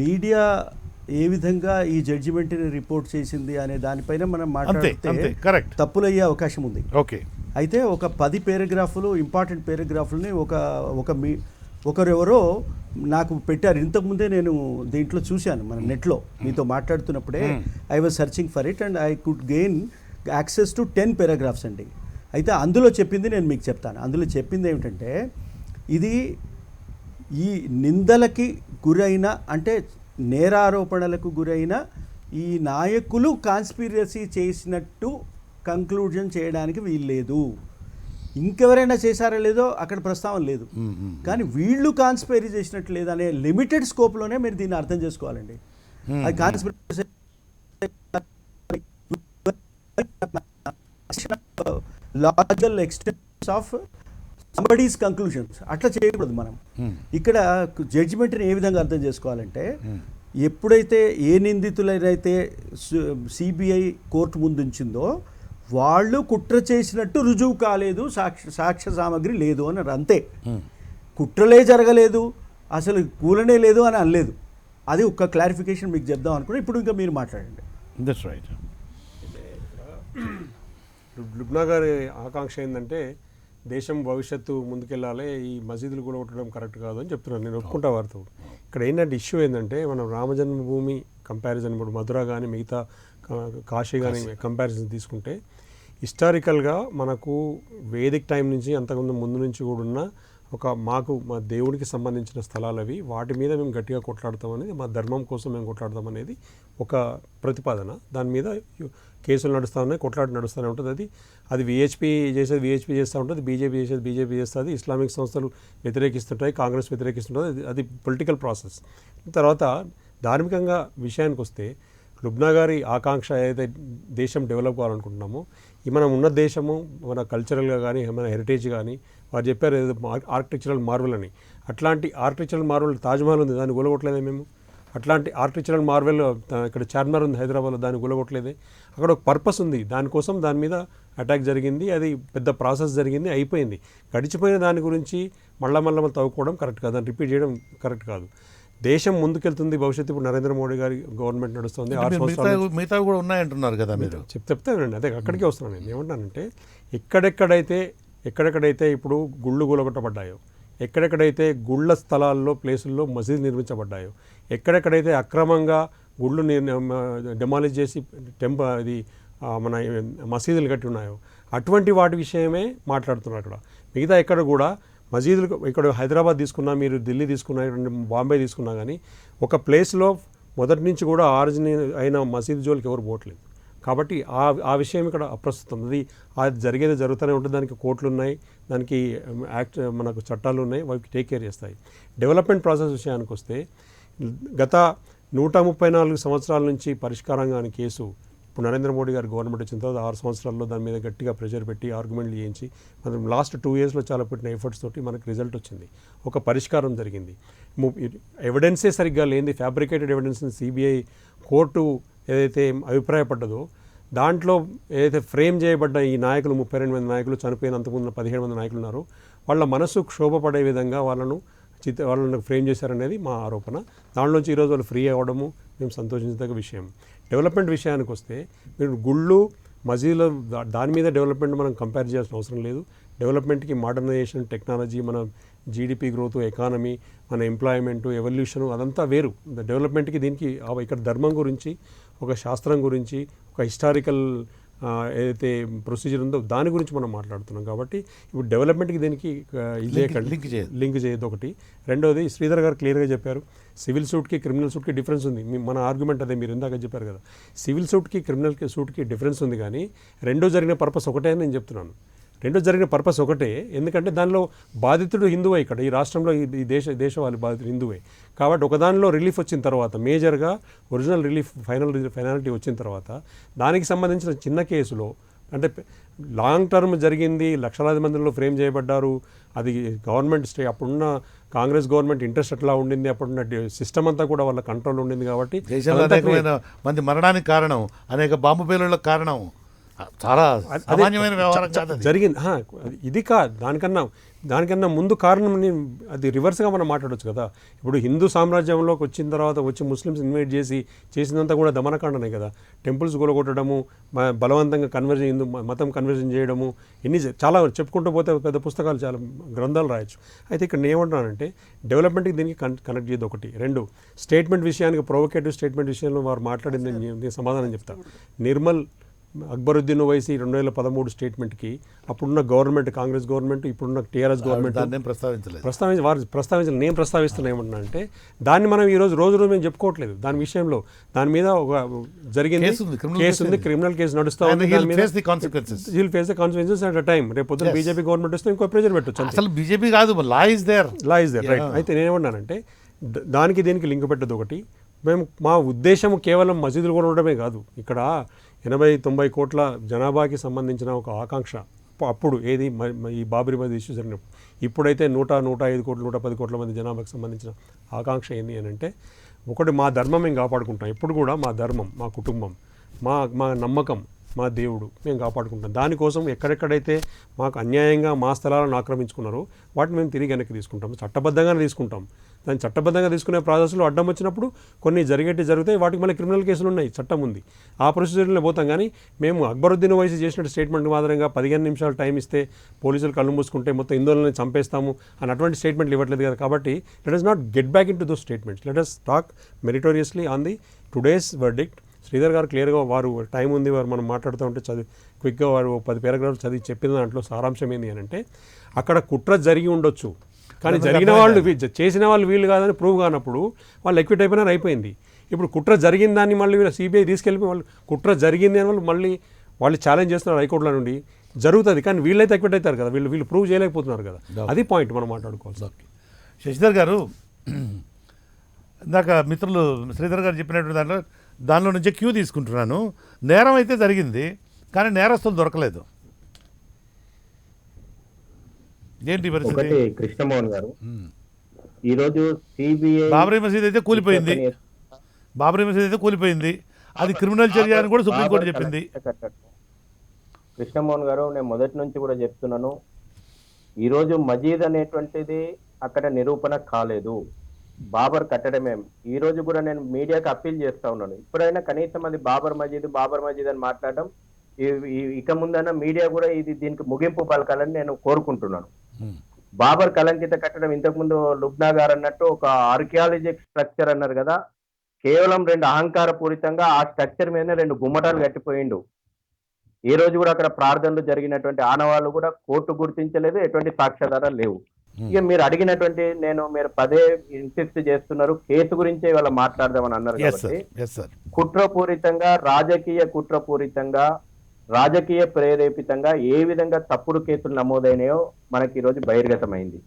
మీడియా ఏ విధంగా ఈ జడ్జిమెంట్ని రిపోర్ట్ చేసింది అనే దానిపైన మనం మాట్లాడితే తప్పులయ్యే అవకాశం ఉంది. ఓకే. అయితే ఒక 10 పారాగ్రాఫులు, ఇంపార్టెంట్ పారాగ్రాఫులని ఒకరెవరో నాకు పెట్టారు. ఇంతకుముందే నేను దీంట్లో చూశాను, మన నెట్లో మీతో మాట్లాడుతున్నప్పుడే I was searching for it and I could gain access to 10 paragraphs అండి. అయితే అందులో చెప్పింది నేను మీకు చెప్తాను. అందులో చెప్పింది ఏమిటంటే, ఇది ఈ నిందలకి గురైన, అంటే నేరారోపణలకు గురైన ఈ నాయకులు కాన్స్పిరసీ చేసినట్టు కంక్లూజన్ చేయడానికి వీల్లేదు. ఇంకెవరైనా చేశారో లేదో అక్కడ ప్రస్తావన లేదు, కానీ వీళ్ళు కాన్స్పైరీ చేసినట్టు లేదు అనే లిమిటెడ్ స్కోప్లోనే మీరు దీన్ని అర్థం చేసుకోవాలండి. అది conspiracy logical extents of somebody's conclusions అట్లా చేయకూడదు మనం. ఇక్కడ జడ్జిమెంట్ని ఏ విధంగా అర్థం చేసుకోవాలంటే, ఎప్పుడైతే ఏ నిందితులైతే సిబిఐ కోర్టు ముందు ఉంచిందో వాళ్ళు కుట్ర చేసినట్టు రుజువు కాలేదు, సాక్ష్య సామగ్రి లేదు అన్నారు. అంతే, కుట్రలే జరగలేదు, అసలు కూలనే లేదు అని అనలేదు. అది ఒక క్లారిఫికేషన్ మీకు చెప్దాం అనుకున్నా. ఇప్పుడు ఇంకా మీరు మాట్లాడండి. That's right. లుబ్నా గారి ఆకాంక్ష ఏంటంటే, దేశం భవిష్యత్తు ముందుకెళ్ళాలి, ఈ మసీదులు కూడా కొట్టడం కరెక్ట్ కాదు అని చెప్తున్నాను. నేను ఒప్పుకుంటా వారితో. ఇక్కడ ఏంటంటే ఇష్యూ ఏంటంటే, మనం రామజన్మభూమి కంపారిజన్, ఇప్పుడు మధుర కానీ మిగతా కాశీ కానీ కంపారిజన్ తీసుకుంటే, హిస్టారికల్గా మనకు వేదిక్ టైం నుంచి ముందు నుంచి కూడా ఉన్న మా దేవుడికి సంబంధించిన స్థలాలు అవి, వాటి మీద మేము గట్టిగా కొట్లాడతామనేది, మా ధర్మం కోసం మేము కొట్లాడతామనేది ఒక ప్రతిపాదన. దాని మీద కేసులు నడుస్తూ ఉన్నాయి, కొట్లాట నడుస్తూనే ఉంటుంది. అది విహెచ్పి చేస్తూ ఉంటుంది, బీజేపీ చేస్తుంది, ఇస్లామిక్ సంస్థలు వ్యతిరేకిస్తుంటాయి, కాంగ్రెస్ వ్యతిరేకిస్తుంటుంది. అది పొలిటికల్ ప్రాసెస్. తర్వాత ధార్మికంగా విషయానికి వస్తే, లుబ్నా గారి ఆకాంక్ష ఏదైతే దేశం డెవలప్ కావాలనుకుంటున్నామో ఈ మనం ఉన్న దేశము మన కల్చరల్గా కానీ మన హెరిటేజ్ కానీ వారు చెప్పారు ఏదో ఆర్కిటెక్చరల్ మార్వెల్ అని. అట్లాంటి ఆర్కిటెక్చరల్ మార్వెల్ తాజ్మహల్ ఉంది, దాన్ని కూలగొట్టలేదే మేము. అట్లాంటి ఆర్కిటెక్చరల్ మార్వెల్ ఇక్కడ చార్మినార్ ఉంది హైదరాబాద్లో, దాన్ని కూలగొట్టలేదే. అక్కడ ఒక పర్పస్ ఉంది, దానికోసం దాని మీద అటాక్ జరిగింది, అది పెద్ద ప్రాసెస్ జరిగింది, అయిపోయింది. గడిచిపోయిన దాని గురించి మళ్ళీ తవ్వుకోవడం కరెక్ట్ కాదు, దాన్ని రిపీట్ చేయడం కరెక్ట్ కాదు. దేశం ముందుకెళ్తుంది, భవిష్యత్తు ఇప్పుడు నరేంద్ర మోడీ గారి గవర్నమెంట్ నడుస్తుంది. 6 సంవత్సరాలు మిగతా కూడా ఉన్నాయంటున్నారు కదా మీరు. చెప్తానండి, అదే అక్కడికే వస్తున్నాను నేను. ఏమంటానంటే ఎక్కడెక్కడైతే ఇప్పుడు గుళ్ళు కూలగొట్టబడ్డాయో, ఎక్కడెక్కడైతే గుళ్ళ స్థలాల్లో ప్లేసుల్లో మసీదు నిర్మించబడ్డాయో, ఎక్కడెక్కడైతే అక్రమంగా గుళ్ళు డెమాలిష్ చేసి ఇది మన మసీదులు కట్టి ఉన్నాయో అటువంటి వాటి విషయమే మాట్లాడుతున్నారు అక్కడ. మిగతా ఎక్కడ కూడా మసీదులు ఇక్కడ హైదరాబాద్ తీసుకున్నా, మీరు ఢిల్లీ తీసుకున్నా, బాంబే తీసుకున్నా కానీ ఒక ప్లేస్లో మొదటి నుంచి కూడా ఆరిజిన్ అయిన మసీదు జోలికి ఎవరు పోవట్లేదు. కాబట్టి ఆ విషయం ఇక్కడ అప్రస్తుతం. అది జరుగుతూనే ఉంటుంది. దానికి కోర్టులు ఉన్నాయి, దానికి మనకు చట్టాలు ఉన్నాయి, వాటికి టేక్ కేర్ చేస్తాయి. డెవలప్మెంట్ ప్రాసెస్ విషయానికి వస్తే గత 134 సంవత్సరాల నుంచి పరిష్కారం కాని కేసు ఇప్పుడు నరేంద్ర మోడీ గారు గవర్నమెంట్ వచ్చిన తర్వాత 6 సంవత్సరాల్లో దాని మీద గట్టిగా ప్రెషర్ పెట్టి ఆర్గ్యుమెంట్లు చేయించి మనం లాస్ట్ 2 ఇయర్స్లో చాలా పెట్టిన ఎఫర్ట్స్ తోటి మనకు రిజల్ట్ వచ్చింది, ఒక పరిష్కారం జరిగింది. ఎవిడెన్సే సరిగ్గా లేని ఫ్యాబ్రికేటెడ్ ఎవిడెన్స్ని సిబిఐ కోర్టు ఏదైతే అభిప్రాయపడ్డదో దాంట్లో ఏదైతే ఫ్రేమ్ చేయబడ్డ ఈ నాయకులు 32 మంది నాయకులు, చనిపోయినంతకుముందు 17 మంది నాయకులు ఉన్నారు, వాళ్ళ మనసు క్షోభపడే విధంగా వాళ్ళను ఫ్రేమ్ చేశారనేది మా ఆరోపణ. దాంట్లోంచి ఈరోజు వాళ్ళు ఫ్రీ అవ్వడము మేము సంతోషించదగ్గ విషయం. డెవలప్మెంట్ విషయానికి వస్తే మీరు గుళ్ళు మసీదులు దాని మీద డెవలప్మెంట్ మనం కంపేర్ చేయాల్సిన అవసరం లేదు. డెవలప్మెంట్కి మోడర్నైజేషన్, టెక్నాలజీ, మన జీడిపి గ్రోత్, ఎకానమీ, మన ఎంప్లాయ్మెంటు, ఎవల్యూషను అదంతా వేరు. డెవలప్మెంట్కి దీనికి ఇక్కడ ధర్మం గురించి, ఒక శాస్త్రం గురించి, ఒక హిస్టారికల్ ఏదైతే ప్రొసీజర్ ఉందో దాని గురించి మనం మాట్లాడుతున్నాం. కాబట్టి ఇప్పుడు డెవలప్మెంట్కి దీనికి ఇదే లింక్ చేయదు ఒకటి. రెండోది శ్రీధర్ గారు క్లియర్గా చెప్పారు, సివిల్ సూట్కి క్రిమినల్ సూట్కి డిఫరెన్స్ ఉంది. మన ఆర్గ్యుమెంట్ అదే, మీరు ఇందాక చెప్పారు కదా, సివిల్ సూట్కి క్రిమినల్ సూట్కి డిఫరెన్స్ ఉంది, కానీ రెండో జరిగిన పర్పస్ ఒకటే అని నేను చెప్తున్నాను. రెండో జరిగిన పర్పస్ ఒకటే, ఎందుకంటే దానిలో బాధితుడు హిందువే. ఇక్కడ ఈ రాష్ట్రంలో ఈ దేశవాళి బాధితుడు హిందువే. కాబట్టి ఒకదానిలో రిలీఫ్ వచ్చిన తర్వాత, మేజర్గా ఒరిజినల్ రిలీఫ్ ఫైనాలిటీ వచ్చిన తర్వాత దానికి సంబంధించిన చిన్న కేసులో, అంటే లాంగ్ టర్మ్ జరిగింది, లక్షలాది మందిలో ఫ్రేమ్ చేయబడ్డారు, అది గవర్నమెంట్ అప్పుడున్న కాంగ్రెస్ గవర్నమెంట్ ఇంట్రెస్ట్ ఎట్లా ఉండింది, అప్పుడున్న సిస్టమ్ అంతా కూడా వాళ్ళ కంట్రోల్ ఉండింది. కాబట్టి దేశంలో అనేకమైన మంది మరణానికి కారణం, అనేక బాంబు పేలుళ్లకు కారణం, చాలా సామాన్యమైన వ్యవహారం కాదు జరిగింది. ఇది కాదు, దానికన్నా ముందు కారణం అది రివర్స్గా మనం మాట్లాడవచ్చు కదా. ఇప్పుడు హిందూ సామ్రాజ్యంలోకి వచ్చిన తర్వాత వచ్చి ముస్లిమ్స్ ఇన్వైట్ చేసినంత కూడా దమనకాండనే కదా. టెంపుల్స్ కూలగొట్టడము, బలవంతంగా హిందూ మతం కన్వర్జన్ చేయడము, చాలా చెప్పుకుంటూ పోతే పెద్ద పుస్తకాలు, చాలా గ్రంథాలు రాయొచ్చు. అయితే ఇక్కడ నేను ఏమంటున్నానంటే డెవలప్మెంట్కి దీనికి కనెక్ట్ చేయదు ఒకటి. రెండు, స్టేట్మెంట్ విషయానికి, ప్రొవోకేటివ్ స్టేట్మెంట్ విషయంలో వారు మాట్లాడింది నేను సమాధానం చెప్తాను. నిర్మల్ అక్బరుద్దీన్ ఓవైసీ 2013 స్టేట్మెంట్కి అప్పుడున్న గవర్నమెంట్, కాంగ్రెస్ గవర్నమెంట్, ఇప్పుడున్న టీఆర్ఎస్ గవర్నమెంట్ ప్రస్తావించలేదు. నేను ప్రస్తావిస్తున్నా ఏమంటున్నా అంటే దాన్ని మనం ఈరోజు రోజు మేము చెప్పుకోవట్లేదు. దాని విషయంలో దాని మీద ఒక జరిగింది కేసు ఉంది, క్రిమినల్ కేసు నడుస్తూ ఉంది, కాన్సిక్వెన్సెస్ అట్ అ టైం. రేపు పొద్దున బీజేపీ గవర్నమెంట్ వస్తే ఇంకో ప్రెజర్ పెట్టొచ్చు. అసలు బీజేపీ కాదు, లా ఇస్ దేర్ రైట్. అయితే నేనేమన్నానంటే దానికి దీనికి లింక్ పెట్టదు ఒకటి. మేము మా ఉద్దేశం కేవలం మసీదులు కూడా ఉండడమే కాదు, ఇక్కడ 80-90 కోట్ల జనాభాకి సంబంధించిన ఒక ఆకాంక్ష అప్పుడు ఏది ఈ బాబరీ మసీద్ ఇష్యూ జరిగినప్పుడు. ఇప్పుడైతే 105 కోట్లు 110 కోట్ల మంది జనాభాకి సంబంధించిన ఆకాంక్ష ఏంటి అని అంటే, ఒకటి మా ధర్మం మేము కాపాడుకుంటాం. ఎప్పుడు కూడా మా ధర్మం, మా కుటుంబం, మా నమ్మకం, మా దేవుడు మేము కాపాడుకుంటాం. దానికోసం ఎక్కడెక్కడైతే మాకు అన్యాయంగా మా స్థలాలను ఆక్రమించుకున్నారో వాటిని మేము తిరిగి వెనక్కి తీసుకుంటాం, చట్టబద్ధంగానే తీసుకుంటాం. దాన్ని చట్టబద్ధంగా తీసుకునే ప్రాసెస్లో అడ్డం వచ్చినప్పుడు కొన్ని జరుగుతాయి, వాటికి మళ్ళీ క్రిమినల్ కేసులు ఉన్నాయి, చట్టం ఉంది, ఆ ప్రొసీజర్లో పోతాం. కానీ మేము అక్బరుద్దీన్ ఓవైసీ చేసినట్టు స్టేట్మెంట్ మాదిరిగా 15 నిమిషాలు టైం ఇస్తే పోలీసులు కళ్ళు మూసుకుంటే మొత్తం హిందువులని చంపేస్తాము అని అటువంటి స్టేట్మెంట్లు ఇవ్వట్లేదు కదా. కాబట్టి let us not get back in to those statements, let us talk meritoriously on the today's verdict. Sridhar garu క్లియర్గా, వారు టైం ఉంది, వారు మనం మాట్లాడుతూ ఉంటే క్విక్గా వారు 10 పారాగ్రాఫ్లు చదివి చెప్పిన దాంట్లో సారాంశం ఏంటి అని అంటే, అక్కడ కుట్ర జరిగి ఉండొచ్చు కానీ జరిగిన వాళ్ళు, చేసిన వాళ్ళు వీళ్ళు కాదని ప్రూవ్ కానప్పుడు వాళ్ళు ఎక్విట్ అయిపోయింది. ఇప్పుడు కుట్ర జరిగిన దాన్ని మళ్ళీ సిబిఐ తీసుకెళ్ళి వాళ్ళు కుట్ర జరిగింది అని వాళ్ళు ఛాలెంజ్ చేస్తున్నారు హైకోర్టుల నుండి. జరుగుతుంది కానీ వీళ్ళైతే ఎక్విట్ అవుతారు కదా, వీళ్ళు ప్రూవ్ చేయలేకపోతున్నారు కదా. అది పాయింట్ మనం మాట్లాడుకోవాలి. శశిధర్ గారు, ఇందాక మిత్రులు శ్రీధర్ గారు చెప్పినటువంటి దాంట్లో దానిలో నుంచి క్యూ తీసుకుంటున్నాను. నేరం అయితే జరిగింది, కానీ నేరస్తులు దొరకలేదు. ఏంటి ఒకటి పరిస్థితి? కృష్ణమోహన్ గారు, ఈ రోజు సిబిఐ బాబరీ మసీద్ అయితే కూలిపోయింది. బాబరీ మసీద్ అయితే కూలిపోయింది. అది క్రిమినల్ చర్య అని కూడా సుప్రీంకోర్టు చెప్పింది. కృష్ణమోహన్ గారు, నేను మొదటి నుంచి కూడా చెప్తున్నాను, ఈరోజు మజీద్ అనేటువంటిది అక్కడ నిరూపణ కాలేదు, బాబర్ కట్టడమే. ఈ రోజు కూడా నేను మీడియాకి అప్పీల్ చేస్తా ఉన్నాను, ఇప్పుడైనా కనీసం అది బాబర్ మజీద్ అని మాట్లాడడం, ఇక ముందైనా మీడియా కూడా దీనికి ముగింపు పలకాలని నేను కోరుకుంటున్నాను. బాబర్ కలంకిత కట్టడం, ఇంతకుముందు లుబ్నా గారు అన్నట్టు ఒక ఆర్కియాలజిక్ స్ట్రక్చర్ అన్నారు కదా, కేవలం 2 అహంకార పూరితంగా ఆ స్ట్రక్చర్ మీద 2 గుమ్మటాలు కట్టిపోయిండు. ఈ రోజు కూడా అక్కడ ప్రార్థనలు జరిగినటువంటి ఆనవాళ్ళు కూడా కోర్టు గుర్తించలేదు, ఎటువంటి సాక్ష్యాధారాలు లేవు. ఇక మీరు అడిగినటువంటి మీరు పదే ఇన్సిస్ట్ చేస్తున్నారు, కేసు గురించే ఇవాళ మాట్లాడదామని అన్నారు కాబట్టి, కుట్రపూరితంగా రాజకీయ ప్రేరేపితంగా ఏ విధంగా తప్పుడు కేసులు నమోదైనాయో మనకి ఈరోజు బహిర్గతమైంది.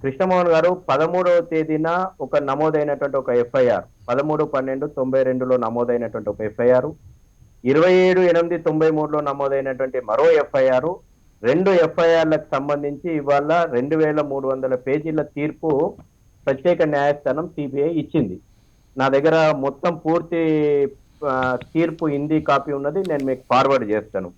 కృష్ణమోహన్ గారు 13వ తేదీన ఒక నమోదైనటువంటి ఒక ఎఫ్ఐఆర్, 13/12/92లో నమోదైనటువంటి ఒక ఎఫ్ఐఆర్, 27/8/93లో నమోదైనటువంటి మరో ఎఫ్ఐఆర్, 2 ఎఫ్ఐఆర్లకు సంబంధించి ఇవాళ 2300 పేజీల తీర్పు ప్రత్యేక న్యాయస్థానం సిబిఐ ఇచ్చింది. నా దగ్గర మొత్తం పూర్తి తీర్పు హిందీ కాపీ ఉన్నది, నేను మీకు ఫార్వర్డ్ చేస్తాను.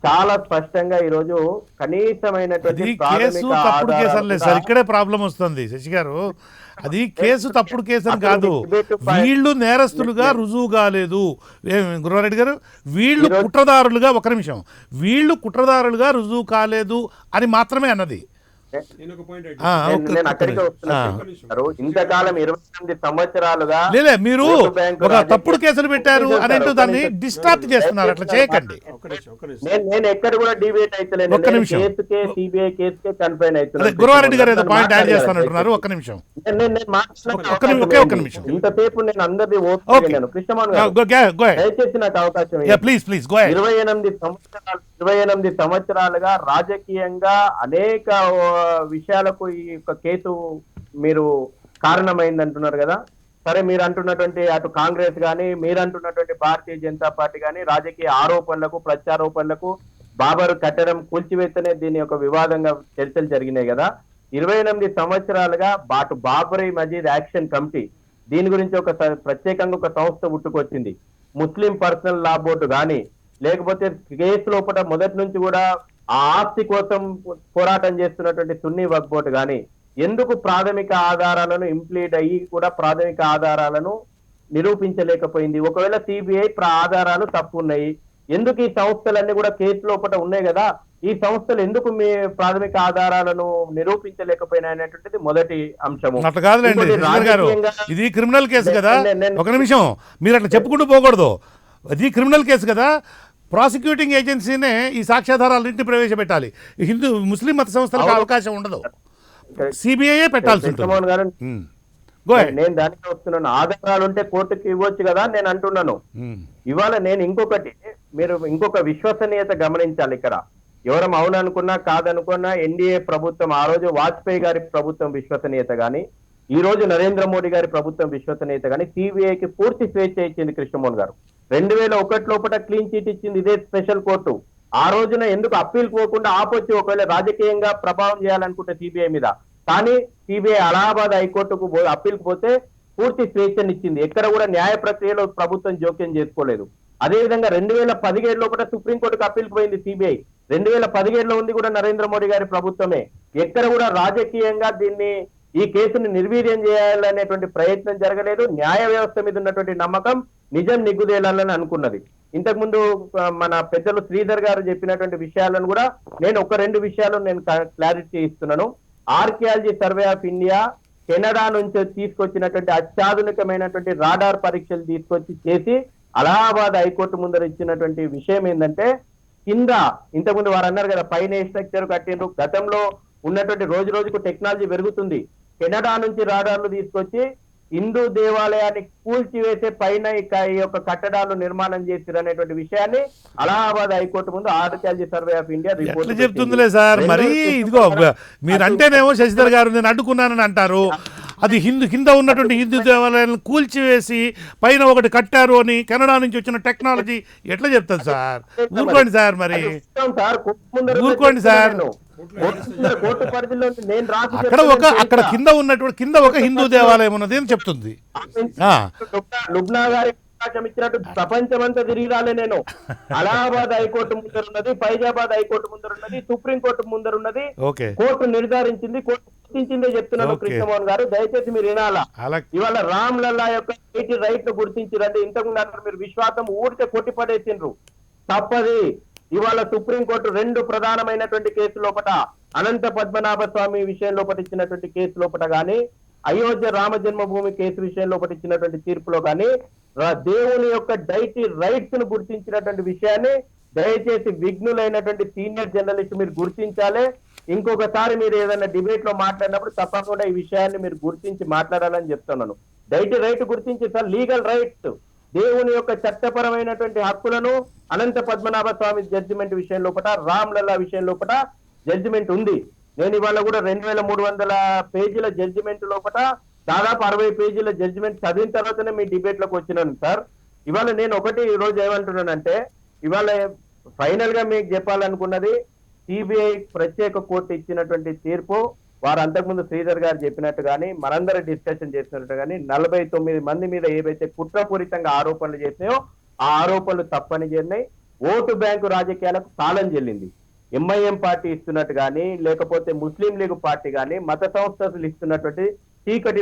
చాలా స్పష్టంగా ఈరోజు కనీసమైనటువంటి కేసు తప్పుడు కేసు అనలేదు సార్, ఇక్కడే ప్రాబ్లం వస్తుంది శశి గారు. అది కేసు తప్పుడు కేసు అని కాదు, వీళ్ళు నేరస్తులుగా రుజువు కాలేదు. గురువారెడ్డి గారు, వీళ్ళు కుట్రదారులుగా, ఒక నిమిషం, వీళ్ళు కుట్రదారులుగా రుజువు కాలేదు అని మాత్రమే అన్నది. నేను అక్కడికే వస్తున్నాను. ఇంతకాలం 28 సంవత్సరాలుగా మీరు ఒక తప్పుడు కేసులు పెట్టారు అని దాన్ని డిస్టార్ట్ చేస్తున్నారు, అట్లా చేయకండి. నేను ఎక్కడ కూడా డిబేట్ అయితే కేసుకే సిబిఐ కేసుకే కన్ఫైన్ అవుతున్నాను. గురువారెడ్డి గారు ఏదో పాయింట్ యాడ్ చేస్తానంటున్నారు, ఒక్క నిమిషం. ఇంతసేపు నేను అందరిది ఓపిక, కృష్ణమోహన్ గారు దయచేసి నాకు అవకాశం. 28 సంవత్సరాలుగా రాజకీయంగా అనేక విషయాలకు ఈ యొక్క కేసు మీరు కారణమైంది అంటున్నారు కదా. సరే, మీరు అంటున్నటువంటి అటు కాంగ్రెస్ కానీ, మీరు అంటున్నటువంటి భారతీయ జనతా పార్టీ కానీ రాజకీయ ఆరోపణలకు, ప్రత్యారోపణలకు, బాబర్ కట్టడం కూల్చివేతనే దీని యొక్క వివాదంగా చర్చలు జరిగినాయి కదా. 28 సంవత్సరాలుగా బాబరీ మజీద్ యాక్షన్ కమిటీ, దీని గురించి ఒక ప్రత్యేకంగా ఒక సంస్థ పుట్టుకొచ్చింది. ముస్లిం పర్సనల్ లా బోర్డు కానీ, లేకపోతే కేసు లోపల మొదటి నుంచి కూడా ఆ ఆస్తి కోసం పోరాటం చేస్తున్నటువంటి సున్నీ వక్ఫ్ బోర్డు కానీ, ఎందుకు ప్రాథమిక ఆధారాలను ఇంప్లీట్ అయ్యి కూడా ప్రాథమిక ఆధారాలను నిరూపించలేకపోయింది? ఒకవేళ సిబిఐ ఆధారాలు తప్పు ఉన్నాయి, ఎందుకు ఈ సంస్థలన్నీ కూడా కేసు లోపల ఉన్నాయి కదా, ఈ సంస్థలు ఎందుకు మీ ప్రాథమిక ఆధారాలను నిరూపించలేకపోయినాయనేటువంటిది మొదటి అంశము. అట్లా కాదులేండి గారు, ఇది క్రిమినల్ కేసు కదా. ఒక నిమిషం, మీరు అట్లా చెప్పుకుంటూ పోకూడదు. అది క్రిమినల్ కేసు కదా, ప్రాసిక్యూటింగ్ ఏజెన్సీనే ఈ సాక్ష్యాధారాలన్నింటినీ ప్రవేశపెట్టాలి. ముస్లిం మత సంస్థలకు అవకాశం ఉండదు, సిబిఐ పెట్టాల్సి ఉంటుంది. నేను దానికి వస్తున్నాను, ఆధారాలు ఉంటే కోర్టుకి ఇవ్వచ్చు కదా నేను అంటున్నాను. ఇవాళ నేను మీరు ఇంకొక విశ్వసనీయత గమనించాలి. ఇక్కడ ఎవరం అవుననుకున్నా కాదనుకున్నా ఎన్డీఏ ప్రభుత్వం, ఆ రోజు వాజ్పేయి గారి ప్రభుత్వం విశ్వసనీయత కానీ, ఈ రోజు నరేంద్ర మోడీ గారి ప్రభుత్వం విశ్వసనీయత కానీ సిబిఐకి పూర్తి స్వేచ్ఛ ఇచ్చింది. కృష్ణమోహన్ గారు 2001 లోపల క్లీన్ చిట్ ఇచ్చింది ఇదే స్పెషల్ కోర్టు. ఆ రోజున ఎందుకు అప్పీల్ పోకుండా ఆపొచ్చి ఒకవేళ రాజకీయంగా ప్రభావం చేయాలనుకుంటే సిబిఐ మీద, కానీ సిబిఐ అలహాబాద్ హైకోర్టుకు అప్పీల్కి పోతే పూర్తి స్వేచ్ఛనిచ్చింది. ఎక్కడ కూడా న్యాయ ప్రక్రియలో ప్రభుత్వం జోక్యం చేసుకోలేదు. అదేవిధంగా 2017 లోపల సుప్రీంకోర్టుకు అప్పీల్కి పోయింది సిబిఐ. 2017లో ఉంది కూడా నరేంద్ర మోడీ గారి ప్రభుత్వమే. ఎక్కడ కూడా రాజకీయంగా ఈ కేసును నిర్వీర్యం చేయాలనేటువంటి ప్రయత్నం జరగలేదు. న్యాయ వ్యవస్థ మీద ఉన్నటువంటి నమ్మకం నిజం నిగ్గుదేలాలని అనుకున్నది. ఇంతకుముందు మన పెద్దలు శ్రీధర్ గారు చెప్పినటువంటి విషయాలను కూడా నేను 2 విషయాలు నేను క్లారిటీ ఇస్తున్నాను. Archaeology survey of India Canada నుంచి తీసుకొచ్చినటువంటి అత్యాధునికమైనటువంటి రాడార్ పరీక్షలు తీసుకొచ్చి చేసి అలహాబాద్ హైకోర్టు ముందర ఇచ్చినటువంటి విషయం ఏంటంటే, కింద ఇంతకుముందు వారు అన్నారు కదా పైన స్ట్రక్చర్ కట్టిండ్రు, గతంలో ఉన్నటువంటి రోజుకు టెక్నాలజీ పెరుగుతుంది. కెనడా నుంచి రాడార్లు తీసుకొచ్చి హిందూ దేవాలయాన్ని కూల్చివేసే పైన ఈ యొక్క కట్టడాలు నిర్మాణం చేసిరు అనేటువంటి విషయాన్ని అలహాబాద్ హైకోర్టు ముందు archaeology survey of India report చెప్తుందిలే సార్. మరి ఇదిగో మీరంటేనేమో శశిధర్ గారు నేను అడ్డుకున్నానని అంటారు, అది కింద ఉన్నటువంటి హిందూ దేవాలయాలను కూల్చివేసి పైన ఒకటి కట్టారు అని కెనడా నుంచి వచ్చిన టెక్నాలజీ ఎట్లా చెప్తారు సార్? ఊరుకోండి సార్, మరి సార్ ఊరుకోండి సార్. కోర్టు పరిధిలో నేను రాసి అక్కడ కింద ఒక హిందూ దేవాలయం ఉన్నది అని చెప్తుంది. లుబ్నా గారి అవకాశం ఇచ్చినట్టు ప్రపంచమంతా తిరిగి రాలే నేను. అలహాబాద్ హైకోర్టు ముందరున్నది, ఫైజాబాద్ హైకోర్టు ముందరున్నది, సుప్రీం కోర్టు ముందరున్నది. ఓకే, కోర్టు నిర్ధారించింది, కోర్టు గుర్తించిందే చెప్తున్నాను కృష్ణమోహన్ గారు, దయచేసి మీరు వినాలా. ఇవాళ రామ్ లల్లా యొక్క రైట్ ను గుర్తించారంటే ఇంతకుముందు అన్నారు మీరు విశ్వాసం ఊరికే కొట్టిపడేసిండ్రు, తప్పది. ఇవాళ సుప్రీంకోర్టు 2 ప్రధానమైనటువంటి కేసు లోపల అనంత పద్మనాభ స్వామి విషయం లోపల ఇచ్చినటువంటి కేసు లోపల గాని, అయోధ్య రామ జన్మభూమి కేసు విషయం లోపల ఇచ్చినటువంటి తీర్పులో గాని దేవుని యొక్క డైటీ రైట్స్ ను గుర్తించినటువంటి విషయాన్ని దయచేసి విఘ్నులైనటువంటి సీనియర్ జర్నలిస్ట్ మీరు గుర్తించాలి. ఇంకొకసారి మీరు ఏదైనా డిబేట్ లో మాట్లాడినప్పుడు తప్పకుండా ఈ విషయాన్ని మీరు గుర్తించి మాట్లాడాలని చెప్తున్నాను. డైటీ రైట్ గుర్తించి సార్, లీగల్ రైట్స్, దేవుని యొక్క చట్టపరమైనటువంటి హక్కులను అనంత పద్మనాభ స్వామి జడ్జిమెంట్ విషయం లోపల, రామ్ లల్లా విషయం లోపల జడ్జిమెంట్ ఉంది. నేను ఇవాళ కూడా 2300 పేజీల జడ్జిమెంట్ లోపల దాదాపు 60 పేజీల జడ్జిమెంట్ చదివిన తర్వాతనే మీ డిబేట్ లోకి వచ్చినాను సార్. ఇవాళ నేను ఒకటి ఈ రోజు ఏమంటున్నానంటే, ఇవాళ ఫైనల్ గా మీకు చెప్పాలనుకున్నది, సిబిఐ ప్రత్యేక కోర్టు ఇచ్చినటువంటి తీర్పు వారు అంతకుముందు శ్రీధర్ గారు చెప్పినట్టు కానీ మనందరూ డిస్కషన్ చేసినట్టు కానీ 49 మంది మీద ఏవైతే కుట్రపూరితంగా ఆరోపణలు చేసినాయో ఆ ఆరోపణలు తప్పని చేరినాయి. ఓటు బ్యాంకు రాజకీయాలకు తాళం చెల్లింది. ఎంఐఎం పార్టీ ఇస్తున్నట్టు కానీ లేకపోతే ముస్లిం లీగ్ పార్టీ కానీ మత సంస్థలు ఇస్తున్నటువంటి చీకటి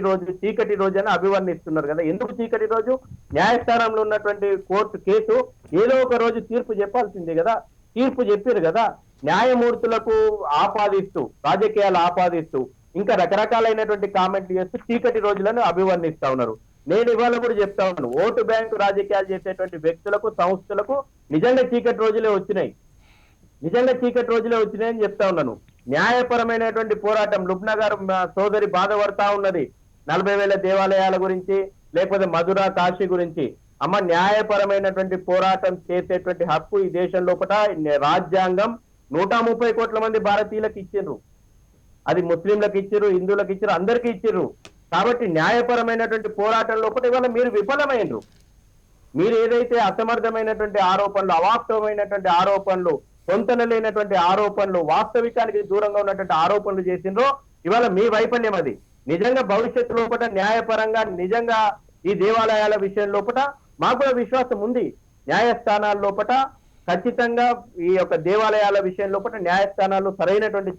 రోజు అని అభివర్ణిస్తున్నారు కదా. ఎందుకు చీకటి రోజు? న్యాయస్థానంలో ఉన్నటువంటి కోర్టు కేసు ఏదో ఒక రోజు తీర్పు చెప్పాల్సిందే కదా. తీర్పు చెప్పారు కదా, న్యాయమూర్తులకు ఆపాదిస్తూ, రాజకీయాలు ఆపాదిస్తూ, ఇంకా రకరకాలైనటువంటి కామెంట్లు చేస్తూ చీకటి రోజులను అభివర్ణిస్తా ఉన్నారు. నేను ఇవాళ కూడా చెప్తా ఉన్నాను, ఓటు బ్యాంకు రాజకీయాలు చేసేటువంటి వ్యక్తులకు, సంస్థలకు నిజంగా చీకటి రోజులే వచ్చినాయి అని చెప్తా ఉన్నాను. న్యాయపరమైనటువంటి పోరాటం లుబ్నా గారు సోదరి బాధపడతా ఉన్నది 40,000 దేవాలయాల గురించి, లేకపోతే మధుర కాశీ గురించి. అమ్మ, న్యాయపరమైనటువంటి పోరాటం చేసేటువంటి హక్కు ఈ దేశం లోపల రాజ్యాంగం 130 కోట్ల మంది భారతీయులకు ఇచ్చిండ్రు. అది ముస్లింలకు ఇచ్చిర్రు, హిందువులకు ఇచ్చిర్రు, అందరికీ ఇచ్చిర్రు. కాబట్టి న్యాయపరమైనటువంటి పోరాటం లోపల ఇవాళ మీరు విఫలమైనరు. మీరు ఏదైతే అసమర్థమైనటువంటి ఆరోపణలు, అవాస్తవమైనటువంటి ఆరోపణలు, పొంతన లేనటువంటి ఆరోపణలు, వాస్తవికానికి దూరంగా ఉన్నటువంటి ఆరోపణలు చేసిండ్రో ఇవాళ మీ వైఫల్యం అది. నిజంగా భవిష్యత్తు లోపల న్యాయపరంగా నిజంగా ఈ దేవాలయాల విషయం లోపల మాకు కూడా విశ్వాసం ఉంది. న్యాయస్థానాల లోపల ఖచ్చితంగా ఈ యొక్క దేవాలయాల విషయం లోపల న్యాయస్థానాలు సరైనటువంటి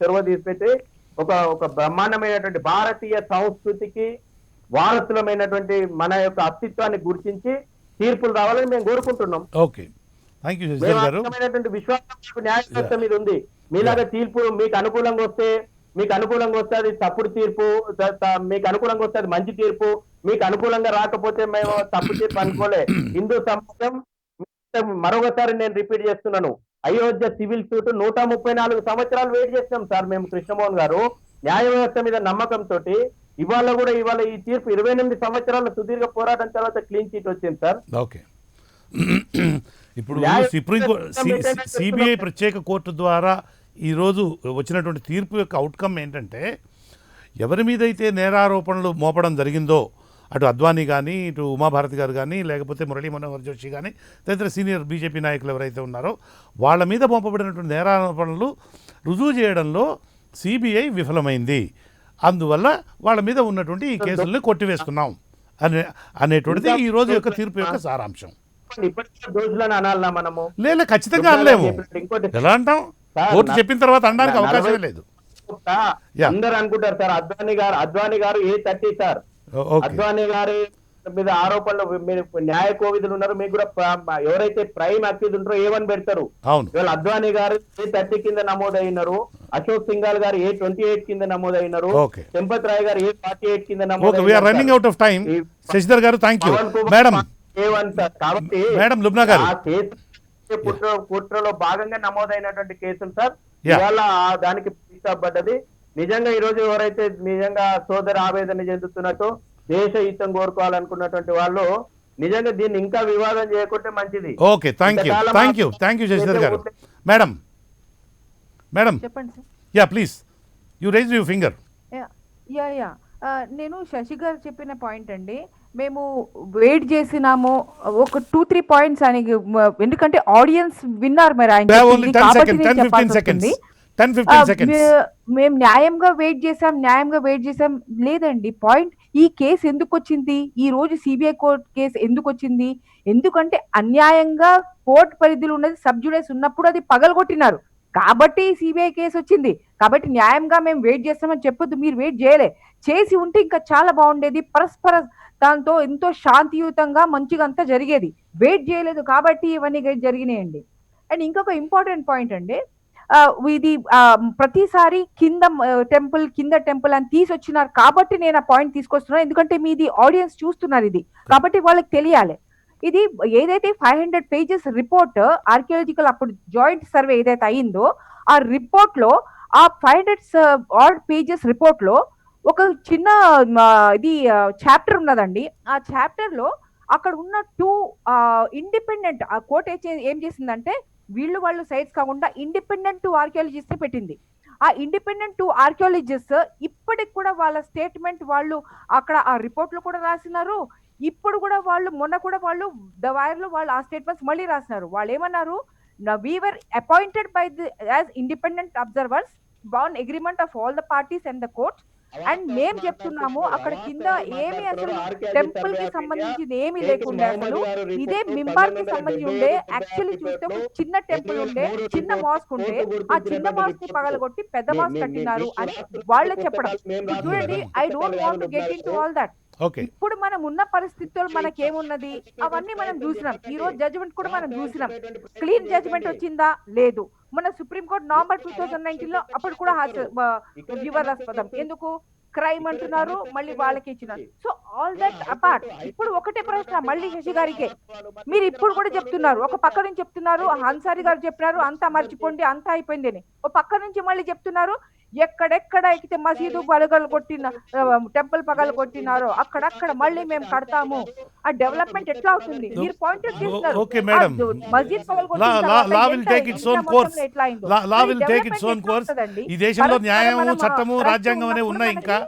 చొరవ తీసుపెట్టి ఒక బ్రహ్మాండమైనటువంటి భారతీయ సంస్కృతికి వారసులమైనటువంటి మన యొక్క అస్తిత్వాన్ని గుర్తించి తీర్పులు రావాలని మేము కోరుకుంటున్నాం. ఓకే, థ్యాంక్ యూ శశిధర్ గారు. విశ్వాసం న్యాయ వ్యవస్థ మీద ఉంది. మీలాగా తీర్పు మీకు అనుకూలంగా వస్తే అది తప్పుడు తీర్పు, మీకు అనుకూలంగా వస్తే అది మంచి తీర్పు, మీకు అనుకూలంగా రాకపోతే మేము తప్పు తీర్పు అనుకోలే. హిందూ సమాజం, మరొకసారి నేను రిపీట్ చేస్తున్నాను, అయోధ్య సివిల్ సూట్ 134 సంవత్సరాలు వెయిట్ చేస్తున్నాం సార్ మేము కృష్ణమోహన్ గారు. న్యాయ వ్యవస్థ మీద నమ్మకంతో ఇవాళ ఈ తీర్పు 28 సంవత్సరాల సుదీర్ఘ పోరాటం తర్వాత క్లీన్ చీట్ వచ్చింది సార్. ఓకే, ఇప్పుడు సిబిఐ ప్రత్యేక కోర్టు ద్వారా ఈరోజు వచ్చినటువంటి తీర్పు యొక్క అవుట్కమ్ ఏంటంటే, ఎవరి మీద అయితే నేరారోపణలు మోపడం జరిగిందో, అటు అద్వానీ కానీ, ఇటు ఉమాభారతి గారు కానీ, లేకపోతే మురళీ మనోహర్ జోషి కానీ, తదితర సీనియర్ బీజేపీ నాయకులు ఎవరైతే ఉన్నారో వాళ్ళ మీద మోపబడినటువంటి నేరారోపణలు రుజువు చేయడంలో సిబిఐ విఫలమైంది. అందువల్ల వాళ్ళ మీద ఉన్నటువంటి ఈ కేసుల్ని కొట్టివేస్తున్నాం అనేటువంటిది ఈ రోజు యొక్క తీర్పు యొక్క సారాంశం. లేదు, ఖచ్చితంగా అనలేము. ఎలా అంటాం? కోర్టు చెప్పిన తర్వాత అనడానికి అవకాశమే లేదు. అందరు అనుకుంటారు సార్, అద్వానీ గారు A30 సార్, అద్వానీ గారి మీద ఆరోపణలు మీరు న్యాయ కోవిదులు ఉన్నారు, మీకు కూడా ఎవరైతే ప్రైమ్ అక్యూజ్ ఉంటారో A1 పెడతారు. ఇవాళ అద్వానీ గారు A30 కింద నమోదైనారు, అశోక్ సింఘాల్ గారు A28 కింద నమోదైనారు, సంపత్ రాయ్ గారు A48 కింద నమోదైనారు. Running out of time. Sasidhar garu, thank you. Madam A1 sir. కాబట్టి లుబ్నా గారు, ఆ కేసు కుట్రలో భాగంగా నమోదైనటువంటి కేసులు సార్. ఇవాళ దానికి పడ్డది. నిజంగా ఈ రోజు ఎవరైతే నిజంగా సోదర ఆవేదన చెందుతున్నట్టు దేశ హితం కోరుకోవాలనుకున్నటువంటి వాళ్ళు నిజంగా దీన్ని ఇంకా వివాదం చేయకుంటే మంచిది. ఓకే, థ్యాంక్ యూ శశిధర్ గారు. మేడం చెప్పండి sir. Yeah please, you rise your finger. నేను శశి గారు చెప్పిన పాయింట్ అండి. మేము వెయిట్ చేసినాము ఒక 2-3 పాయింట్స్ అని, ఎందుకంటే ఆడియన్స్ విన్నారు మరి ఆయన We have only చెప్పింది 10 కాబట్టి seconds, నేను 10-15 చెప్పాల్సి seconds. వస్తుంది. 10-15 seconds. మేము న్యాయంగా వెయిట్ చేసాం లేదండి. పాయింట్, ఈ కేసు ఎందుకు వచ్చింది, ఈ రోజు సిబిఐ కోర్టు కేసు ఎందుకు వచ్చింది, ఎందుకంటే అన్యాయంగా కోర్టు పరిధిలో ఉన్నది సబ్జుడైస్ ఉన్నప్పుడు అది పగలగొట్టినారు కాబట్టి సిబిఐ కేసు వచ్చింది. కాబట్టి న్యాయంగా మేము వెయిట్ చేస్తామని చెప్పొద్దు. మీరు వెయిట్ చేసి ఉంటే ఇంకా చాలా బాగుండేది. పరస్పర దాంతో ఎంతో శాంతియుతంగా మంచిగా అంతా జరిగేది. వెయిట్ చేయలేదు కాబట్టి ఇవన్నీ జరిగినాయండి. అండ్ ఇంకొక ఇంపార్టెంట్ పాయింట్ అండి, ఇది ప్రతిసారి కింద టెంపుల్ అని తీసుకొచ్చినారు కాబట్టి నేను ఆ పాయింట్ తీసుకొస్తున్నాను. ఎందుకంటే మీది ఆడియన్స్ చూస్తున్నారు ఇది, కాబట్టి వాళ్ళకి తెలియాలి. ఇది ఏదైతే 500 పేజెస్ రిపోర్ట్ ఆర్కియాలజికల్ అప్పుడు జాయింట్ సర్వే ఏదైతే అయిందో ఆ రిపోర్ట్ లో, ఆ 500 ఆడ్ పేజెస్ రిపోర్ట్ లో ఒక చిన్న ఇది చాప్టర్ ఉన్నదండి. ఆ చాప్టర్ లో అక్కడ ఉన్న 2 ఇండిపెండెంట్, ఆ కోర్ట్ ఏం చేసిందంటే వాళ్ళు సైట్స్ కాకుండా ఇండిపెండెంట్ 2 ఆర్కియాలజిస్ట్ పెట్టింది. ఆ ఇండిపెండెంట్ 2 ఆర్కియాలజిస్ట్ ఇప్పటికి కూడా వాళ్ళ స్టేట్మెంట్ వాళ్ళు అక్కడ ఆ రిపోర్ట్ లో కూడా రాసినారు. ఇప్పుడు కూడా మొన్న కూడా ద వైర్ లో ఆ స్టేట్మెంట్స్ మళ్ళీ రాసినారు. వాళ్ళు ఏమన్నారు, we were appointed by as independent observers on agreement of all the parties and the court. And మేము చెప్తున్నాము అక్కడ కింద ఏమి అసలు టెంపుల్ కి సంబంధించింది ఏమీ లేకుండా, అసలు ఇదే మింబార్ కి సంబంధించి ఉండే, యాక్చువల్లీ చూస్తే ఒక చిన్న టెంపుల్ ఉండే, చిన్న మాస్క్ ఉండే, ఆ చిన్న మాస్క్ ని పగలగొట్టి పెద్ద మాస్క్ కట్టినారు అని వాళ్ళే చెప్పడం. చూడండి, I don't want to get in to all that. Okay. ఇప్పుడు మనం ఉన్న పరిస్థితుల్లో మనకేమున్నది అవన్నీ మనం చూసినాం. ఈ రోజు జడ్జిమెంట్ కూడా మనం చూసినాం. క్లీన్ జడ్జిమెంట్ వచ్చిందా, లేదు. మన సుప్రీంకోర్టు నవంబర్ 2019 లో అప్పుడు కూడా వివాదాస్పదం. ఎందుకు క్రైమ్ అంటున్నారు, మళ్ళీ వాళ్ళకి ఇచ్చినారు. సో ఆల్ దట్ అపార్ట్, ఇప్పుడు ఒకటే ప్రశ్న మళ్ళీ శశి గారికే, మీరు ఇప్పుడు కూడా చెప్తున్నారు, ఒక పక్క నుంచి చెప్తున్నారు, అన్సారీ గారు చెప్పినారు అంతా మర్చిపోండి అంతా అయిపోయింది అని, ఒక పక్క నుంచి మళ్ళీ చెప్తున్నారు ఎక్కడెక్కడ అయితే మసీదు పగలు కొట్టిన టెంపుల్ పగలు కొట్టినారో అక్కడక్కడ మళ్ళీ మేము కడతాము. ఆ డెవలప్మెంట్ ఎట్లా అవుతుంది మీరు పాయింట్ అవుట్ చేస్తున్నారు. Okay, madam. మసీద్ పగలు Law will take its own course. Law will take its own course. ఈ దేశంలో న్యాయము, చట్టము, రాజ్యాంగం అనేవి ఉన్నాయి ఇంకా.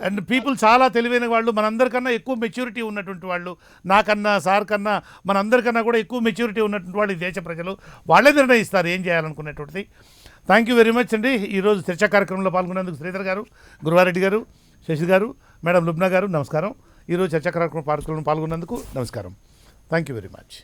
అండ్ పీపుల్ చాలా తెలివైన వాళ్ళు, మనందరికన్నా ఎక్కువ మెచ్యూరిటీ ఉన్నటువంటి వాళ్ళు, నాకన్నా సార్ కన్నా మనందరికన్నా కూడా ఎక్కువ మెచ్యూరిటీ ఉన్నటువంటి వాళ్ళు ఈ దేశ ప్రజలు. వాళ్ళే నిర్ణయిస్తారు ఏం చేయాలనుకునేటువంటిది. థ్యాంక్ యూ వెరీ మచ్ అండి. ఈరోజు చర్చా కార్యక్రమంలో పాల్గొనేందుకు శ్రీధర్ గారు, గురువారెడ్డి గారు, శశి గారు, మేడం లుబ్నా గారు నమస్కారం. ఈరోజు చర్చా కార్యక్రమం పాల్గొన్నందుకు నమస్కారం. Thank you very much.